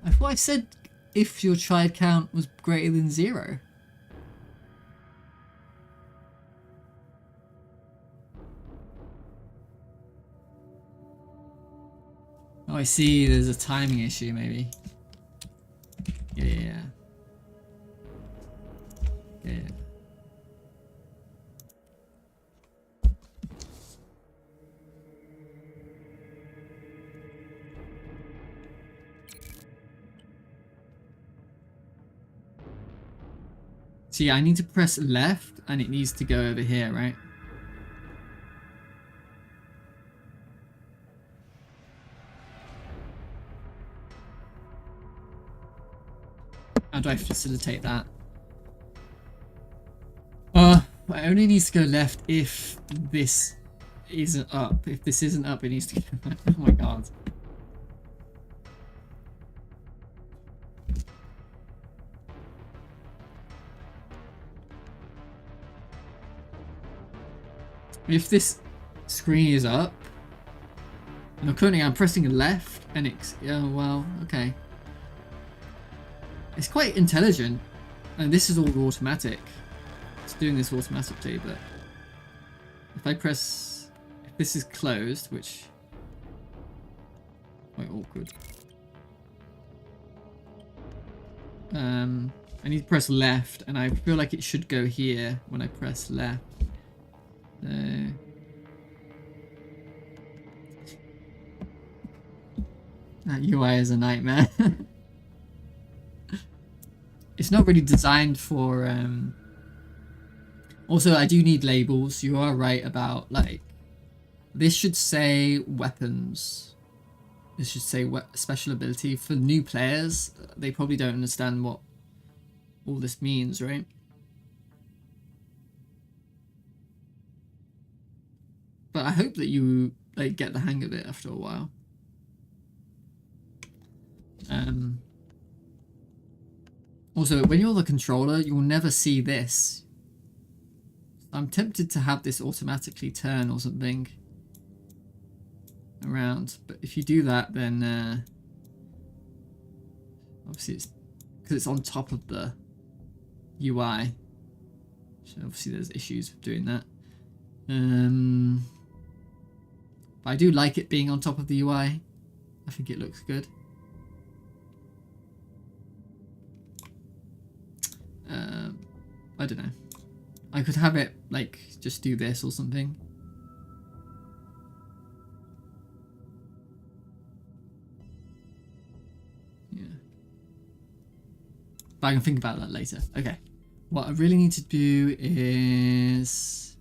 I thought I said if your child count was greater than 0. Oh, I see. There's a timing issue, maybe. Yeah. See, I need to press left, and it needs to go over here, right? How do I facilitate that? It only needs to go left if this isn't up. If this isn't up, it needs to go left. Oh my god. If this screen is up, and currently I'm pressing left, and it's, oh well, okay. It's quite intelligent, and this is all automatic. It's doing this automatically, but if I press, if this is closed, which quite awkward. I need to press left, and I feel like it should go here when I press left. So... that UI is a nightmare. It's not really designed for... Also, I do need labels. You are right about, like... this should say weapons. This should say special ability. For new players, they probably don't understand what all this means, right? But I hope that you like get the hang of it after a while. Also, when you're the controller, you'll never see this. I'm tempted to have this automatically turn or something around, but if you do that, then obviously it's because it's on top of the UI, so obviously there's issues with doing that. But I do like it being on top of the UI. I think it looks good. I don't know. I could have it like just do this or something. Yeah. But I can think about that later. Okay. What I really need to do is...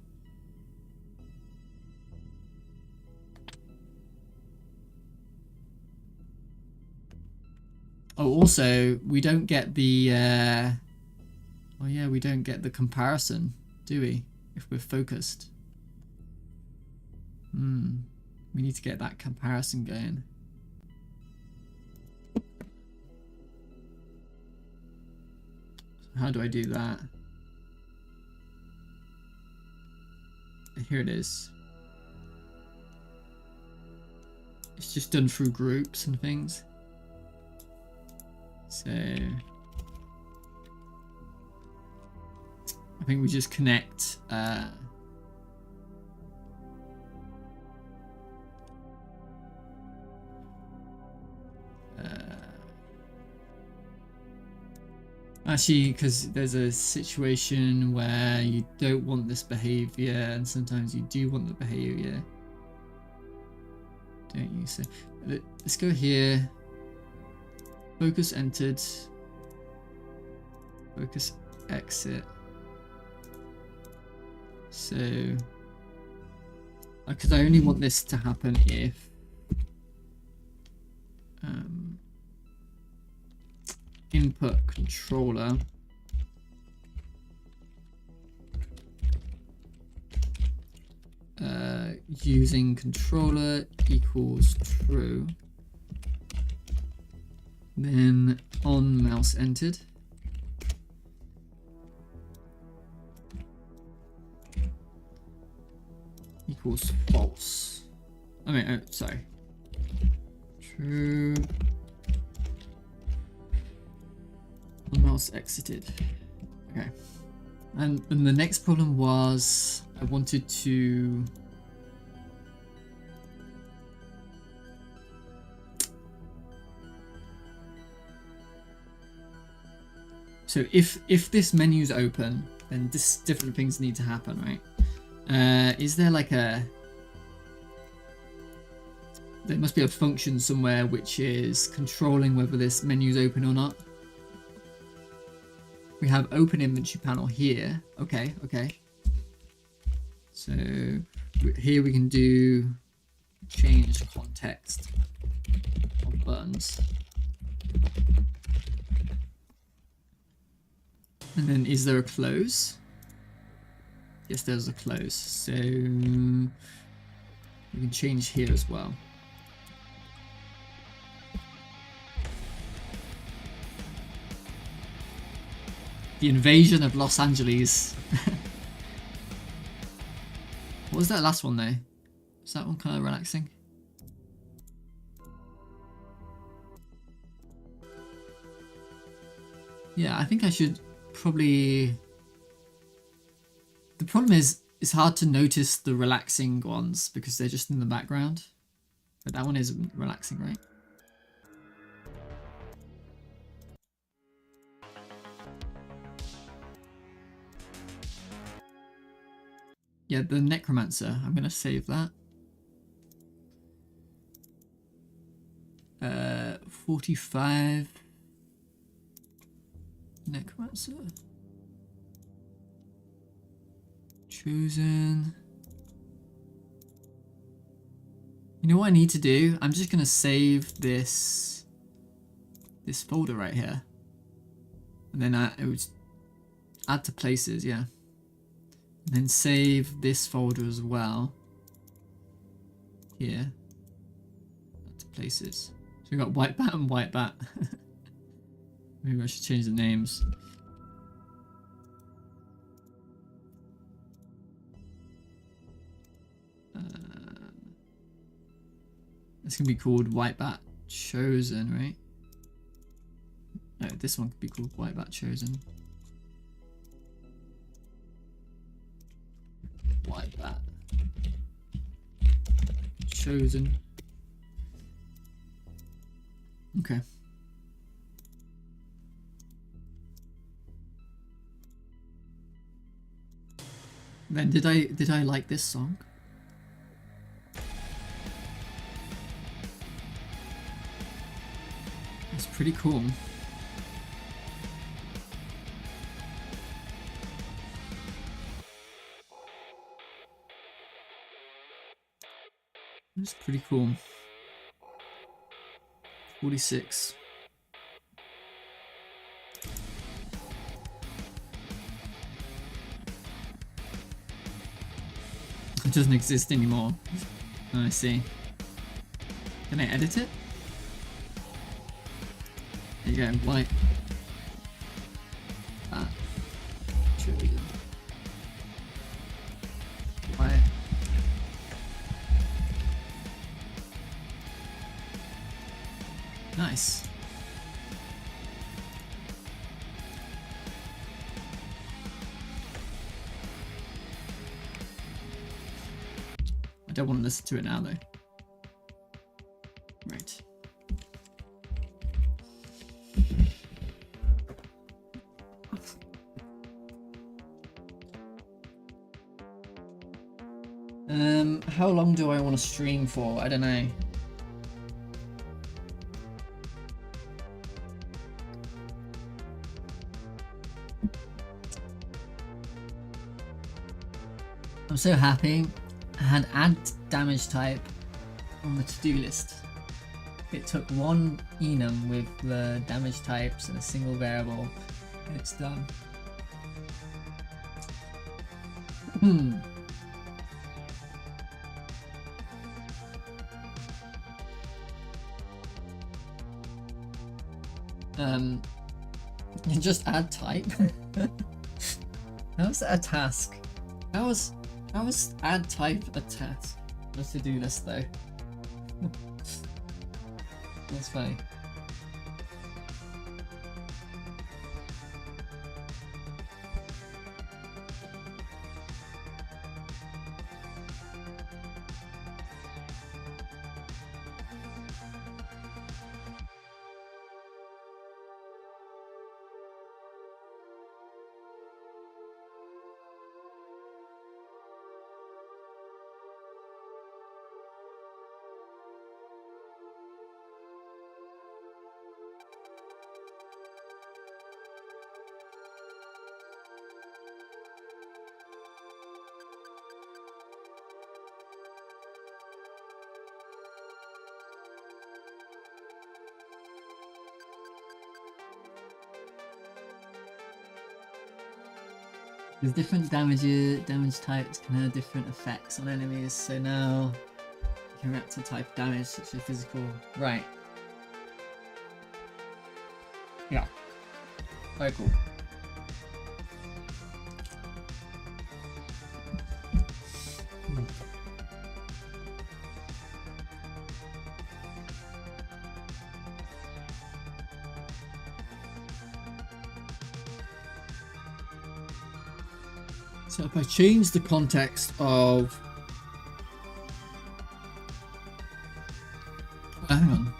oh, also, we don't get the... oh yeah, we don't get the comparison, do we? If we're focused. We need to get that comparison going. How do I do that? Here it is. It's just done through groups and things. So I think we just connect actually, because there's a situation where you don't want this behavior and sometimes you do want the behavior, don't you? So let's go here. Focus entered. Focus exit. So, because I only want this to happen if input controller using controller equals true. Then on mouse entered. Equals false. I mean, oh, sorry. True. On mouse exited. Okay. And the next problem was I wanted to... so if this menu's open, then different things need to happen, right? Is there like a... there must be a function somewhere which is controlling whether this menu's open or not. We have open inventory panel here. Okay, okay. So here we can do change context of buttons. And then is there a close? Yes, there's a close. So we can change here as well. The invasion of Los Angeles. What was that last one though? Was that one kind of relaxing? Yeah, I think I should probably... the problem is it's hard to notice the relaxing ones because they're just in the background. But that one isn't relaxing, right? Yeah, the Necromancer. I'm gonna save that. 45 Necromancer. Chosen. You know what I need to do? I'm just gonna save this folder right here, and then it would add to places, yeah. And then save this folder as well. Here. Add to places. So we got White Bat and White Bat. Maybe I should change the names. This can be called White Bat Chosen, right? No, this one could be called White Bat Chosen. White Bat Chosen. Okay. Then did I like this song? It's pretty cool. It's pretty cool. 46. It doesn't exist anymore. Oh, I see. Can I edit it? There you go, white. Chosen. White. Nice. I don't want to listen to it now though. Right. How long do I want to stream for? I don't know. I'm so happy I had add damage type on the to-do list. It took one enum with the damage types and a single variable and it's done. You just add type. How is that a task? How is add type a task? The to-do list though. That's funny. There's different damage types can have different effects on enemies, so now you can react to type damage such as physical. Right. Yeah. Very cool. So if I change the context of... hang on.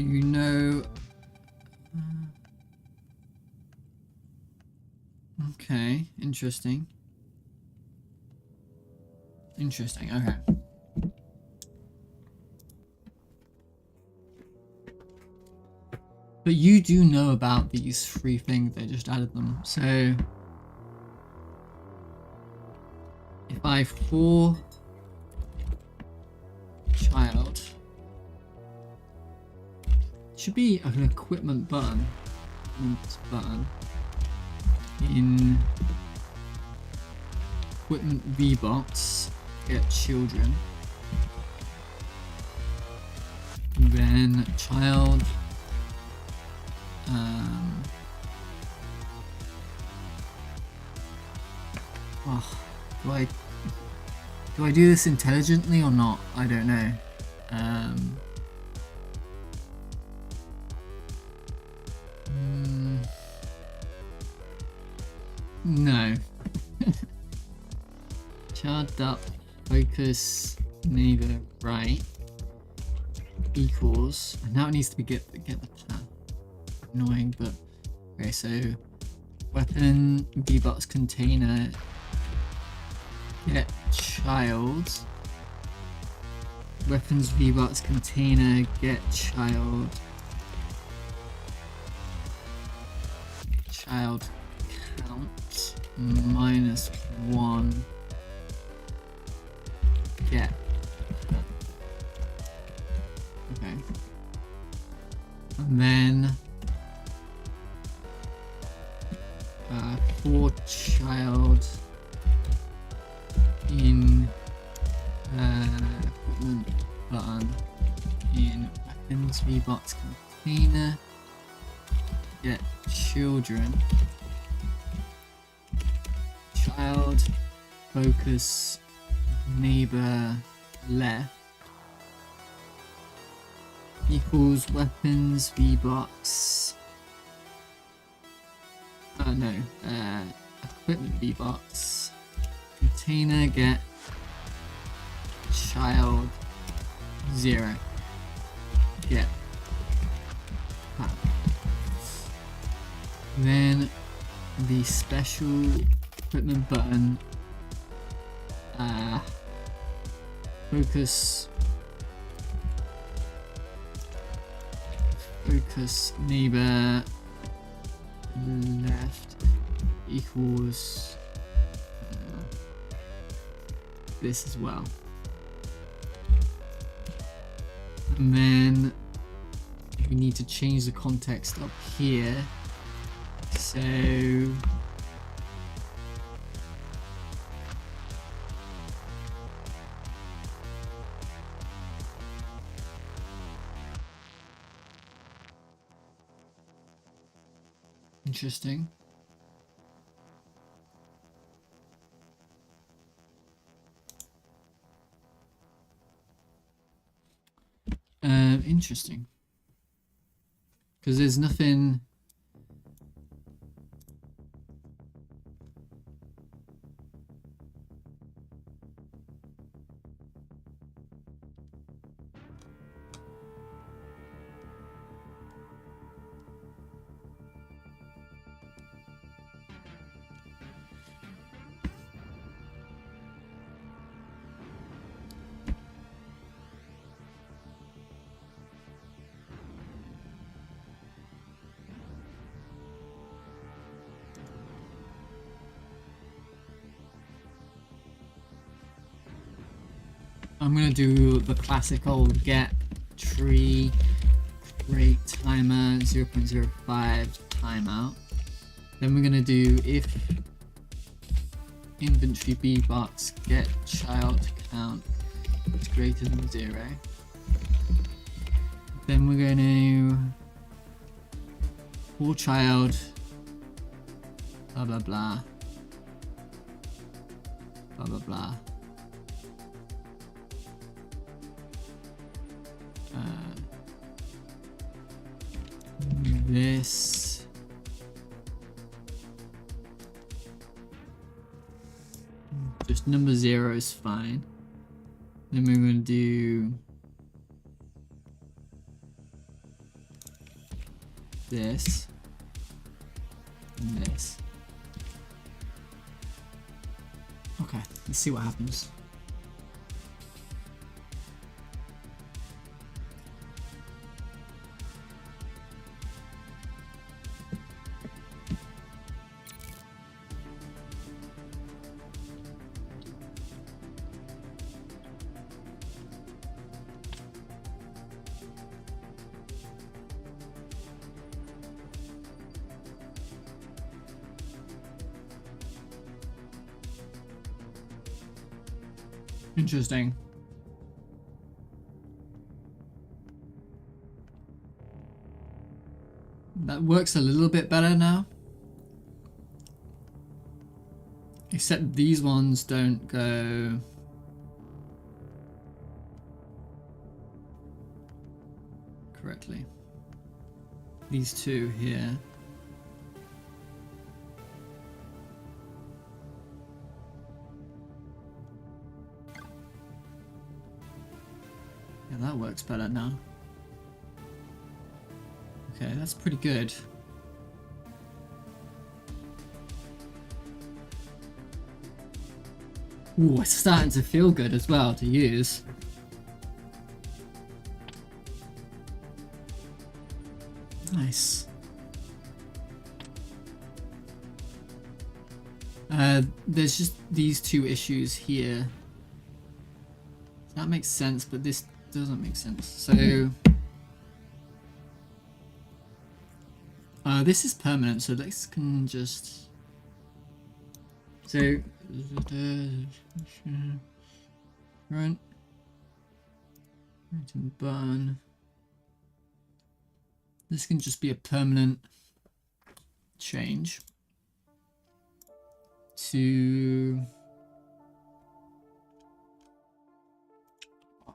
you know? Okay, interesting. Interesting, okay. But you do know about these 3 things, they just added them. So if I for child, should be an equipment button. In equipment VBox, get children. And then child. Oh, do I do this intelligently or not? I don't know. No. Child up focus neighbor right equals, and now it needs to be get the path. Annoying, but okay. So weapon VBox container get child. Weapons VBox container get child. Child count -1 get. Okay. And then for child in equipment button in weapons VBox container get children child focus neighbor left equals weapons VBox no equipment VBox container get child 0 get path. Then the special equipment button focus neighbor left equals this as well. And then we need to change the context up here. So interesting. Interesting. Because there's nothing. I'm gonna do the classic old get tree rate timer 0.05 timeout. Then we're gonna do if inventory VBox get child count is greater than 0. Then we're gonna for child blah blah blah blah blah blah. This just number 0 is fine. Then we're going to do this, and this. Okay, let's see what happens. Interesting. That works a little bit better now. Except these ones don't go... correctly. These two here. Yeah, that works better now. Okay, that's pretty good. Ooh, it's starting to feel good as well to use. Nice. There's just these two issues here. That makes sense, but this doesn't make sense. So this is permanent, so this can just run. Right and burn. This can just be a permanent change to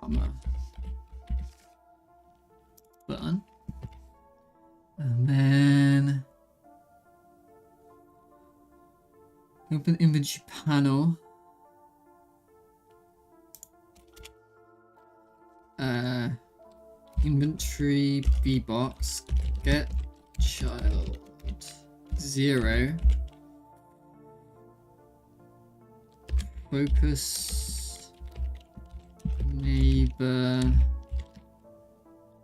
armor button, and then open inventory panel. Inventory B box, get child 0, focus neighbor.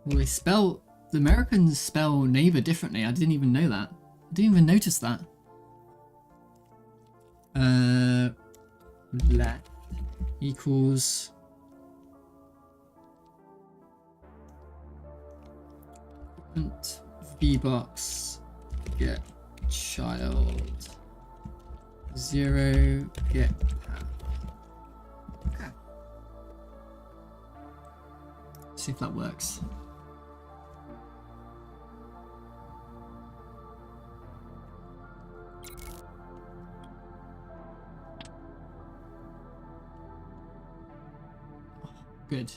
Well, the Americans spell neighbor differently. I didn't even know that. I didn't even notice that. Left equals VBox get child 0 get path. Okay. See if that works. Good.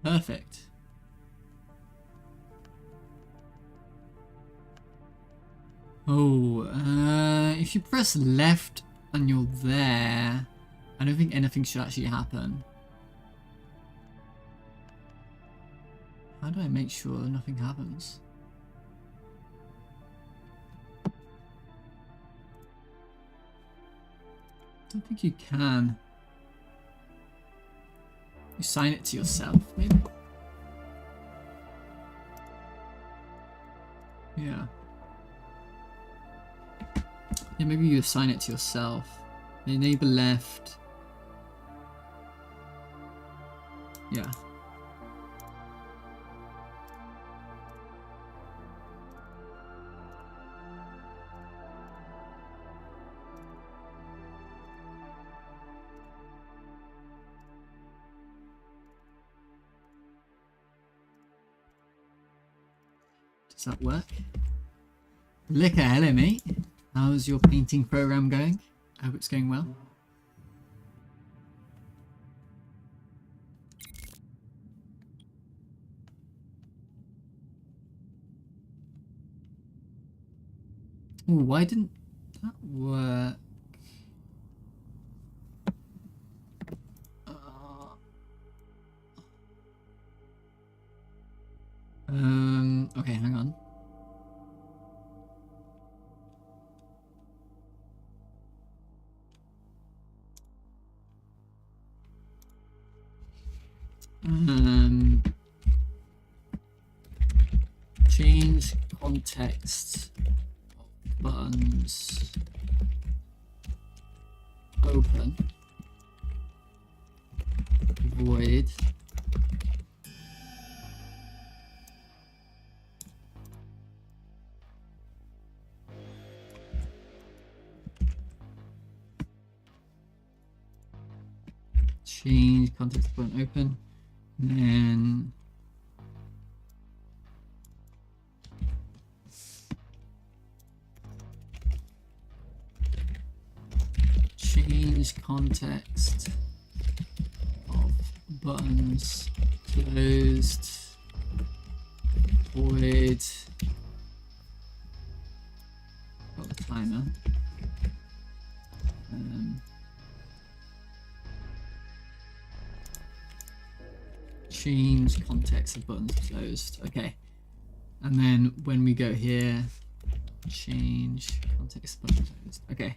Perfect. Oh, if you press left and you're there, I don't think anything should actually happen. How do I make sure nothing happens? I don't think you can. You sign it to yourself, maybe? Yeah. Yeah, maybe you assign it to yourself. Enable left. Yeah. Does that work? Liquor, hello mate. How's your painting program going? I hope it's going well. Ooh, why didn't that work? Okay, hang on. Change context of buttons. Open. Void. Change context button open, and then change context of buttons closed, void, got the timer. Change context of buttons closed. Okay, and then when we go here, change context of buttons closed. Okay,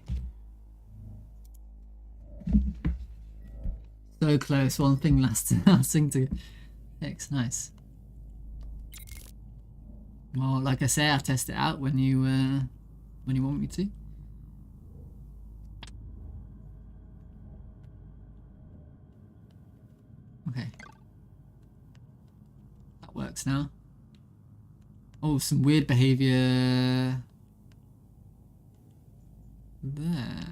so close. One thing last thing to fix. Nice. Well, like I say, I'll test it out when you want me to. Okay. Works now. Oh, some weird behavior there.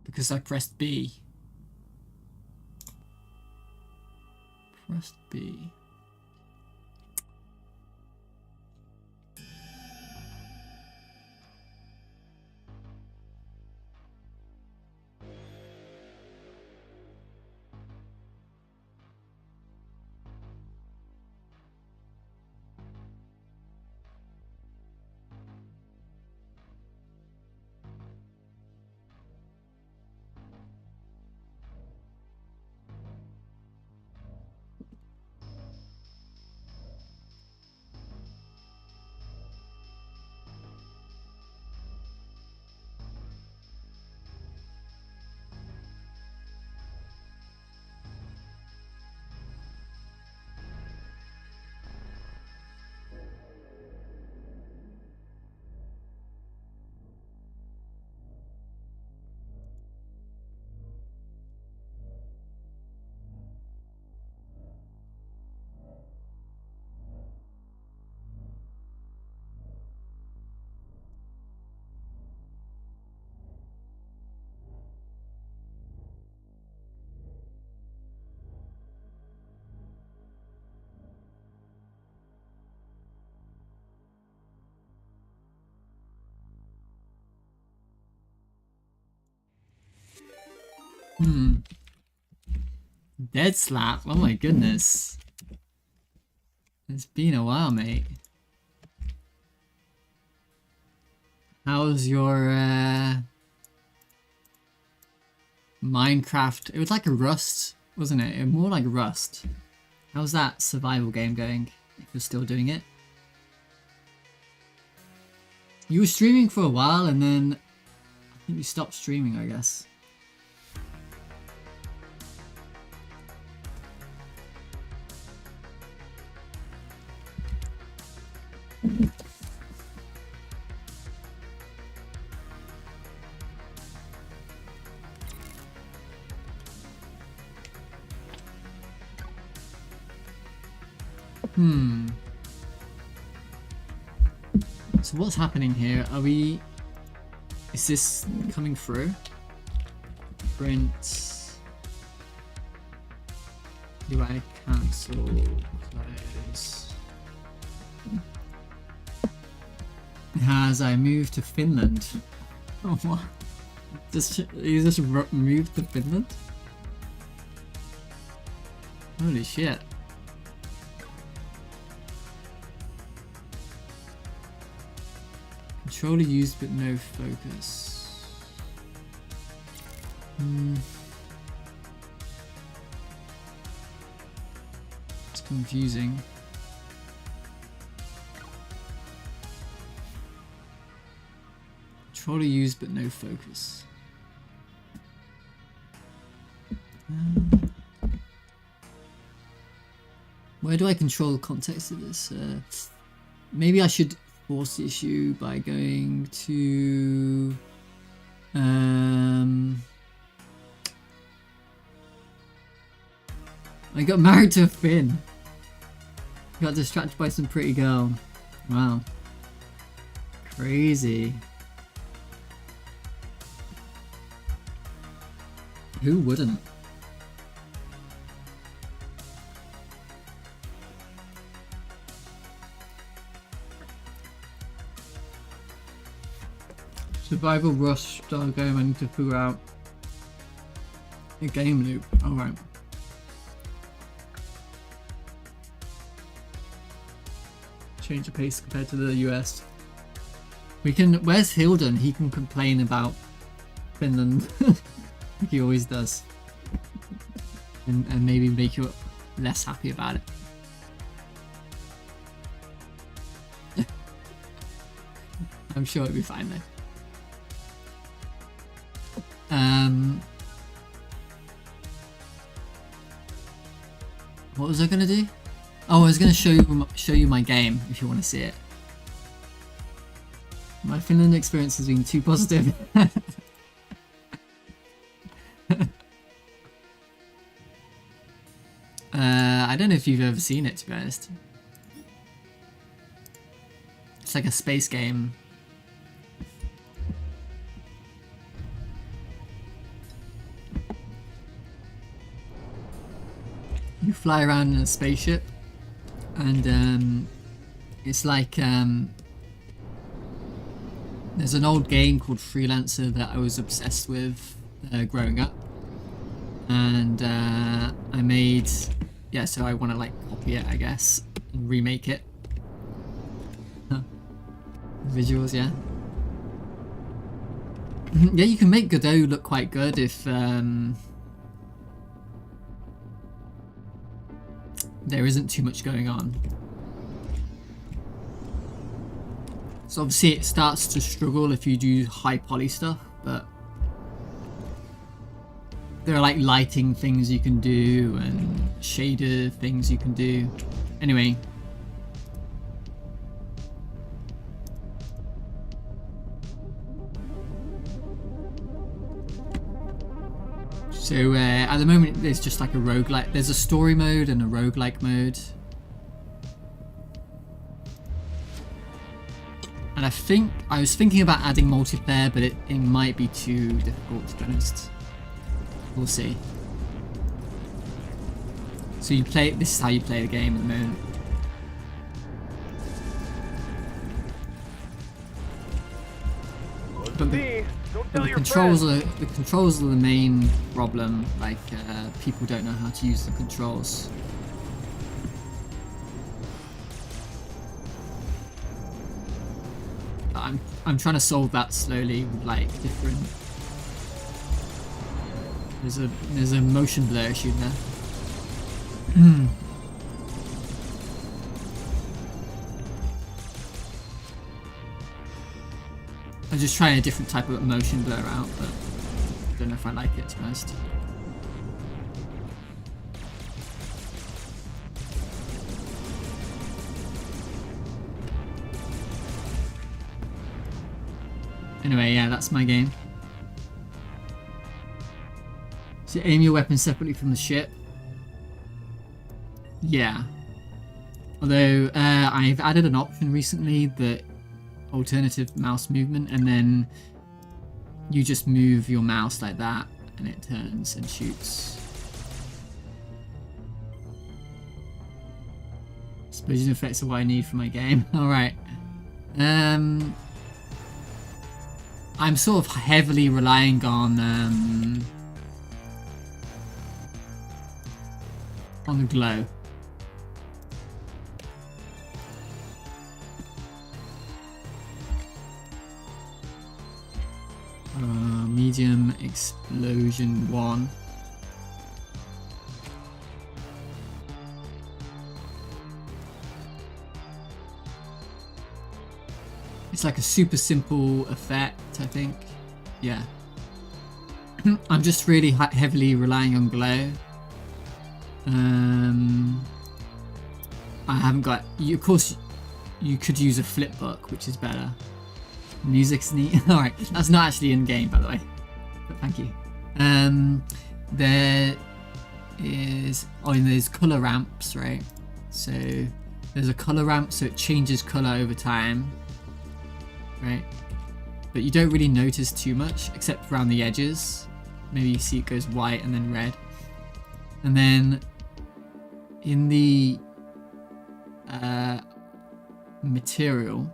Because I pressed B. Pressed B. Dead slap? Oh my goodness. It's been a while, mate. How's your Minecraft? It was like a Rust, wasn't it? It was more like Rust. How's that survival game going? If you're still doing it? You were streaming for a while and then I think you stopped streaming, I guess. So what's happening here? Are we... Is this coming through? Print... Do I cancel? Close. Has I moved to Finland? Oh, what? You just moved to Finland? Holy shit. Controller used but no focus. It's confusing. Controller used but no focus. Where do I control the context of this? Maybe I should force the issue by going to I got married to a Finn. Got distracted by some pretty girl. Wow. Crazy. Who wouldn't? Survival rush style game. I need to figure out a game loop. Alright. Change the pace compared to the US. We can. Where's Hilden? He can complain about Finland. Like he always does. And maybe make you less happy about it. I'm sure it'll be fine though. What was I gonna do? Oh, I was gonna show you my game if you want to see it. My Finland experience has been too positive. I don't know if you've ever seen it, to be honest. It's like a space game. You fly around in a spaceship, and it's like there's an old game called Freelancer that I was obsessed with growing up, and I made, yeah, so I want to like copy it, I guess, and remake it. Visuals, yeah. Yeah, you can make Godot look quite good if there isn't too much going on. So obviously it starts to struggle if you do high poly stuff, but there are like lighting things you can do and shader things you can do. Anyway. So at the moment there's just like a roguelike. There's a story mode and a roguelike mode. And I was thinking about adding multiplayer, but it might be too difficult, to be honest. We'll see. So you play, this is how you play the game at the moment. But the controls are the main problem. Like people don't know how to use the controls. But I'm trying to solve that slowly with like different. There's a motion blur issue there. I'm just trying a different type of motion blur out, but I don't know if I like it, to be honest. Anyway, yeah, that's my game. So aim your weapon separately from the ship. Yeah. Although I've added an option recently that alternative mouse movement, and then you just move your mouse like that and it turns and shoots. Explosion effects are what I need for my game. Alright. I'm sort of heavily relying on the glow. Medium explosion 1. It's like a super simple effect, I think. Yeah. I'm just really heavily relying on glow. I haven't got... of course, you could use a flip book, which is better. Music's neat. Alright, that's not actually in game, by the way. But thank you. There is... Oh, and there's colour ramps, right? So there's a colour ramp, so it changes colour over time. Right? But you don't really notice too much, except around the edges. Maybe you see it goes white and then red. And then in the material,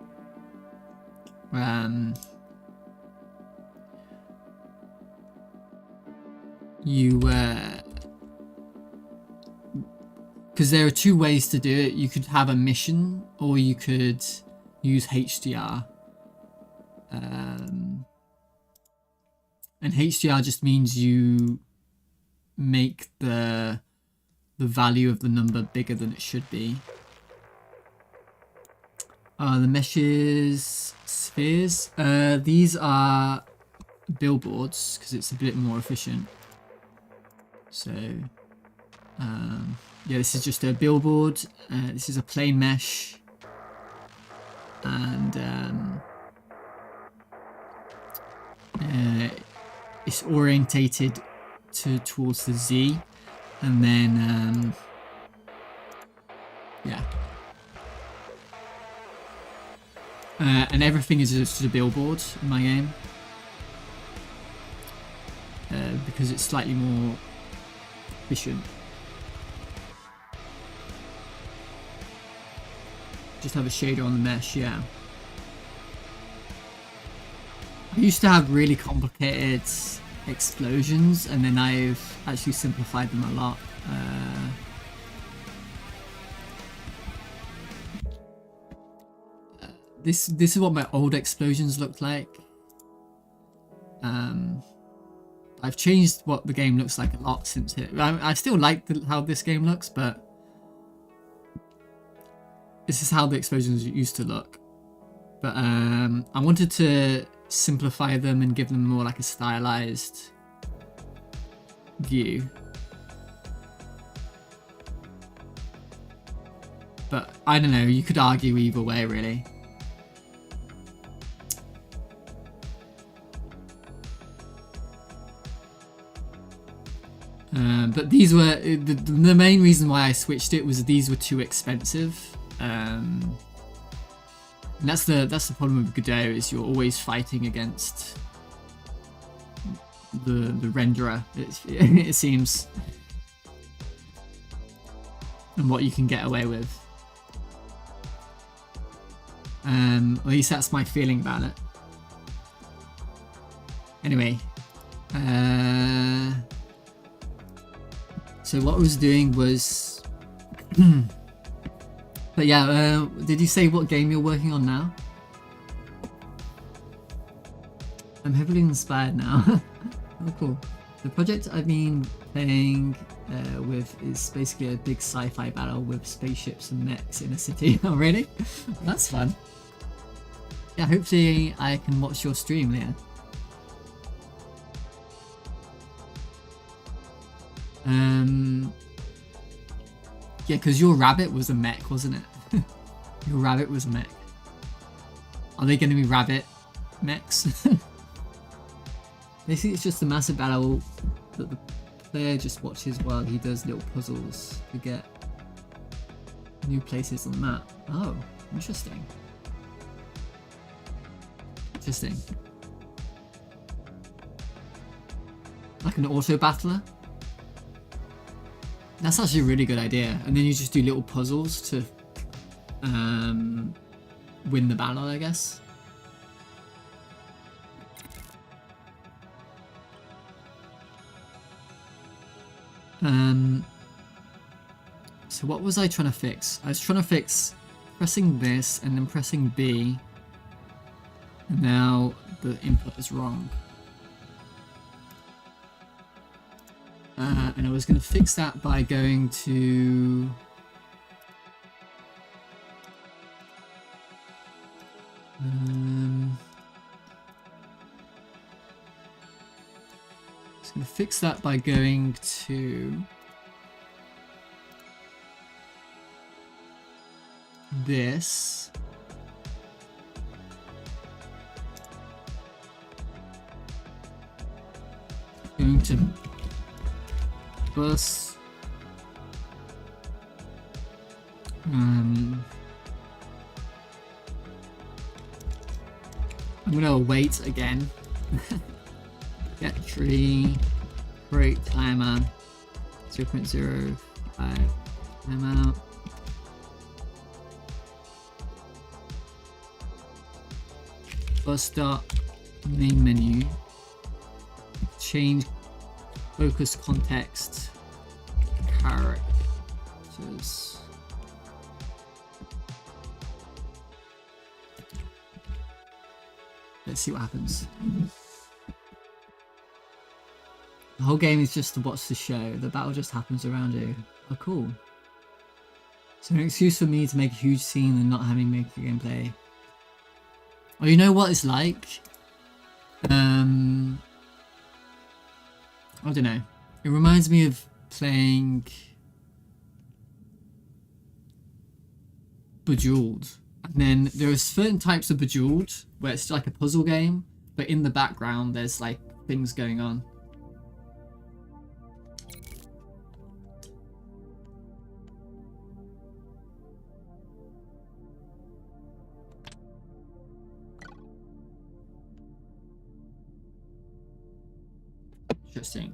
you because there are two ways to do it. You could have a mission, or you could use HDR. And HDR just means you make the value of the number bigger than it should be. The meshes, spheres, these are billboards because it's a bit more efficient. So yeah, this is just a billboard. This is a plain mesh, and it's orientated towards the Z, and then yeah, and everything is just a billboard in my game, because it's slightly more efficient. Just have a shader on the mesh, yeah. I used to have really complicated explosions, and then I've actually simplified them a lot. This is what my old explosions looked like. I've changed what the game looks like a lot since it. I still like how this game looks, but this is how the explosions used to look. But I wanted to simplify them and give them more like a stylized view. But I don't know, you could argue either way really. But these were the main reason why I switched it was these were too expensive. And that's the problem with Godot, is you're always fighting against the renderer, it seems, and what you can get away with. At least that's my feeling about it. Anyway, so what I was doing was but yeah, did you say what game you're working on now? I'm heavily inspired now. Oh, cool. The project I've been playing with is basically a big sci-fi battle with spaceships and mechs in a city. Oh, really? That's fun. Yeah, hopefully I can watch your stream later. Yeah, because your rabbit was a mech, wasn't it? Your rabbit was a mech. Are they going to be rabbit mechs? Basically, it's just a massive battle that the player just watches while he does little puzzles to get new places on the map. Oh, interesting. Interesting. Like an auto battler? That's actually a really good idea. And then you just do little puzzles to win the battle, I guess. So what was I trying to fix? I was trying to fix pressing this and then pressing B. And now the input is wrong. And I was going to fix that by going to... I was going to fix that by going to this. Going to bus. I'm gonna wait again. Get tree, create timer, 0.05 timeout. Bus start, main menu, change focus context, characters. Let's see what happens. The whole game is just to watch the show. The battle just happens around you. Oh, cool. So an excuse for me to make a huge scene and not having make the gameplay. Well, you know what it's like? I don't know. It reminds me of playing Bejeweled. And then there are certain types of Bejeweled where it's like a puzzle game, but in the background there's like things going on. Interesting.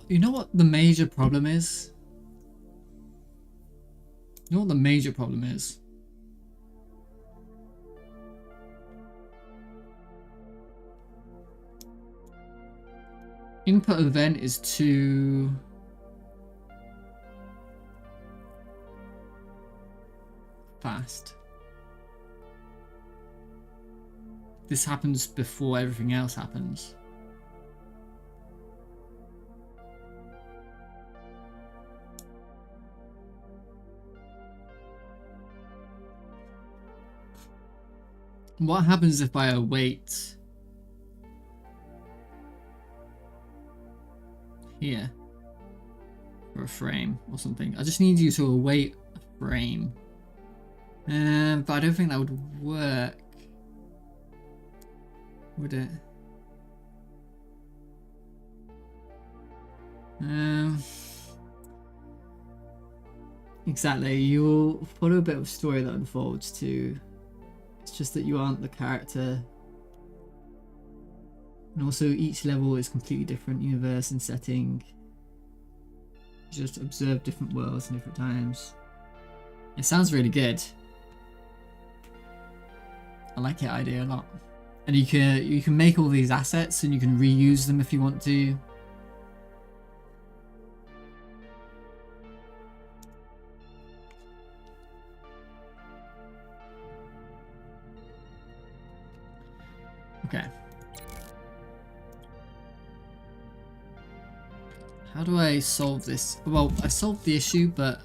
You know what the major problem is? You know what the major problem is? Input event is too fast. This happens before everything else happens. What happens if I wait here for a frame or something? I just need you to await a frame. But I don't think that would work. Would it? Exactly. You'll follow a bit of a story that unfolds too. It's just that you aren't the character. And also each level is completely different universe and setting. You just observe different worlds and different times. It sounds really good. I like that idea a lot. And you can make all these assets and you can reuse them if you want to. Okay. How do I solve this? Well, I solved the issue, but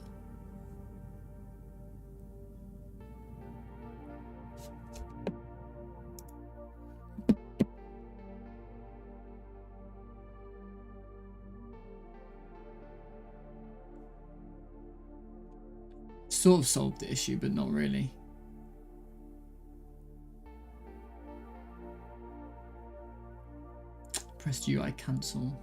sort of solved the issue, but not really. Press UI cancel.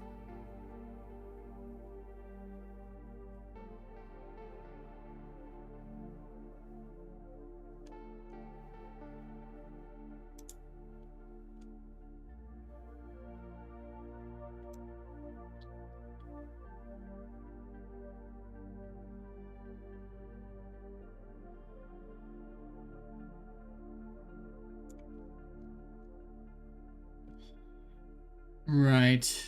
Right.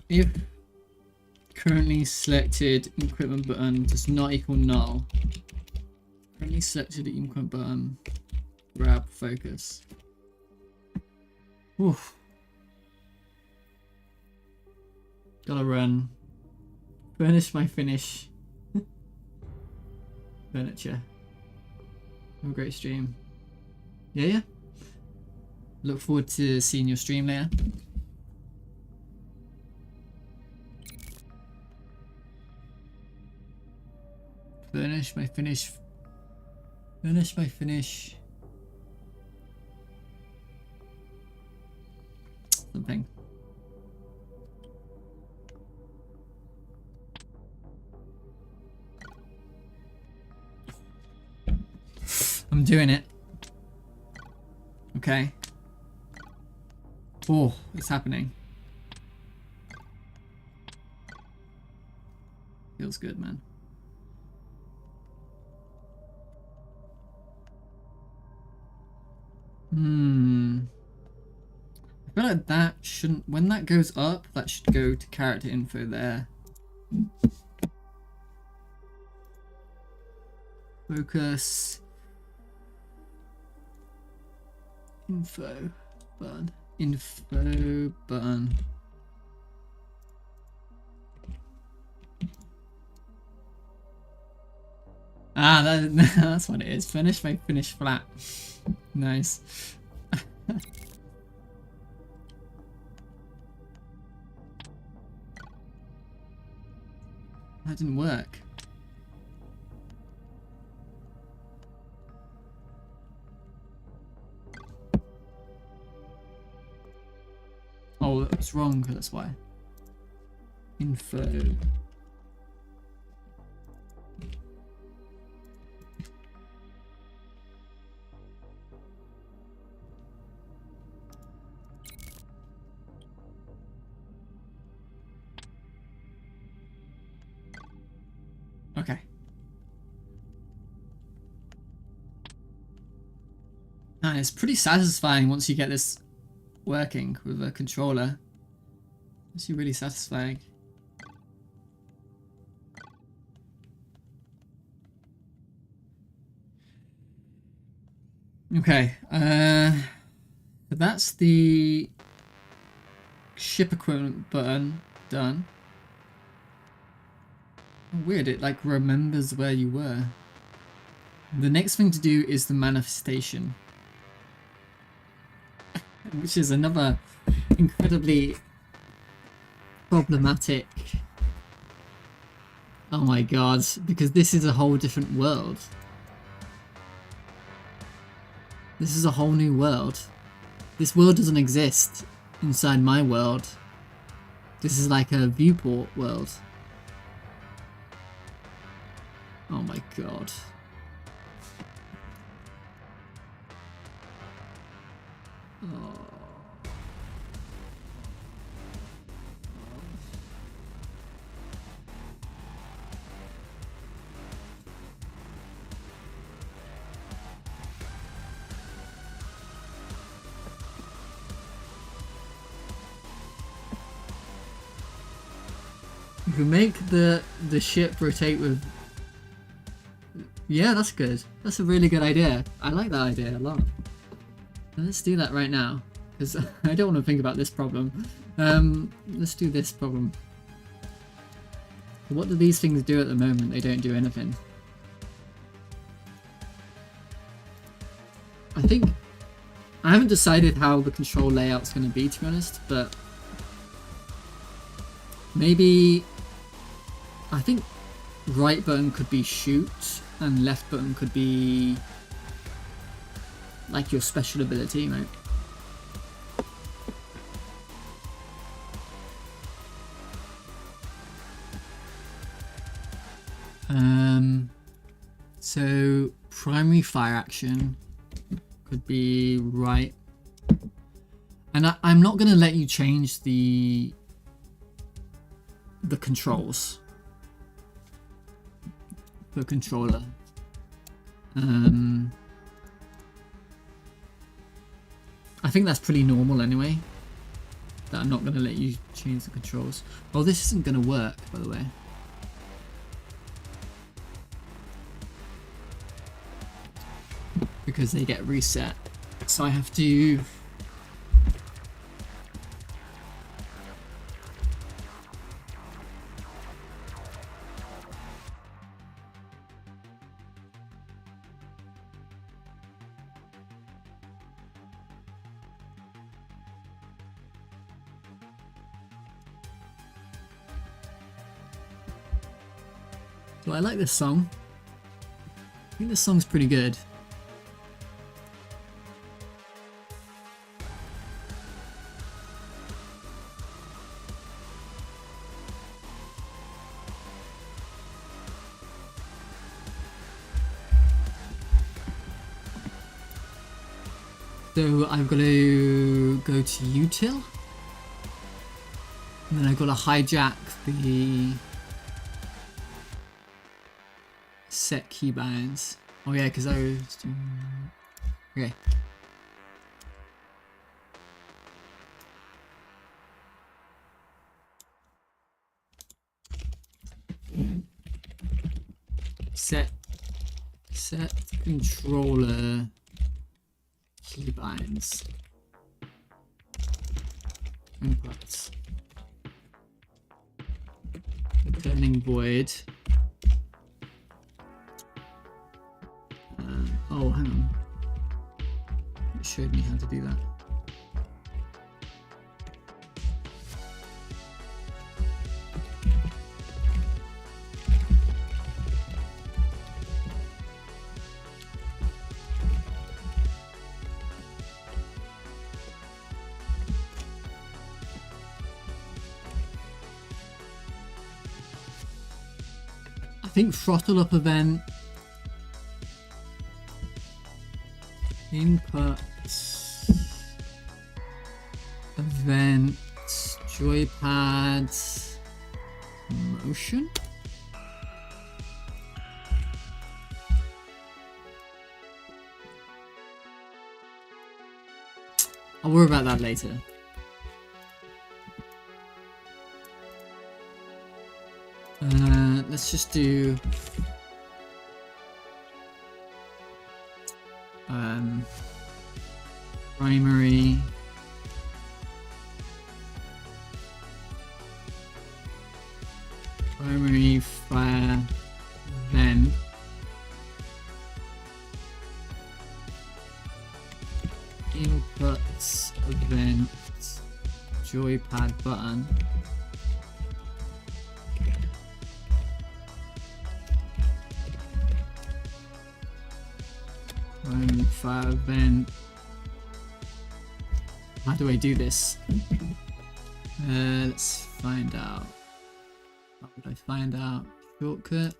If currently selected equipment button does not equal null, currently selected equipment button, grab focus. Oof. Gotta run. Furnish my finish. Furniture. Have a great stream. Yeah. Look forward to seeing your stream later. Furnish my finish. Furnish my finish. Something. I'm doing it. Okay. Oh, it's happening. Feels good, man. I feel like that shouldn't, when that goes up, that should go to character info there. Focus. Info button. Info button. Ah, that's what it is. Finish my finish flat. Nice. That didn't work. Oh, that's wrong, that's why. Info. Okay. And it's pretty satisfying once you get this working with a controller. It's really satisfying. Okay, so that's the ship equipment button done. Weird, it like remembers where you were. The next thing to do is the manifestation, which is another incredibly problematic. Oh my god, because this is a whole different world. This is a whole new world. This world doesn't exist inside my world. This is like a viewport world. Oh my god. Oh. You can make the ship rotate with... Yeah, that's good. That's a really good idea. I like that idea a lot. Let's do that right now, because I don't want to think about this problem. Let's do this problem. What do these things do at the moment? They don't do anything. I think... I haven't decided how the control layout's going to be, to be honest, but... Maybe... I think right button could be shoot, and left button could be like your special ability, right? So primary fire action could be right, and I'm not going to let you change the controls. The controller. I think that's pretty normal anyway. that I'm not going to let you change the controls. Well, this isn't going to work, by the way. Because they get reset. So I have to... So I like this song. I think this song's pretty good. So I've got to go to util, and then I've got to hijack the set keybinds. Oh yeah, because I was doing... Okay. Set controller keybinds. Inputs. Turning void. Oh, hang on. It showed me how to do that. I think throttle up event. Inputs, events, joypads, motion. I'll worry about that later. Let's just do primary fire vent, inputs event joypad button, primary fire vent. How do I do this? Let's find out. How would I find out? Shortcut.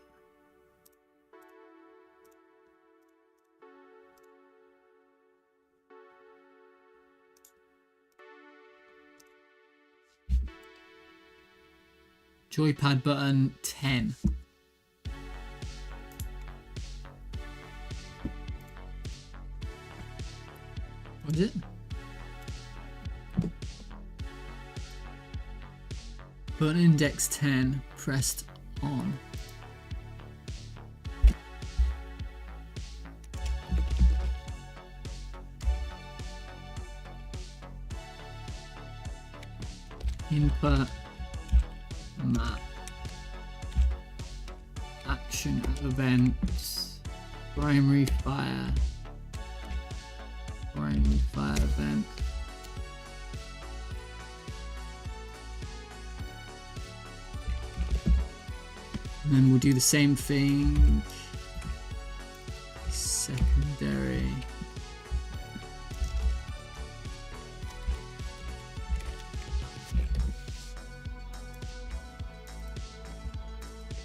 Joypad button 10. What is it? Button index 10 pressed on. Input map. Action events. Primary fire. Primary fire event. And then we'll do the same thing. Secondary.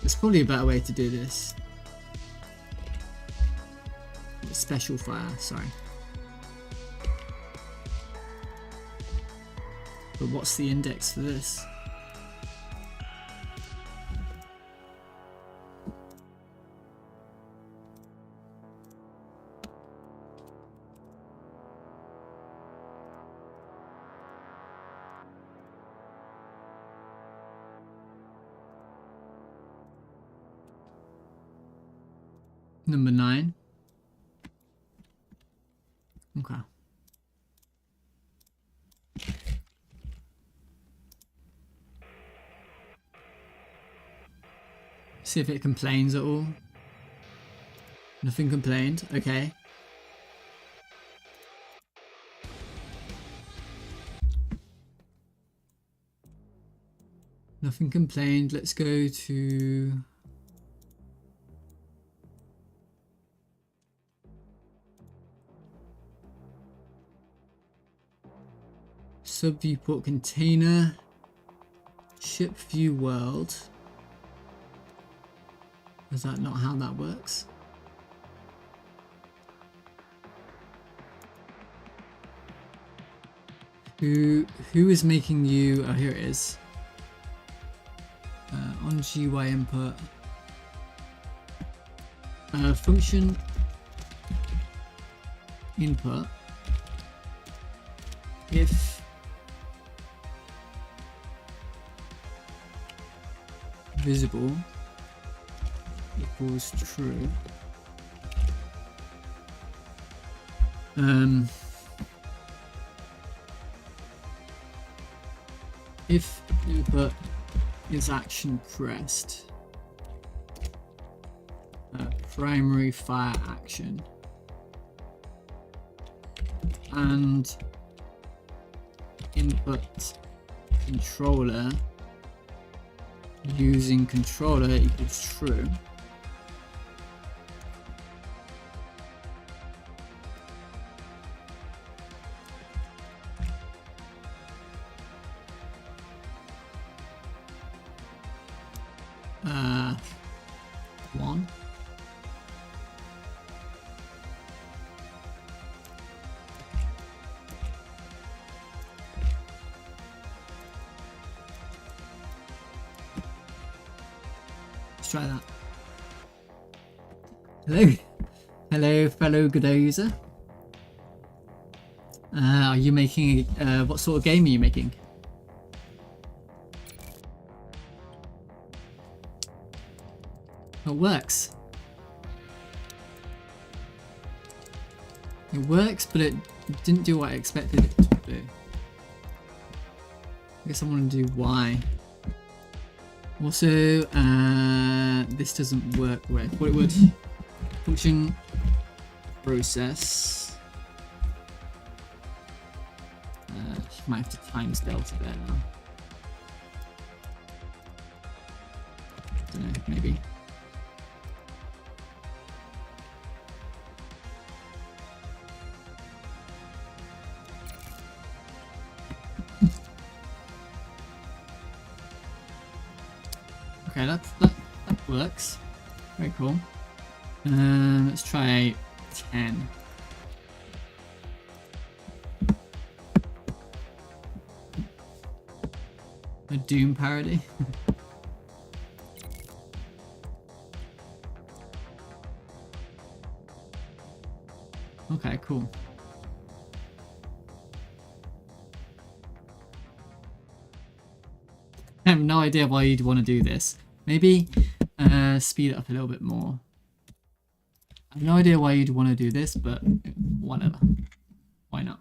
There's probably a better way to do this. Special fire, sorry. But what's the index for this? Number 9. Okay. See if it complains at all. Nothing complained. Okay. Nothing complained. Let's go to... Sub viewport container. Ship view world. Is that not how that works? Who is making you? Oh, here it is. On GUI input. Function input. If visible equals true. If input is action pressed, primary fire action, and input controller using controller equals true, one. Let's try that. Hello. Hello, fellow Godot user. Are you making, what sort of game are you making? It works. It works, but it didn't do what I expected it to do. I guess I want to do Y. Also, this doesn't work where I thought it would. Function process. Might have to times delta there now. Don't know, maybe. Okay, that works. Very cool. Let's try 10. A Doom parody. Okay, cool. I have no idea why you'd want to do this. Maybe speed it up a little bit more. I have no idea why you'd want to do this, but whatever. Why not?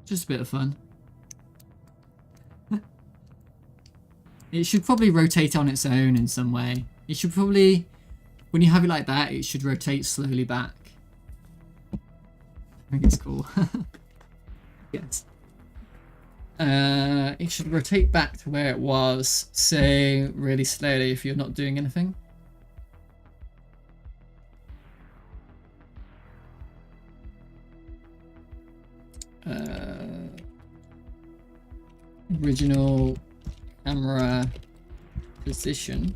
Just a bit of fun. It should probably rotate on its own in some way. It should probably, when you have it like that, it should rotate slowly back. I think it's cool. Yes. It should rotate back to where it was, say, really slowly if you're not doing anything. Original camera position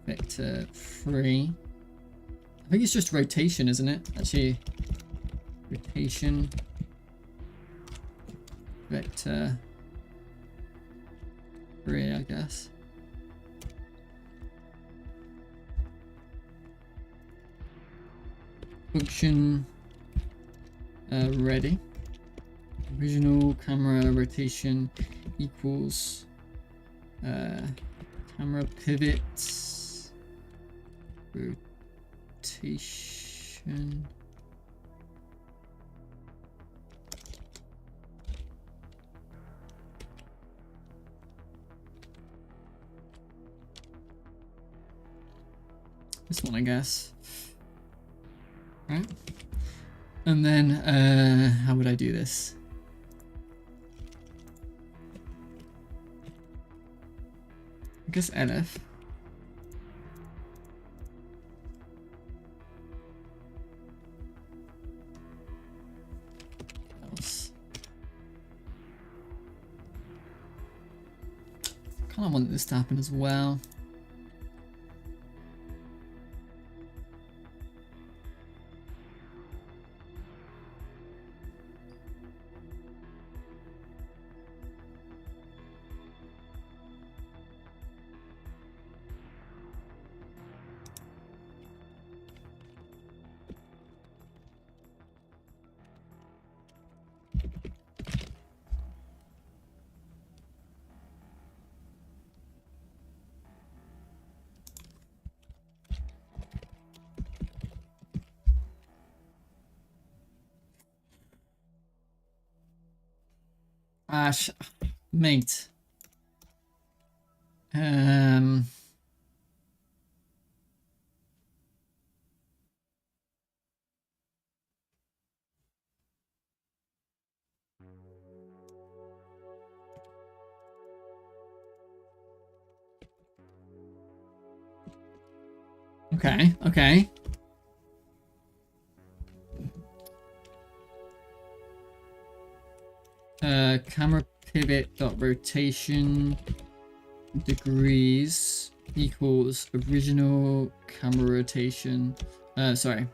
vector 3. I think it's just rotation, isn't it? Actually, rotation vector 3, I guess. function ready. Original camera rotation equals camera pivot rotation. This one, I guess. Right. And then, how would I do this? I guess LF. Else. Kind of want this to happen as well. Ash, mate. Okay, okay. Camera pivot dot rotation degrees equals original camera rotation. Sorry.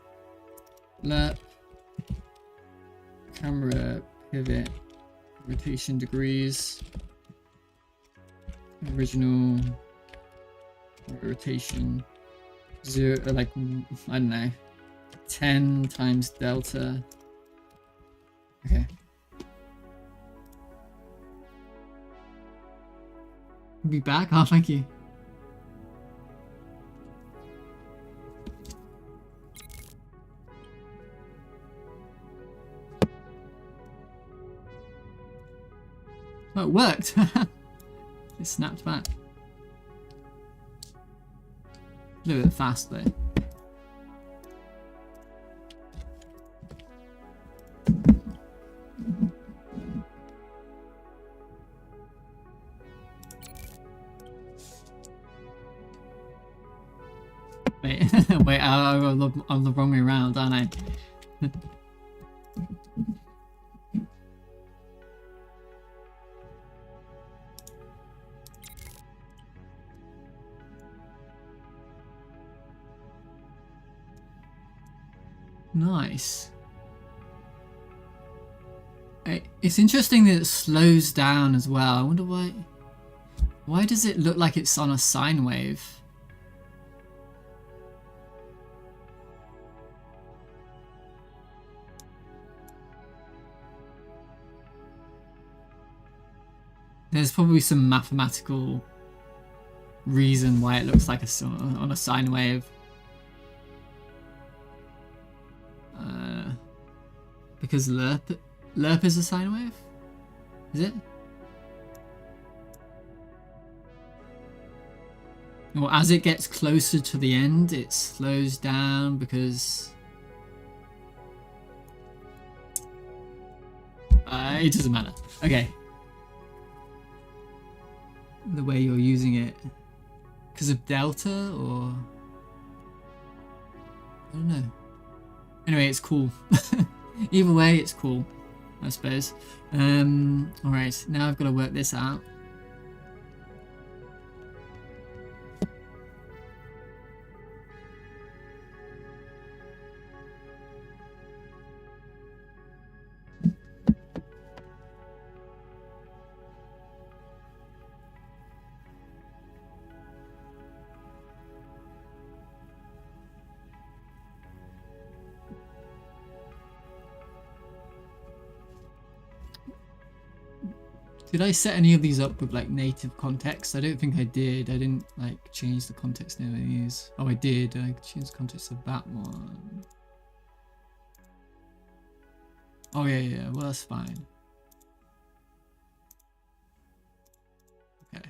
Lerp camera pivot rotation degrees. Original rotation 0, like, I don't know, 10 times delta. Okay. Be back? Oh, thank you. Oh, it worked. It snapped back. A little bit fast though. Wait, wait, I'm the wrong way around, aren't I? Nice. It's interesting that it slows down as well. I wonder why. Why does it look like it's on a sine wave? There's probably some mathematical reason why it looks like on a sine wave. Because lerp is a sine wave? Is it? Well, as it gets closer to the end, it slows down because... it doesn't matter. Okay. The way you're using it. Because of delta, or... I don't know. Anyway, it's cool. Either way, it's cool, I suppose. Alright, now I've got to work this out. Did I set any of these up with like native context? I don't think I did. I didn't like change the context name of these. Oh, I did. I changed the context of that one. Oh yeah. Well, that's fine. Okay.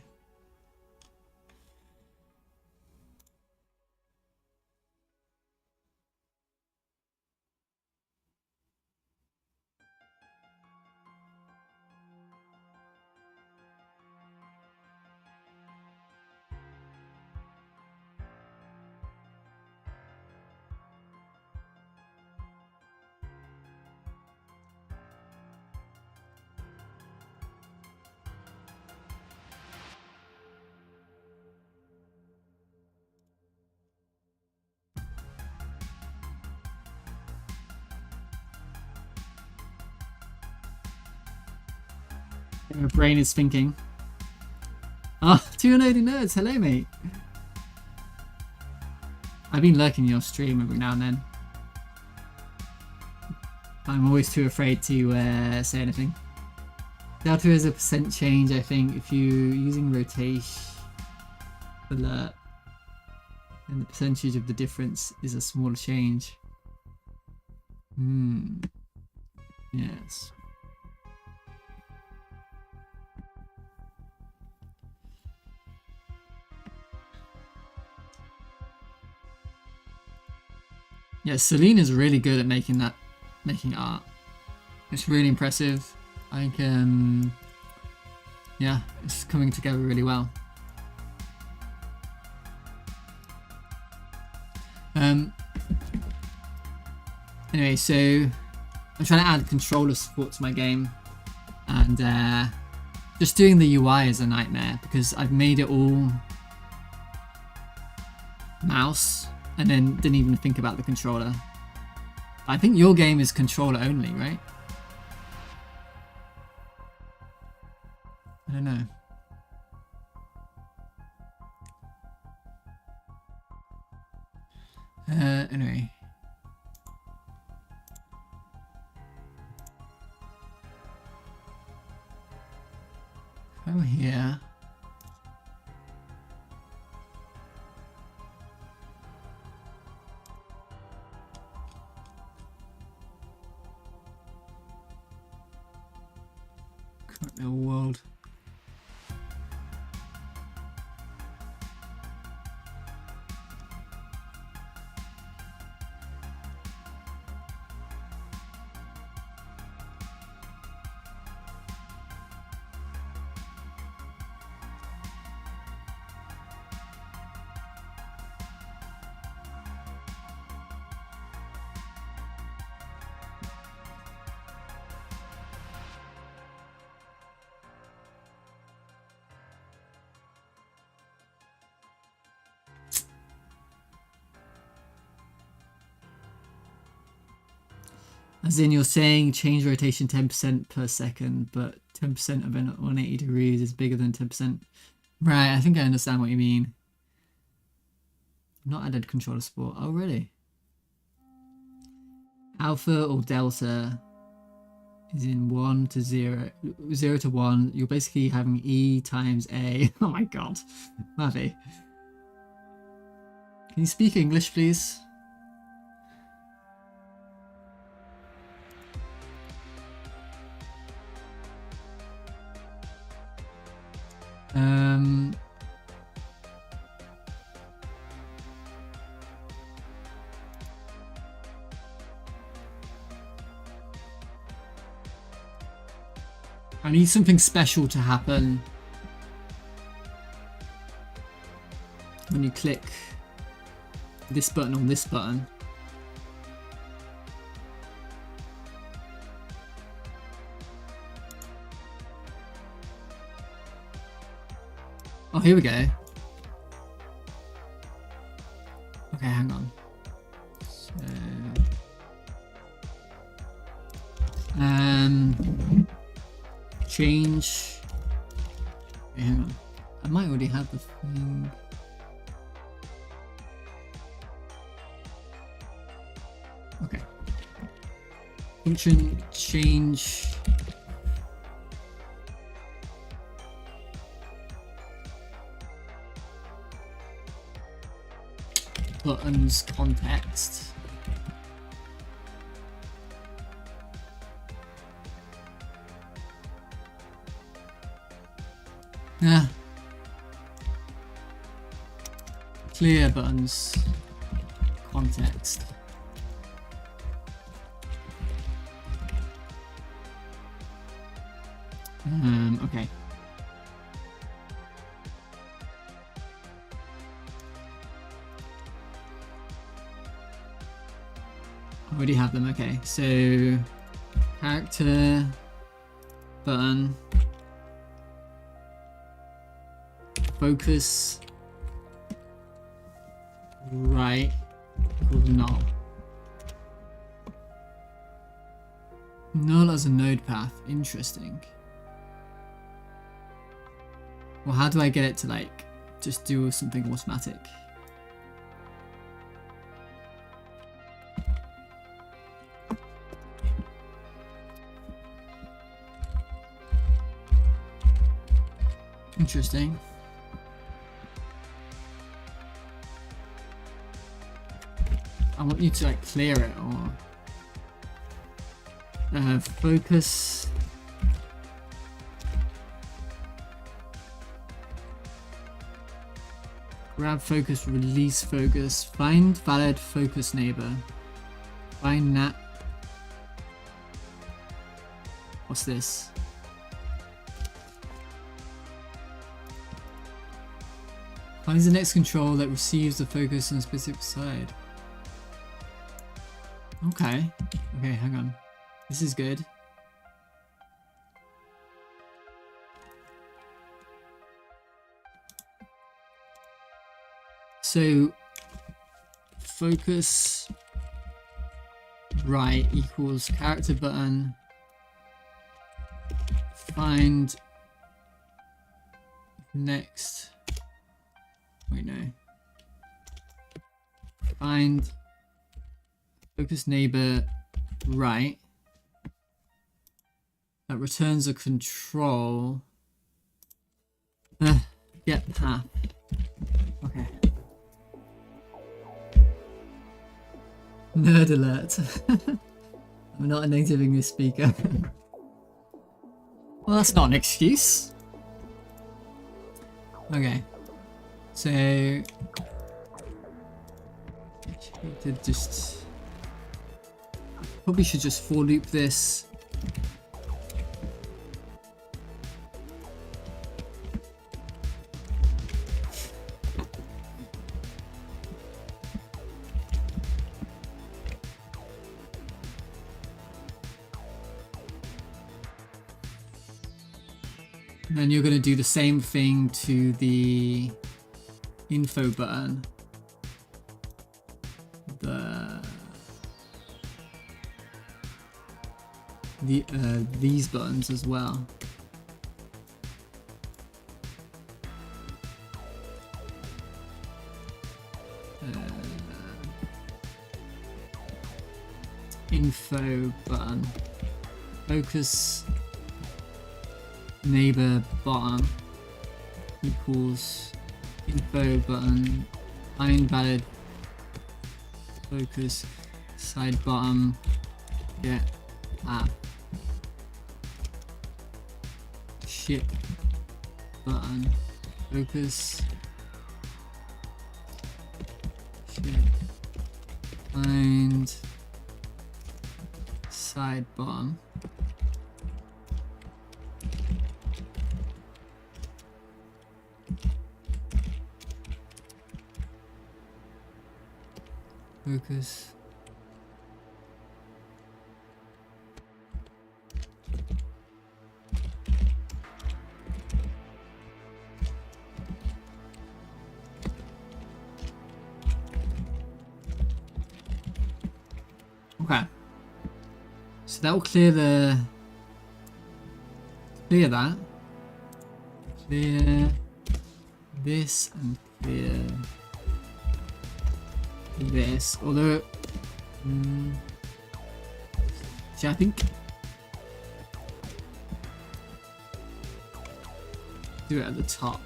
My brain is thinking. Ah, 280 nerds. Hello, mate. I've been lurking your stream every now and then. I'm always too afraid to say anything. Delta is a percent change, I think, if you're using rotation alert, and the percentage of the difference is a smaller change. Yes. Yeah, Celine is really good at making art. It's really impressive. I think, yeah, it's coming together really well. Anyway, so I'm trying to add controller support to my game, and just doing the UI is a nightmare because I've made it all mouse and then didn't even think about the controller. I think your game is controller only, right? I don't know. Anyway. Over here. Real world. As in, you're saying change rotation 10% per second, but 10% of 180 degrees is bigger than 10%. Right, I think I understand what you mean. Not added controller support. Oh, really? Alpha or delta is in 1 to 0. 0 to 1. You're basically having E times A. Oh my god. Mavi. Can you speak English, please? I need something special to happen when you click this button on this button. Oh, here we go. Okay, hang on. So, change. Okay, hang on. I might already have the thing. Okay. Function change button's context. Yeah. Clear button's context. Okay. I already have them, okay. So, character, button, focus, right, equals null. Null as a node path, interesting. Well, how do I get it to like just do something automatic? Interesting. I want you to like clear it or focus. Grab focus, release focus, find valid focus neighbor, find nat. What's this? Finds the next control that receives the focus on a specific side. Okay. Okay, hang on. This is good. So, focus right equals character button, find next, wait no, find focus neighbor right, that returns a control, get path, okay. Nerd alert. I'm not a native English speaker. Well, that's not an excuse. Okay. So... probably should just for loop this. And then you're going to do the same thing to the info button. These buttons as well. Info button. Focus neighbor bottom equals info button find valid focus side bottom get app ship button focus ship find side bottom focus okay, so that will clear that, clear this and clear this, although see, I think do it at the top.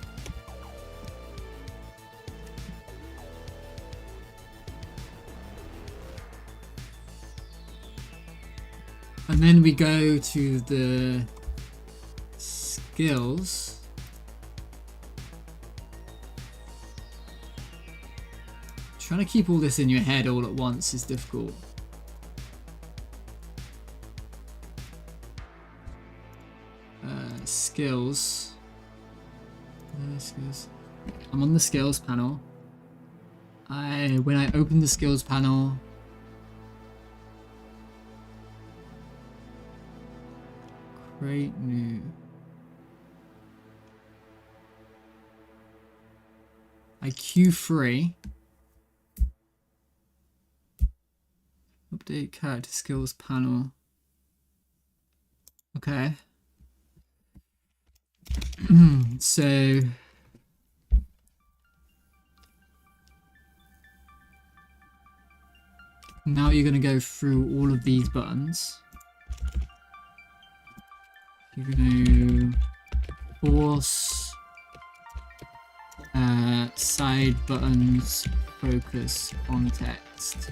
And then we go to the skills. Trying to keep all this in your head all at once is difficult. Skills. Skills. I'm on the skills panel. When I open the skills panel, create new. IQ3. Update character skills panel. Okay. So now you're going to go through all of these buttons. You're going to force side buttons, focus, context,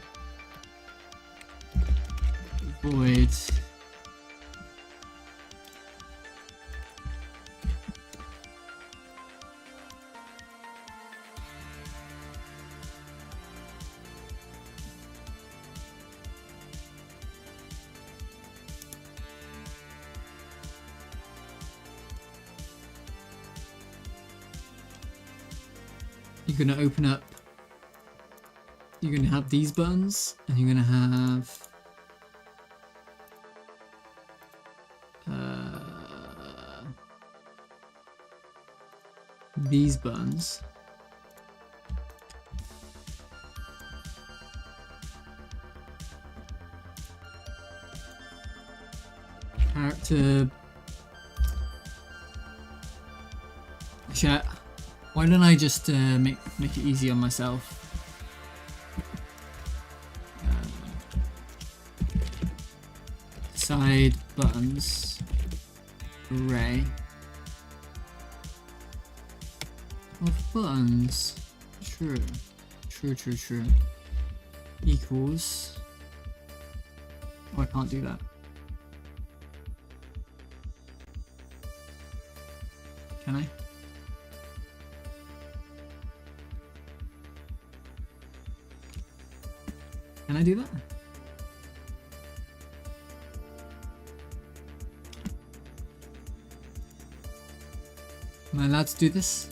void. You're going to open up, you're going to have these buttons, and you're going to have these buttons. Character. Chat. Why don't I just make it easy on myself? Side buttons, array of buttons. True. Equals. Oh, I can't do that. Can I? Can I do that? Am I allowed to do this?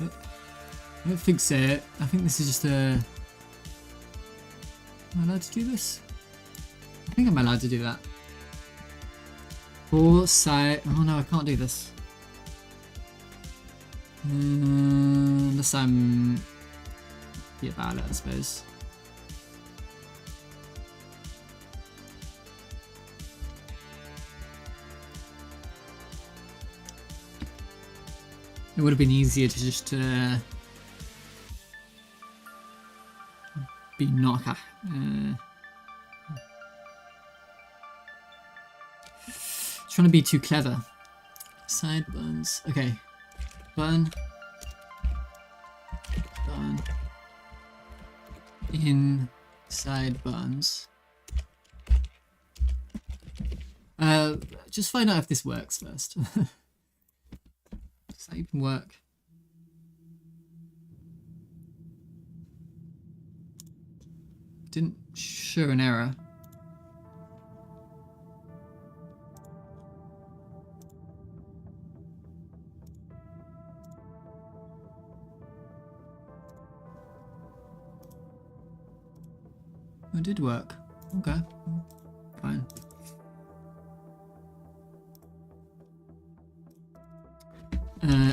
I don't think so. I think this is just a... Am I allowed to do this? I think I'm allowed to do that. For side... Oh no, I can't do this. Unless I'm happy about it, I suppose. It would have been easier to just be not trying to be too clever. Side buttons. Okay. Button. Inside buttons. Just find out if this works first. Does that even work? Didn't show an error. It did work. Okay. Fine.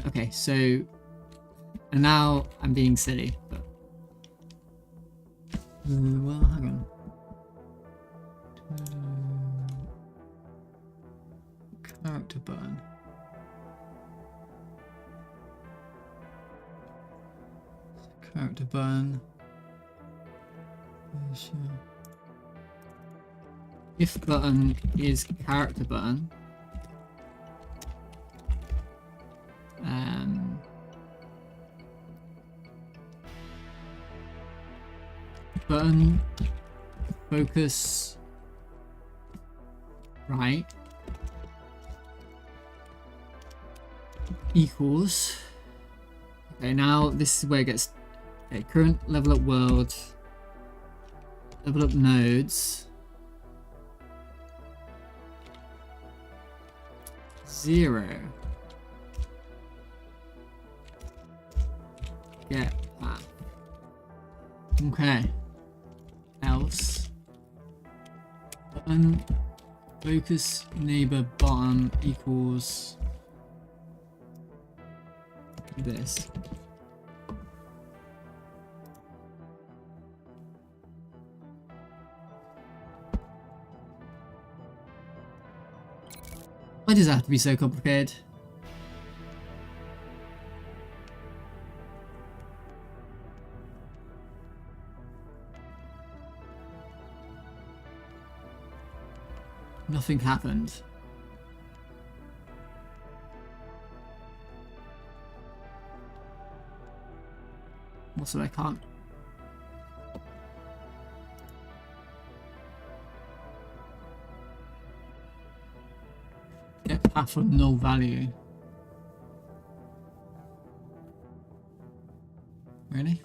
Okay, so... And now I'm being silly, but... well, hang on. Character button. Character button. If button is character button. button focus right equals. Okay, now this is where it gets. Okay, current level up world, level up nodes, 0. Get that. Okay. Else. Button focus neighbor bottom equals this. Why does it have to be so complicated? Nothing happened. Also, I can't. Get path from null value. Really?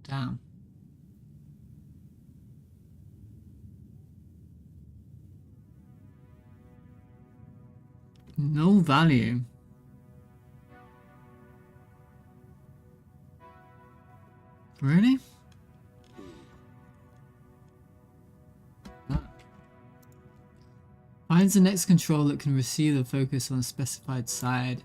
Damn. No value. Really? Finds the next control that can receive the focus on a specified side.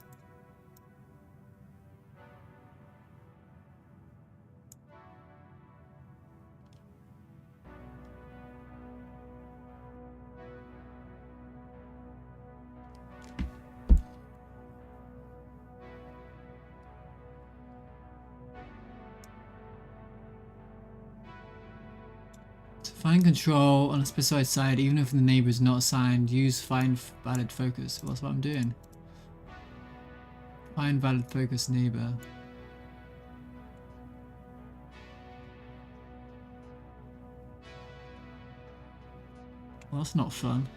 Find control on a specified side even if the neighbor is not assigned. Use find valid focus. Well, that's what I'm doing. Find valid focus neighbor. Well, that's not fun.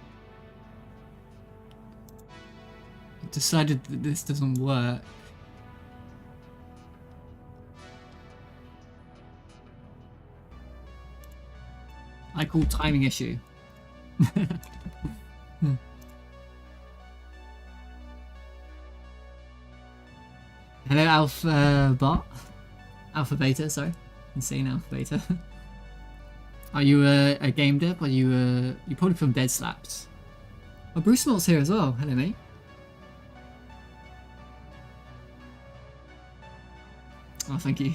I've decided that this doesn't work. I call timing issue. Hello, Alpha Bot. Alpha Beta, sorry. Insane Alpha Beta. Are you a game dev? Are you you're probably from Dead Slaps. Oh, Bruce Malt's here as well. Hello, mate. Oh, thank you.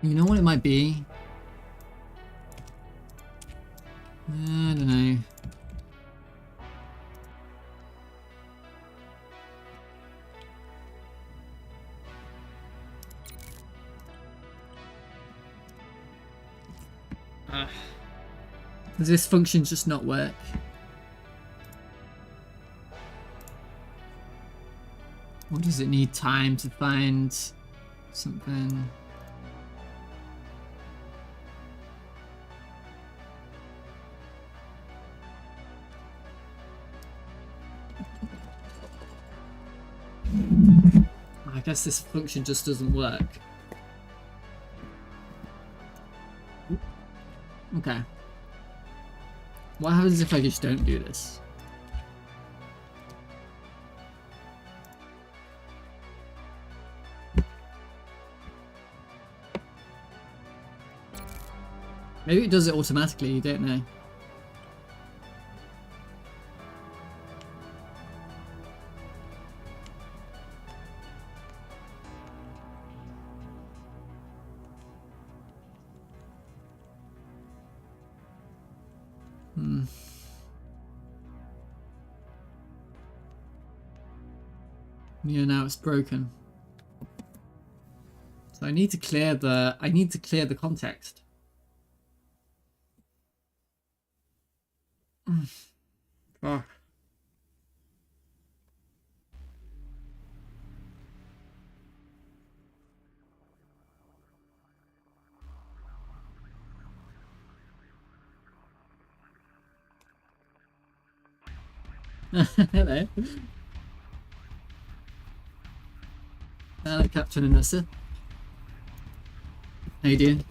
You know what it might be? I don't know. Does this function just not work? Or does it need time to find something? I guess this function just doesn't work. Okay. What happens if I just don't do this? Maybe it does it automatically, you don't know. Yeah, now it's broken. So I need to clear the context. Fuck. Hello. Hello, Captain Anessa. How you doing?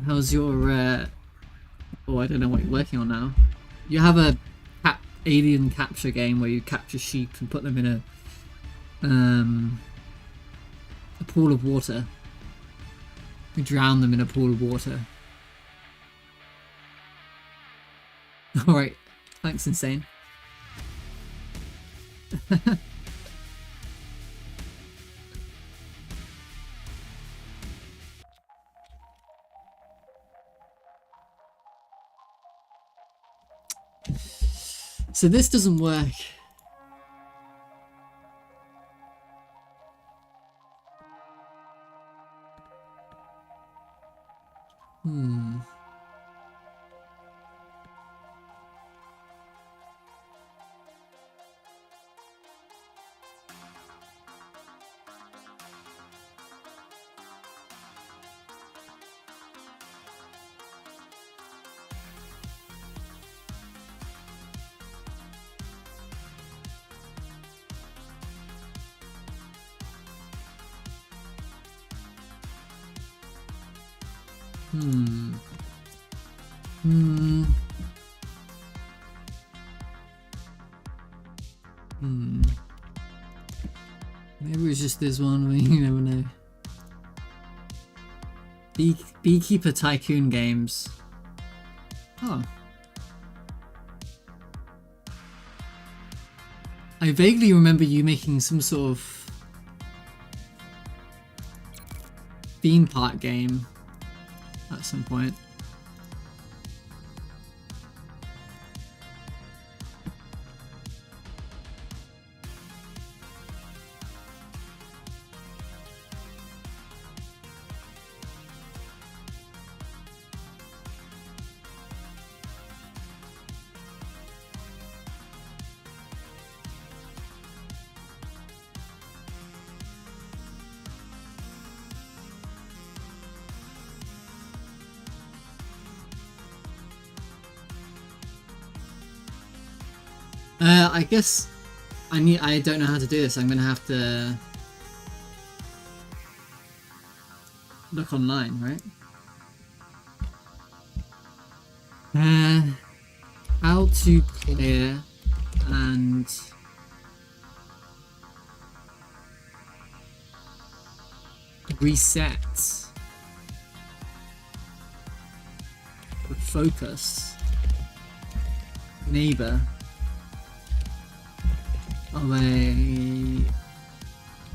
How's your, oh, I don't know what you're working on now. You have a alien capture game where you capture sheep and put them in a pool of water. You drown them in a pool of water. Alright, thanks, Insane. So this doesn't work. Maybe it's just this one, you never know. Beekeeper Tycoon games. Oh. I vaguely remember you making some sort of theme park game at some point. I guess I don't know how to do this. I'm gonna have to look online, right? How to clear and reset the focus neighbor of a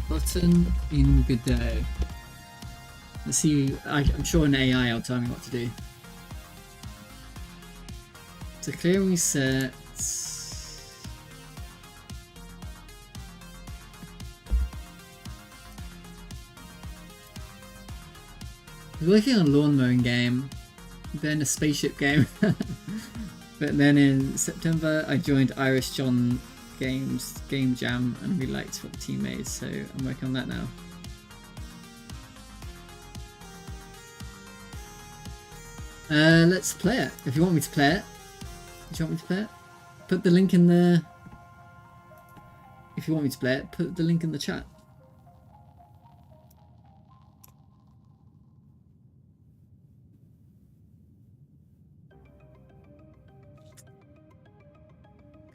button in Godot. Let's see, I'm sure an AI will tell me what to do. To clear reset. I was working on a lawn mowing game, then a spaceship game. But then in September I joined Irish John Games Game Jam and really liked what the team made, so I'm working on that now. Let's play it. If you want me to play it. Do you want me to play it? Put the link in the... If you want me to play it, put the link in the chat.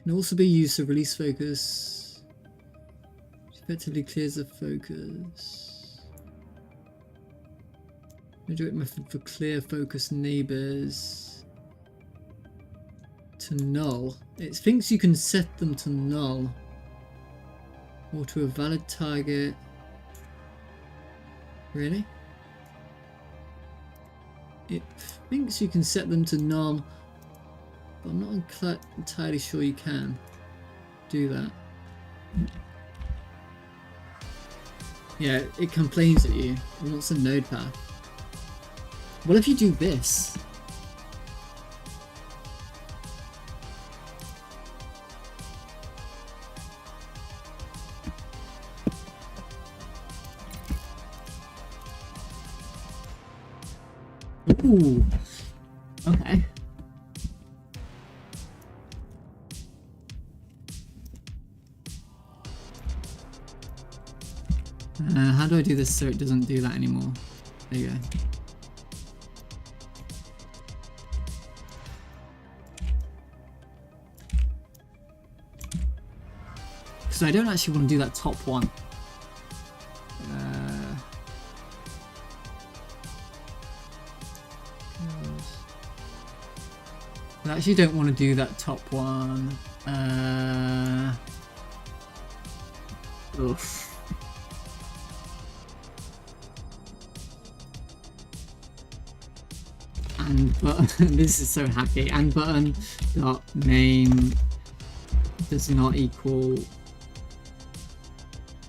Can also be used to release focus. Effectively clears the focus. Direct method for clear focus neighbors to null. It thinks you can set them to null or to a valid target. Really? It thinks you can set them to null, but I'm not entirely sure you can do that. Yeah, it complains at you. It wants a node path. What if you do this? Ooh. Okay. How do I do this so it doesn't do that anymore? There you go. Because I don't actually want to do that top one. I actually don't want to do that top one. Oof. And button, this is so hacky. And button dot name does not equal.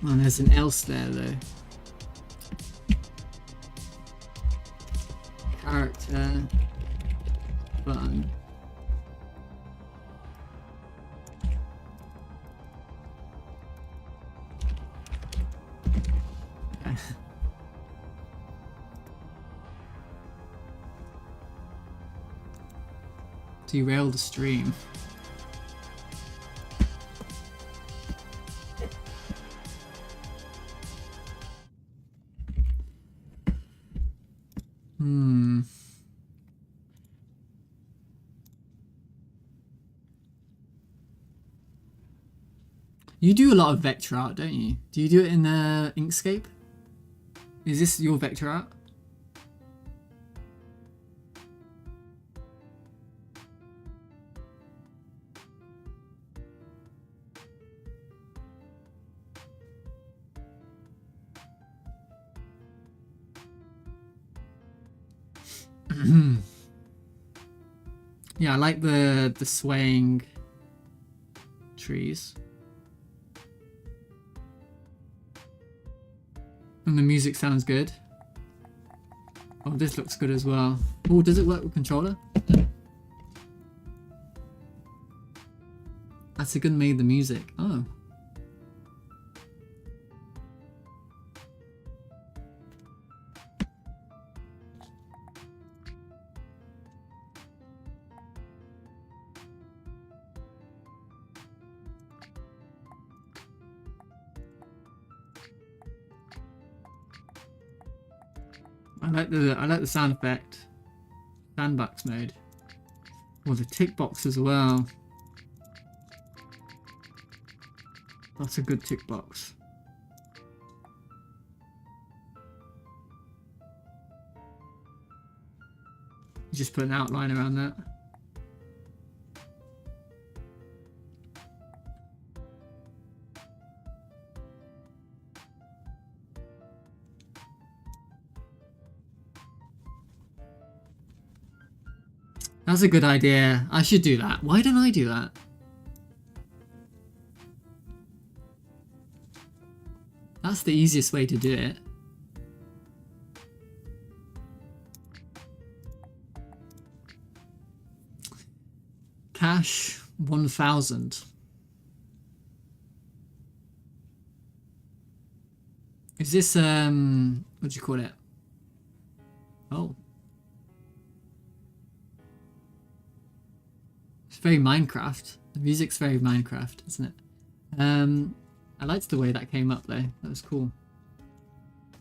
Oh, there's an else there though. Character button. Derail the stream. You do a lot of vector art, don't you? Do you do it in Inkscape? Is this your vector art? Yeah, I like the swaying trees. And the music sounds good. Oh, this looks good as well. Oh, does it work with controller? That's a good made the music. Oh. I like the sound effect. Sandbox mode. Or the tick box as well. That's a good tick box. Just put an outline around that. That's a good idea. I should do that. Why don't I do that? That's the easiest way to do it. Cash 1000. Is this what do you call it? Oh. Very Minecraft. The music's very Minecraft, isn't it? I liked the way that came up though. That was cool.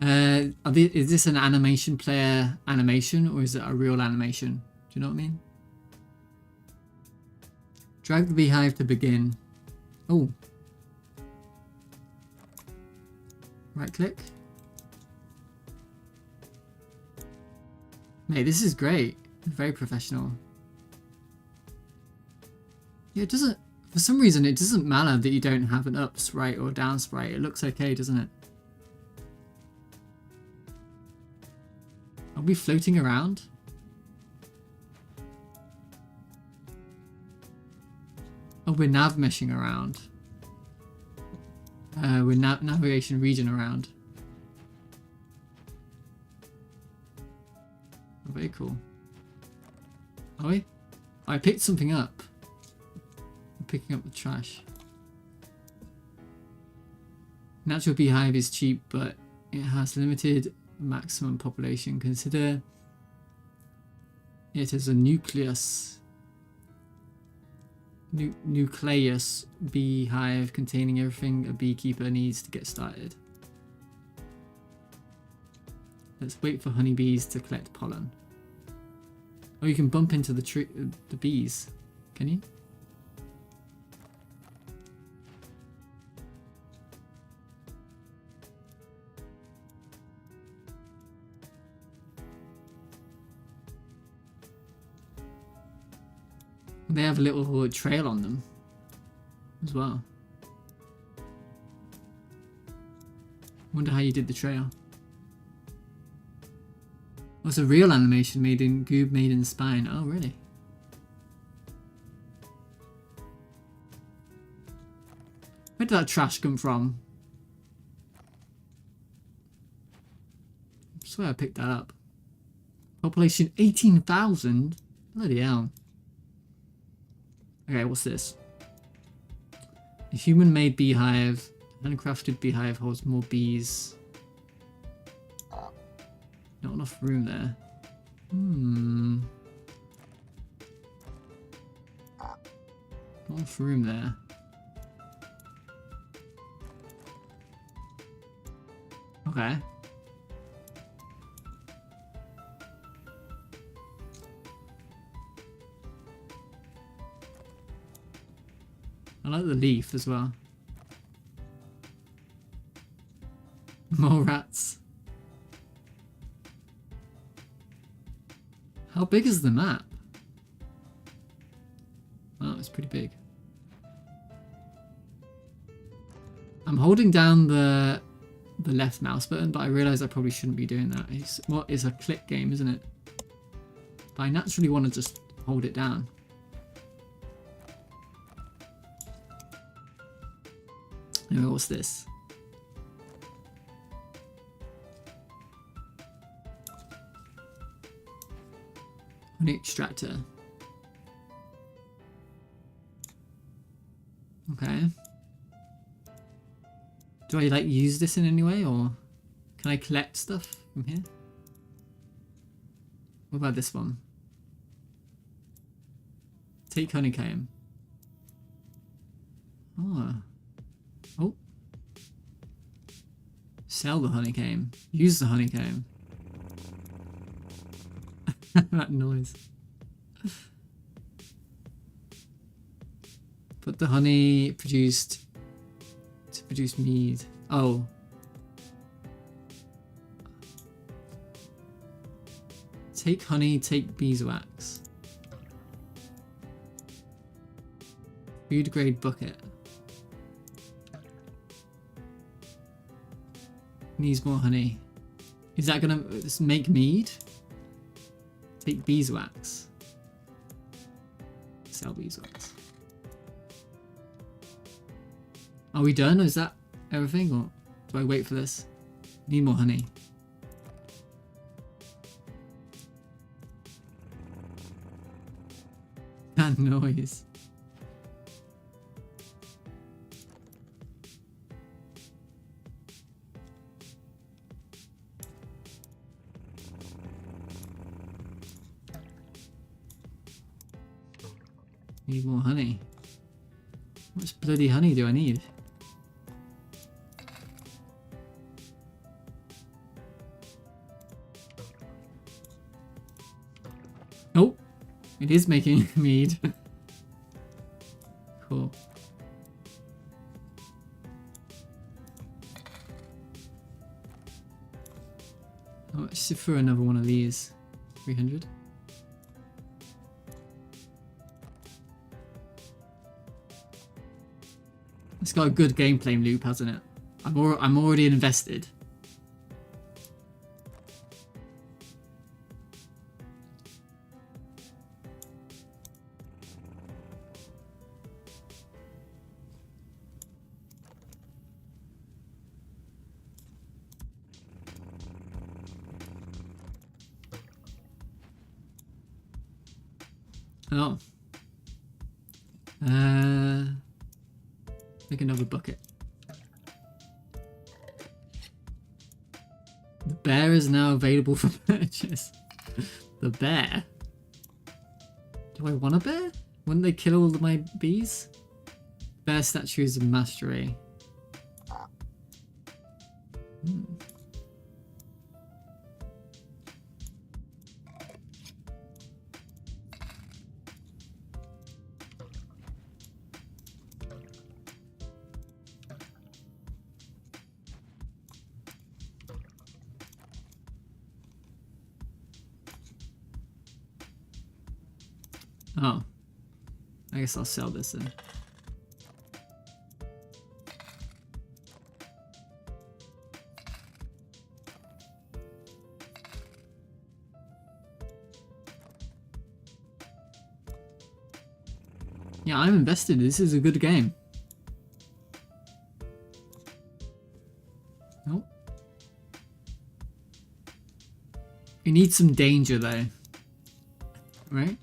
Is this an animation player animation or is it a real animation? Do you know what I mean? Drag the beehive to begin. Oh. Right click. Mate, this is great. Very professional. Yeah, it doesn't... For some reason, it doesn't matter that you don't have an up sprite or down sprite. It looks okay, doesn't it? Are we floating around? Oh, we're nav meshing around. We're navigation region around. Oh, very cool. Are we? Oh, I picked something up. I'm picking up the trash. Natural beehive is cheap, but it has limited maximum population. Consider it as a nucleus. Nucleus beehive containing everything a beekeeper needs to get started. Let's wait for honeybees to collect pollen. Oh, you can bump into the bees. Can you? They have a little trail on them as well. Wonder how you did the trail. Oh, it's a real animation made in Goob made in Spine. Oh, really? Where did that trash come from? I swear I picked that up. Population 18,000? Bloody hell. Okay, what's this? A human-made beehive. Handcrafted beehive holds more bees. Not enough room there. Not enough room there. Okay. I like the leaf as well. More rats. How big is the map? Wow, it's pretty big. I'm holding down the left mouse button, but I realise I probably shouldn't be doing that. It's a click game, isn't it? But I naturally want to just hold it down. Anyway, what's this? Honey extractor. Okay. Do I like use this in any way, or can I collect stuff from here? What about this one? Take honeycomb. Oh. Oh. Sell the honeycomb. Use the honeycomb. That noise. Put the honey produced to produce mead. Oh. Take honey, take beeswax. Food grade bucket. Needs more honey. Is that gonna make mead? Take beeswax. Sell beeswax. Are we done? Is that everything, or do I wait for this? Need more honey. That noise. Need more honey. How much bloody honey do I need? Oh, it is making mead. Cool. How much for another one of these? 300? It's got a good gameplay loop, hasn't it? I'm already invested. Oh. Make another bucket. The bear is now available for purchase. The bear? Do I want a bear? Wouldn't they kill all of my bees? Bear statues of mastery. Oh. I guess I'll sell this then. Yeah, I'm invested. This is a good game. Oh. You need some danger though. Right?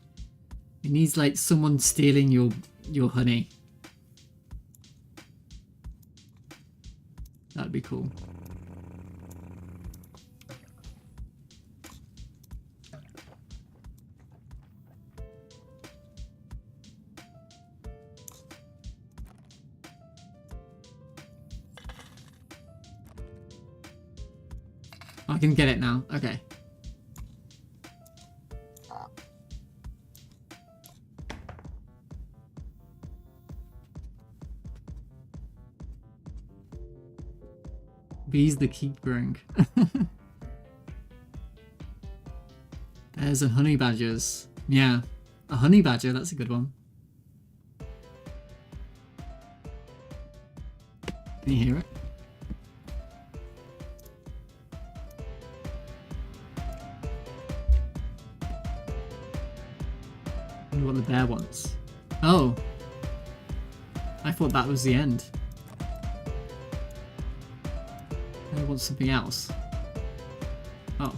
It needs like someone stealing your honey. That'd be cool. I can get it now. Okay. Bees that keep growing. There's a honey badgers. Yeah, a honey badger, that's a good one. Can you hear it? I wonder what the bear wants. Oh. I thought that was the end. I want something else. Oh.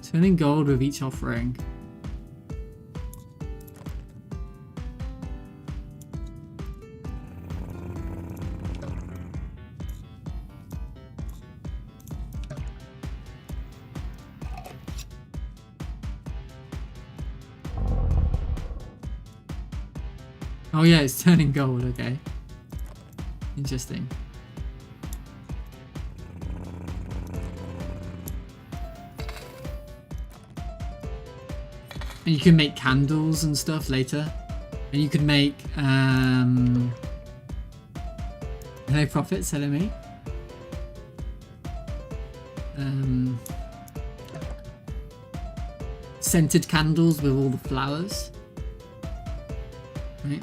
Turning gold with each offering. Oh yeah, it's turning gold, okay. Interesting. And you can make candles and stuff later. And you can make, hello Profits, hello mate. Scented candles with all the flowers. Right.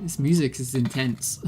This music is intense.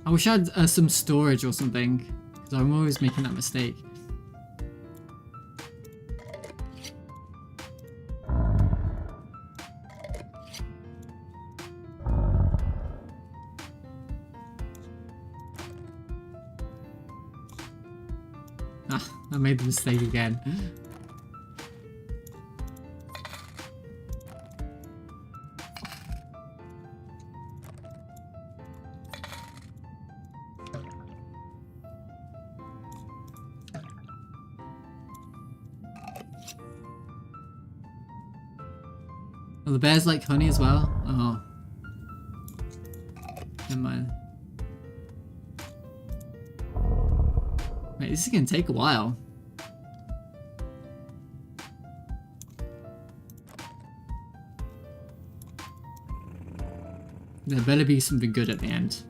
I wish I had some storage or something, because I'm always making that mistake. Ah, I made the mistake again. Oh, the bears like honey as well? Oh. Never mind. Wait, this is gonna take a while. There better be something good at the end.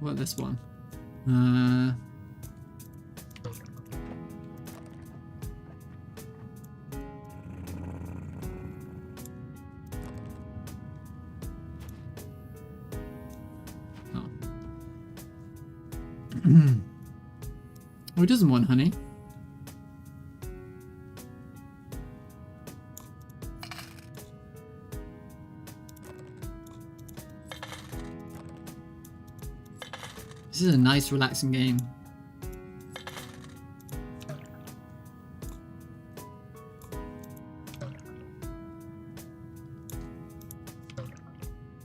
What this one? Oh. Who doesn't want honey? This is a nice, relaxing game.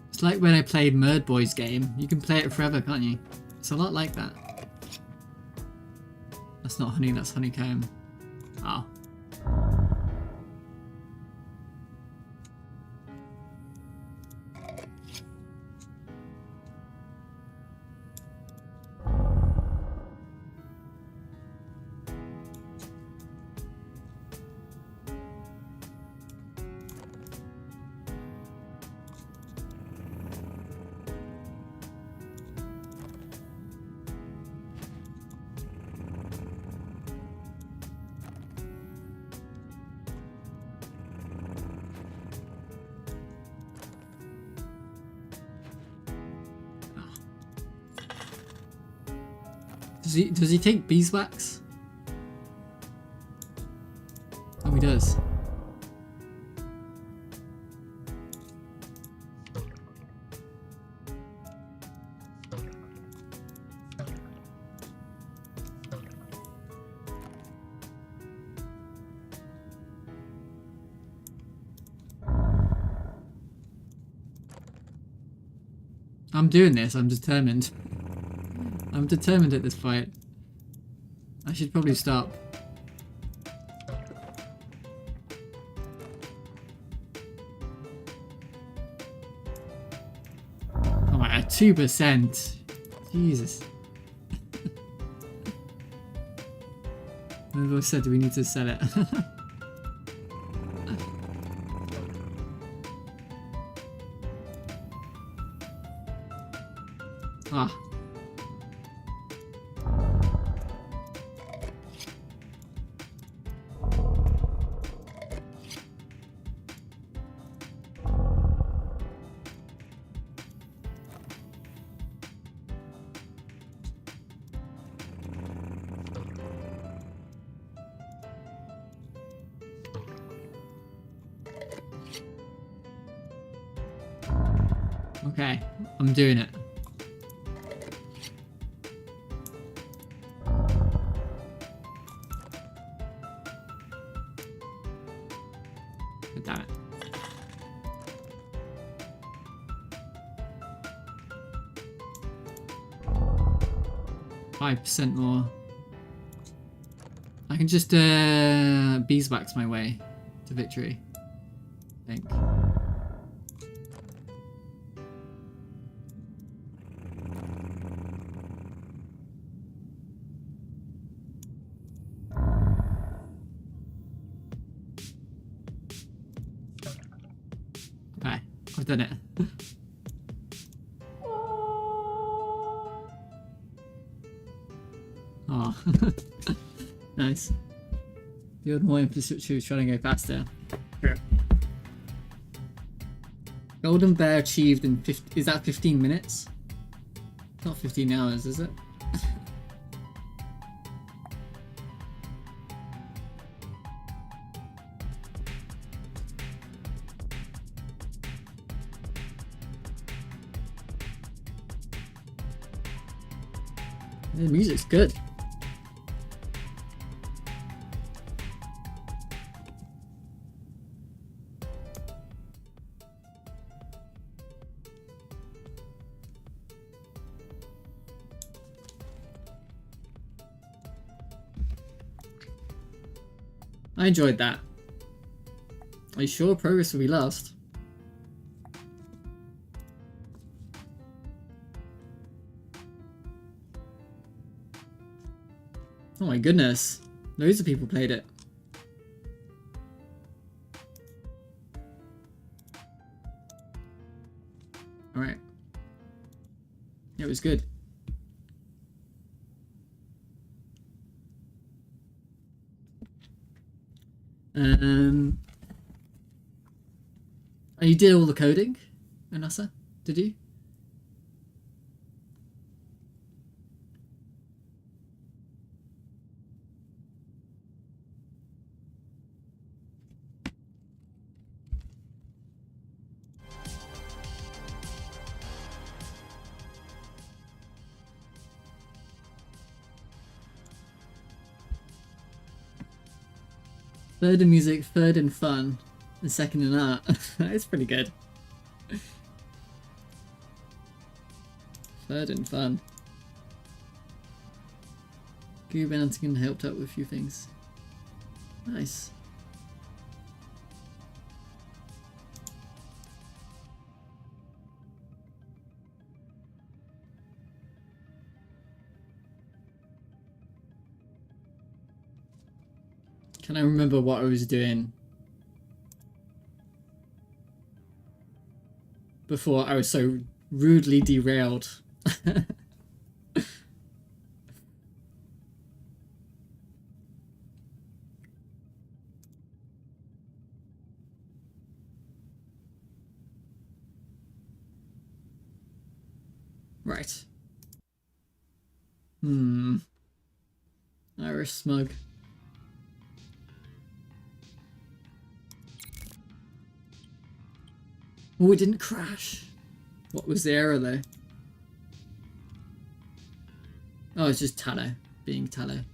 It's like when I played Merd Boy's game. You can play it forever, can't you? It's a lot like that. That's not honey, that's honeycomb. Oh. Does he take beeswax? Oh, he does. I'm doing this, I'm determined. I'm determined at this fight. I should probably stop. Oh my god, 2%. Jesus. I said, do we need to sell it? Ah. Okay, I'm doing it. Damn it. $5% more. I can just beeswax my way to victory, I think. Okay, I've done it. Oh, nice. The old more infrastructure was trying to go faster. Sure. Golden Bear achieved in 50, is that 15 minutes? It's not 15 hours, is it? The music's good. I enjoyed that. Are you sure progress will be lost? Oh my goodness. Loads of people played it. Alright. It was good. And you did all the coding, Anasa? Did you? Third in music, third in fun, and second in art. It's pretty good. Third in fun. Goob and Antigan helped out with a few things. Nice. Can I remember what I was doing before I was so rudely derailed? Right. Irish smug. Oh, it didn't crash. What was the error though? Oh, it's just Tallow being Tallow.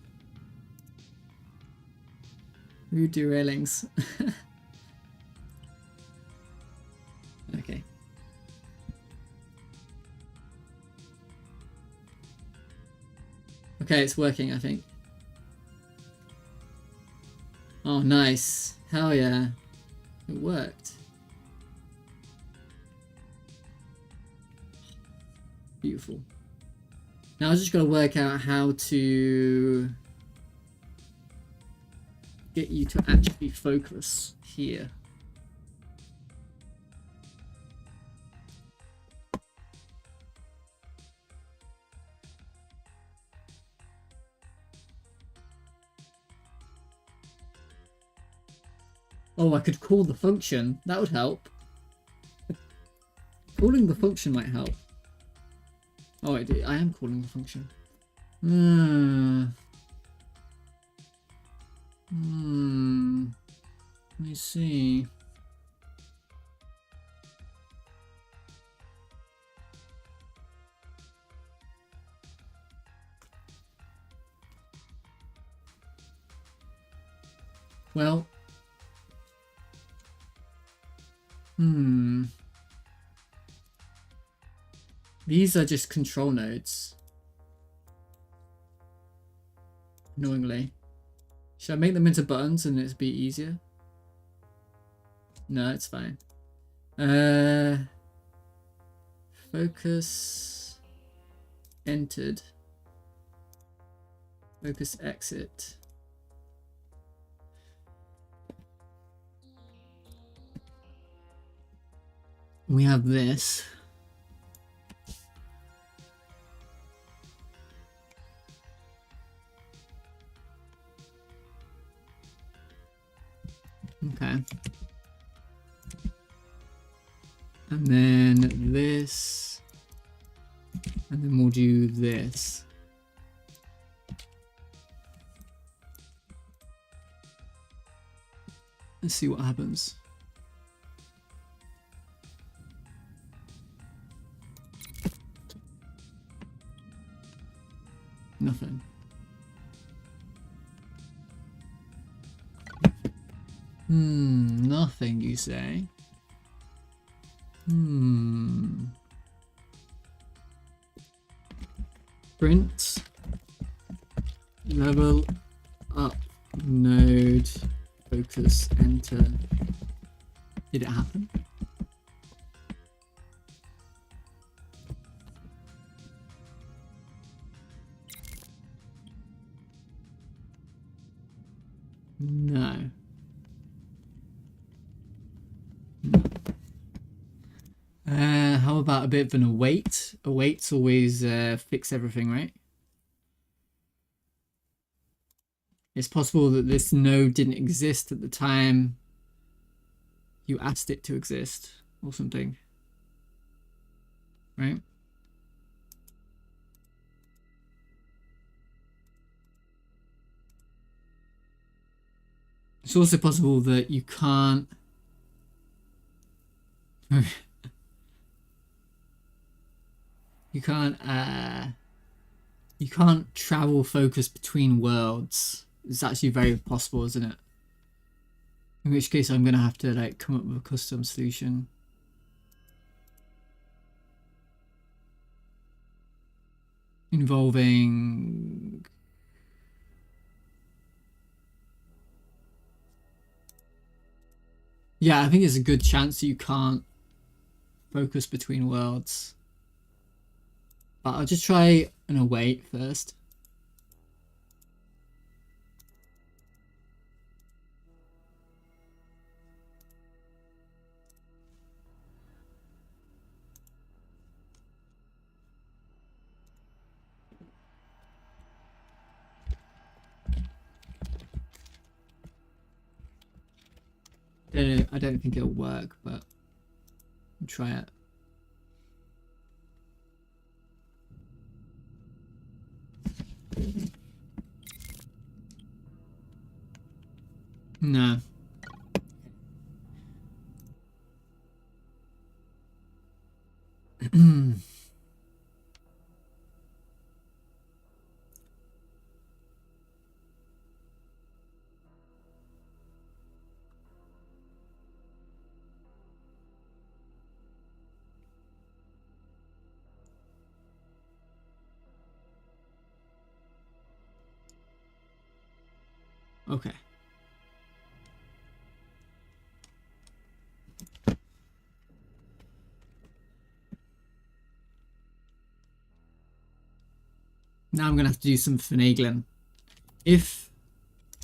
Rude derailings. Okay. Okay, it's working, I think. Oh, nice. Hell yeah. It worked. Beautiful. Now I just got to work out how to get you to actually focus here. Oh, I could call the function. That would help. Calling the function might help. Oh, I am calling the function. Let me see. Well. These are just control nodes. Annoyingly. Should I make them into buttons and it'd be easier? No, it's fine. Focus entered. Focus exit. We have this. Okay. And then this. And then we'll do this. Let's see what happens. Nothing. Nothing, you say? Print. Level up node. Focus, enter. Did it happen? No. How about a bit of an await? Awaits always fix everything, right? It's possible that this node didn't exist at the time you asked it to exist or something, right? It's also possible that you can't you can't travel focus between worlds. It's actually very possible, isn't it? In which case I'm gonna have to like come up with a custom solution. Involving yeah, I think there's a good chance that you can't focus between worlds. But I'll just try an await first. I don't think it'll work, but I'll try it. No. Okay. Now I'm gonna have to do some finagling. If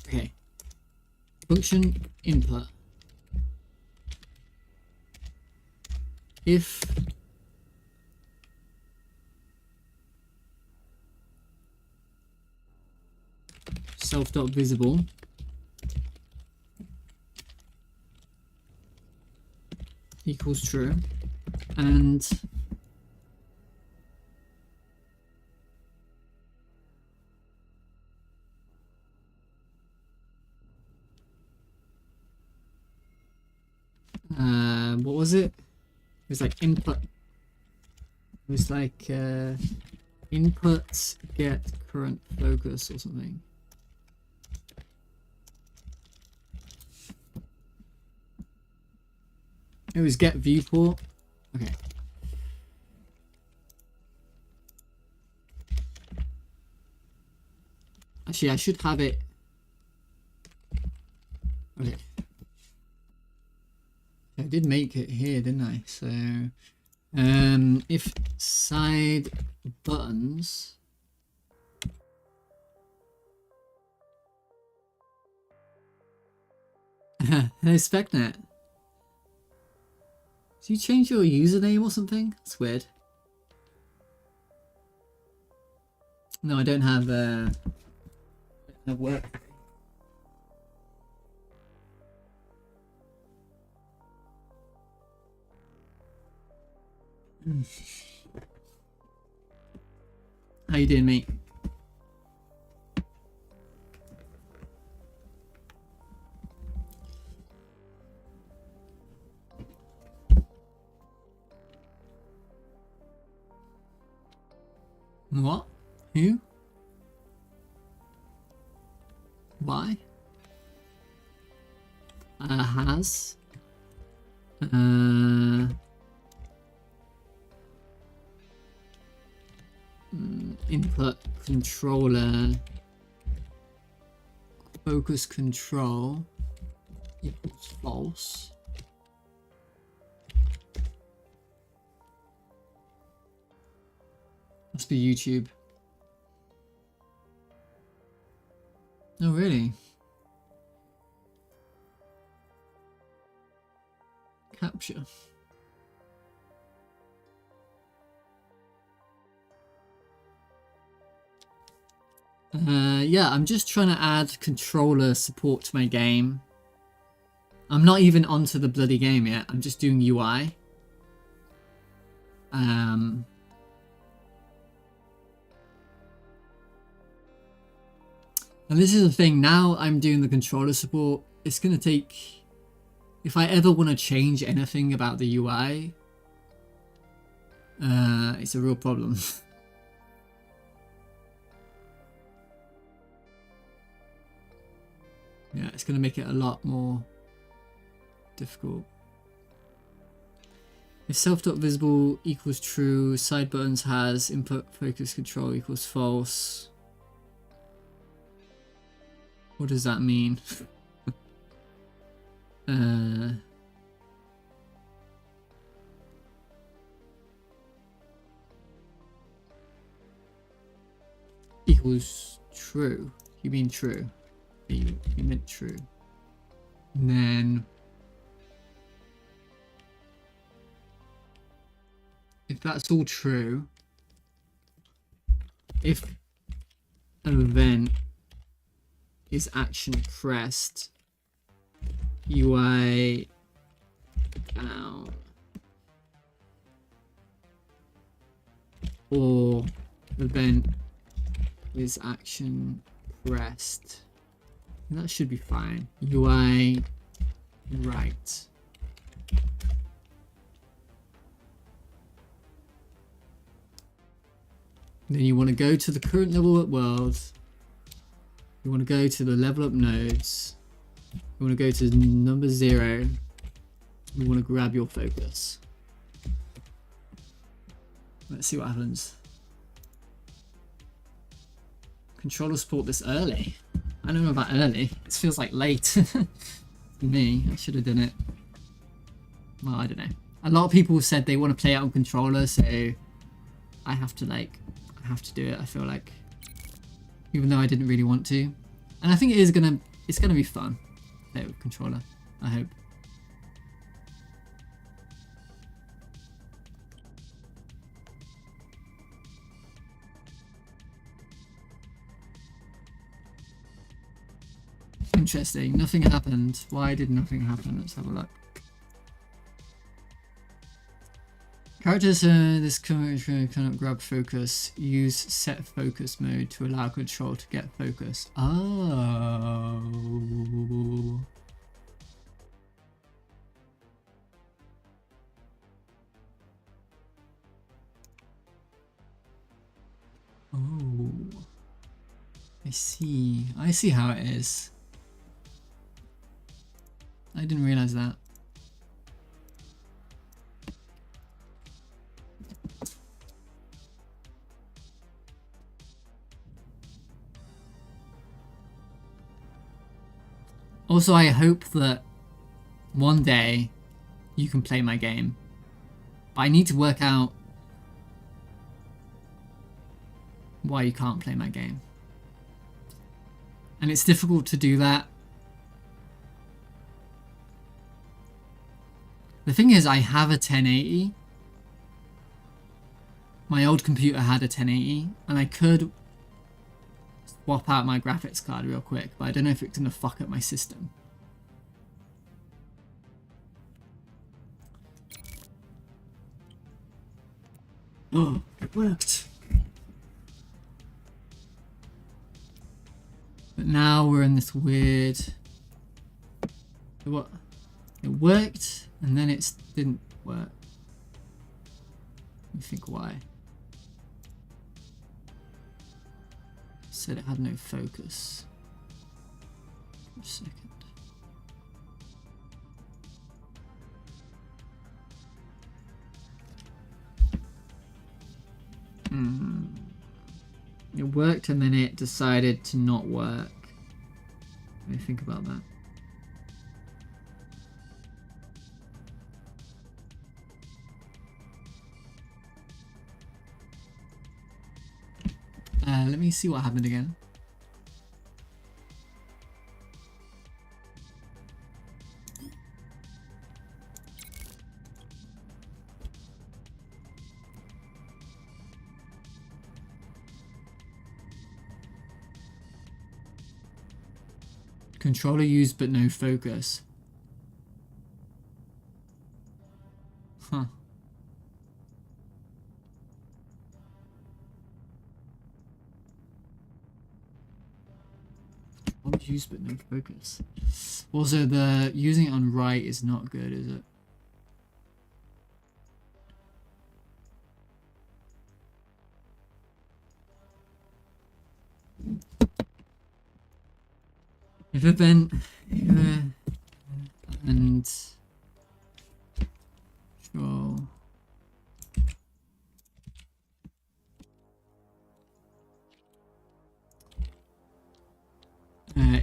okay, function input. If self.visible equals true, and what was it? It was like input. It was like input get current focus or something. It was get viewport. Okay. Actually, I should have it Really? I did make it here, didn't I? So, if side buttons. Hello, SpecNet. Did you change your username or something? That's weird. No, I don't have work. How you doing, mate? What? Who? Why? Has. Input controller. Focus control equals false. Must be YouTube. Oh, really? Capture. Yeah, I'm just trying to add controller support to my game. I'm not even onto the bloody game yet. I'm just doing UI. And this is the thing, now I'm doing the controller support. It's going to take, if I ever want to change anything about the UI, it's a real problem. Yeah, it's going to make it a lot more difficult. If self.visible equals true, side buttons has input focus control equals false. What does that mean? Equals true. You mean true? You meant true. And then if that's all true, if an event is action pressed, UI down, or event is action pressed, that should be fine. UI right. Then you want to go to the current level up world. You want to go to the level up nodes. You want to go to number 0. You want to grab your focus. Let's see what happens. Controller support this early. I don't know about early. It feels like late. For me, I should have done it. Well, I don't know. A lot of people said they want to play it on controller, so I have to do it. I feel like, even though I didn't really want to, and I think it's gonna be fun. Play it with controller. I hope. Interesting. Nothing happened. Why did nothing happen? Let's have a look. Characters this cannot grab focus. Use set focus mode to allow control to get focus. Oh. Oh. I see. I see how it is. I didn't realize that. Also, I hope that one day you can play my game. But I need to work out why you can't play my game. And it's difficult to do that. The thing is, I have a 1080. My old computer had a 1080, and I could swap out my graphics card real quick, but I don't know if it's gonna fuck up my system. Oh, it worked. But now we're in this weird... What? It worked, and then it didn't work. Let me think why. Said it had no focus. For a second. It worked and then it decided to not work. Let me think about that. Let me see what happened again. Controller used but no focus. Huh. Used but no focus. Also, the using it on right is not good, is it? If it been and sure.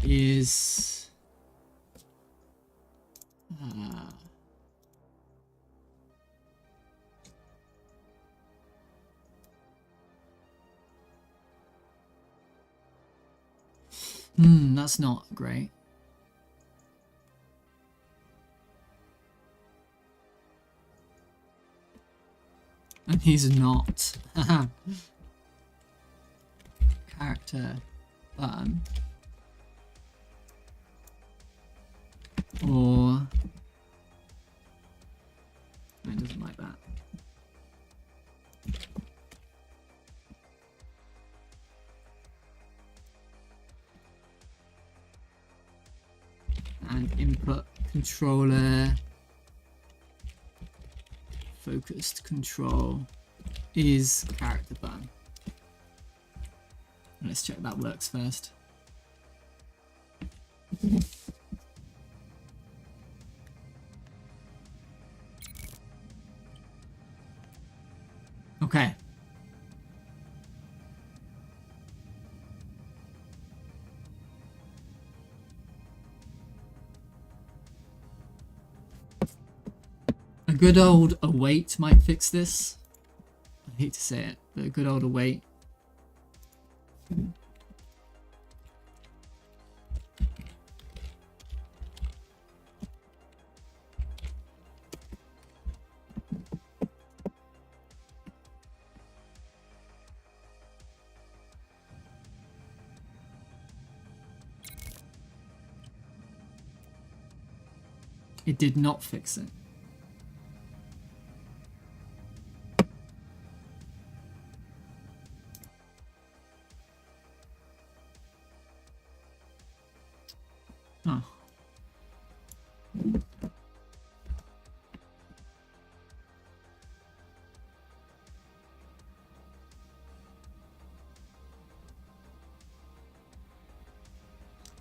Is that's not great. And he's not. Character button. Or it doesn't like that. And input controller focused control is character button. Let's check that works first. Okay. A good old await might fix this. I hate to say it, but a good old await. It did not fix it. Oh.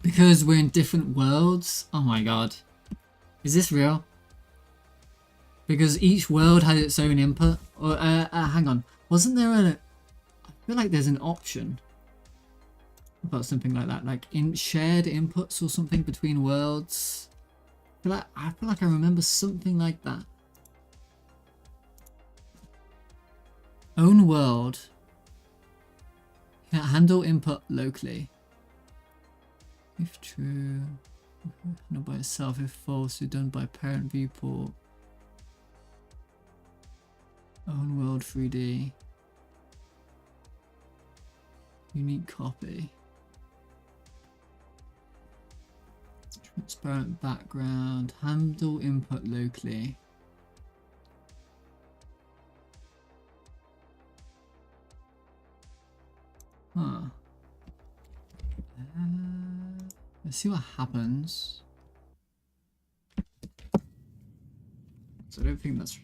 Because we're in different worlds? Oh my god. Is this real? Because each world has its own input? Or, hang on. Wasn't there a... I feel like there's an option. about something like that, like in shared inputs or something between worlds. I feel like I remember something like that. Own world. Can't handle input locally. If true, not by itself. If false, you're done by parent viewport. Own world 3D. Unique copy. Transparent background. Handle input locally. Huh. Let's see what happens. So I don't think that's...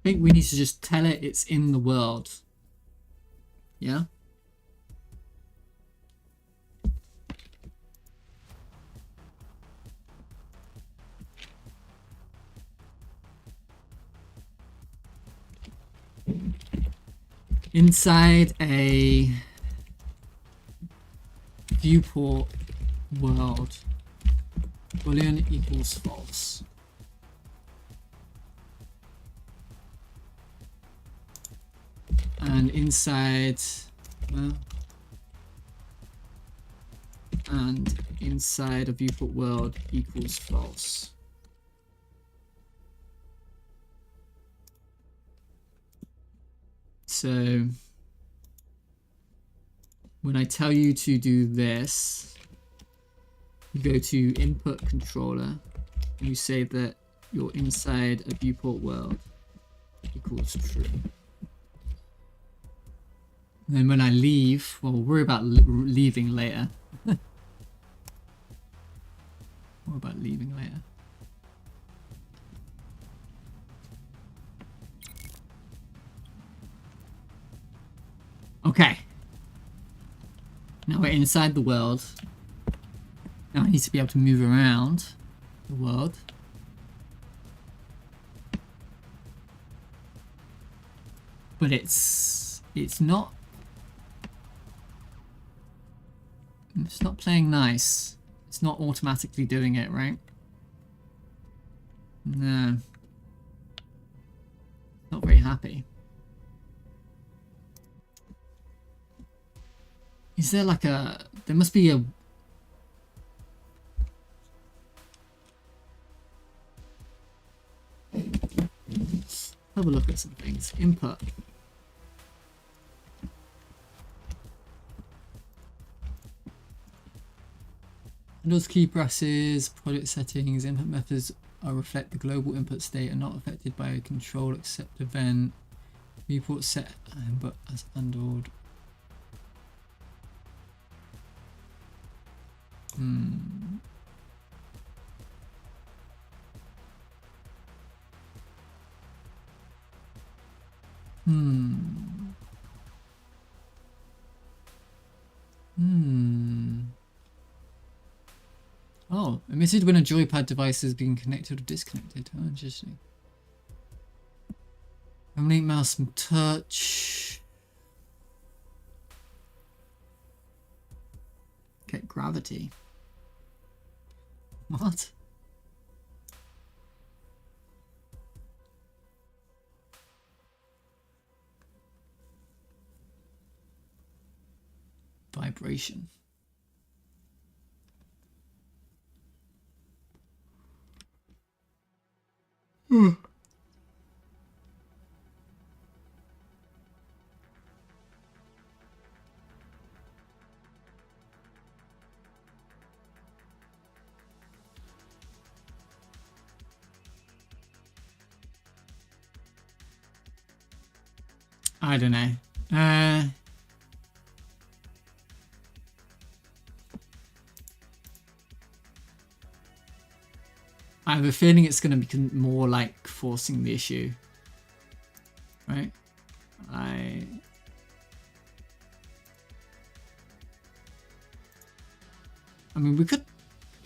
I think we need to just tell it it's in the world. Yeah? Inside a viewport world, boolean equals false. And inside, well, and inside a viewport world equals false. So when I tell you to do this, you go to input controller and you say that you're inside a viewport world equals true. And then when I leave, well, we'll worry about leaving later. What about leaving later? Okay. Now we're inside the world. Now I need to be able to move around the world. But it's not playing nice. It's not automatically doing it, right? No. Not very happy. Is there like a... There must be a... Have a look at some things. Input. Windows key presses, project settings, input methods reflect the global input state and not affected by a control except event. Viewport set input as handled. Oh, emitted when a joypad device is being connected or disconnected. Oh, interesting. Eliminate mouse and touch. Get gravity. What? Vibration. I don't know. I have a feeling it's going to be more like forcing the issue, right? mean, we could...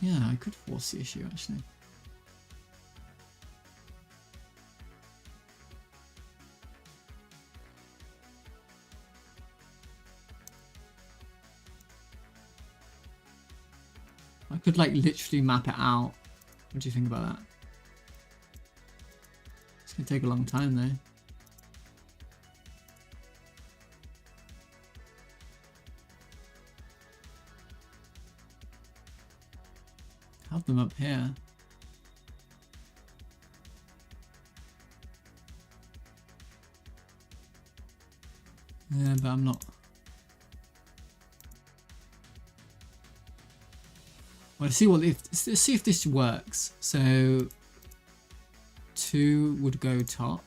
Yeah, I could force the issue, actually. I could, like, literally map it out. What do you think about that? It's gonna take a long time, though. Have them up here. Yeah, but I'm not. Well, let's see if this works. So 2 would go top.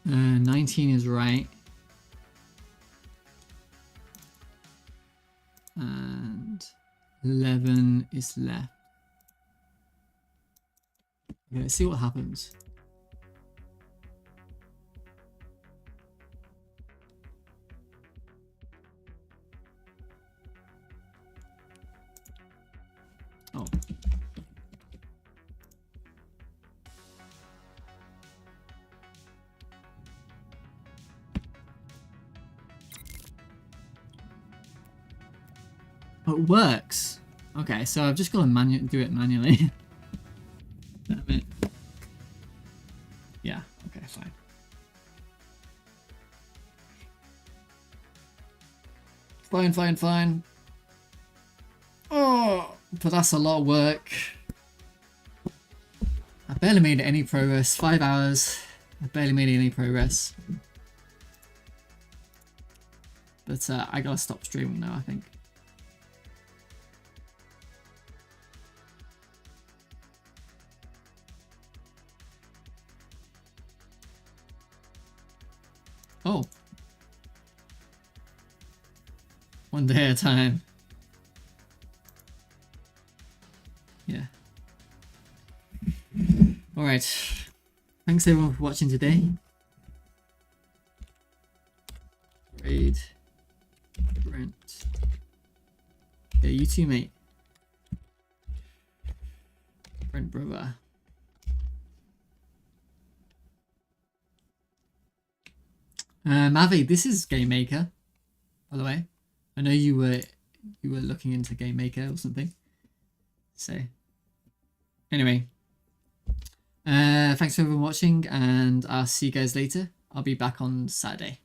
19 is right. And 11 is left. Okay, let's see what happens. Oh. Oh, it works. Okay, so I've just got to do it manually. Damn it. Yeah, okay, fine. Fine. Oh, but that's a lot of work. I barely made any progress. 5 hours. I barely made any progress. But I gotta stop streaming now, I think. Oh. One day at a time. Yeah. Alright. Thanks everyone for watching today. Raid. Brent. Yeah, you too, mate. Brent, brother. Mavi, this is Game Maker, by the way. I know you were looking into Game Maker or something. So, anyway, thanks for everyone watching, and I'll see you guys later. I'll be back on Saturday.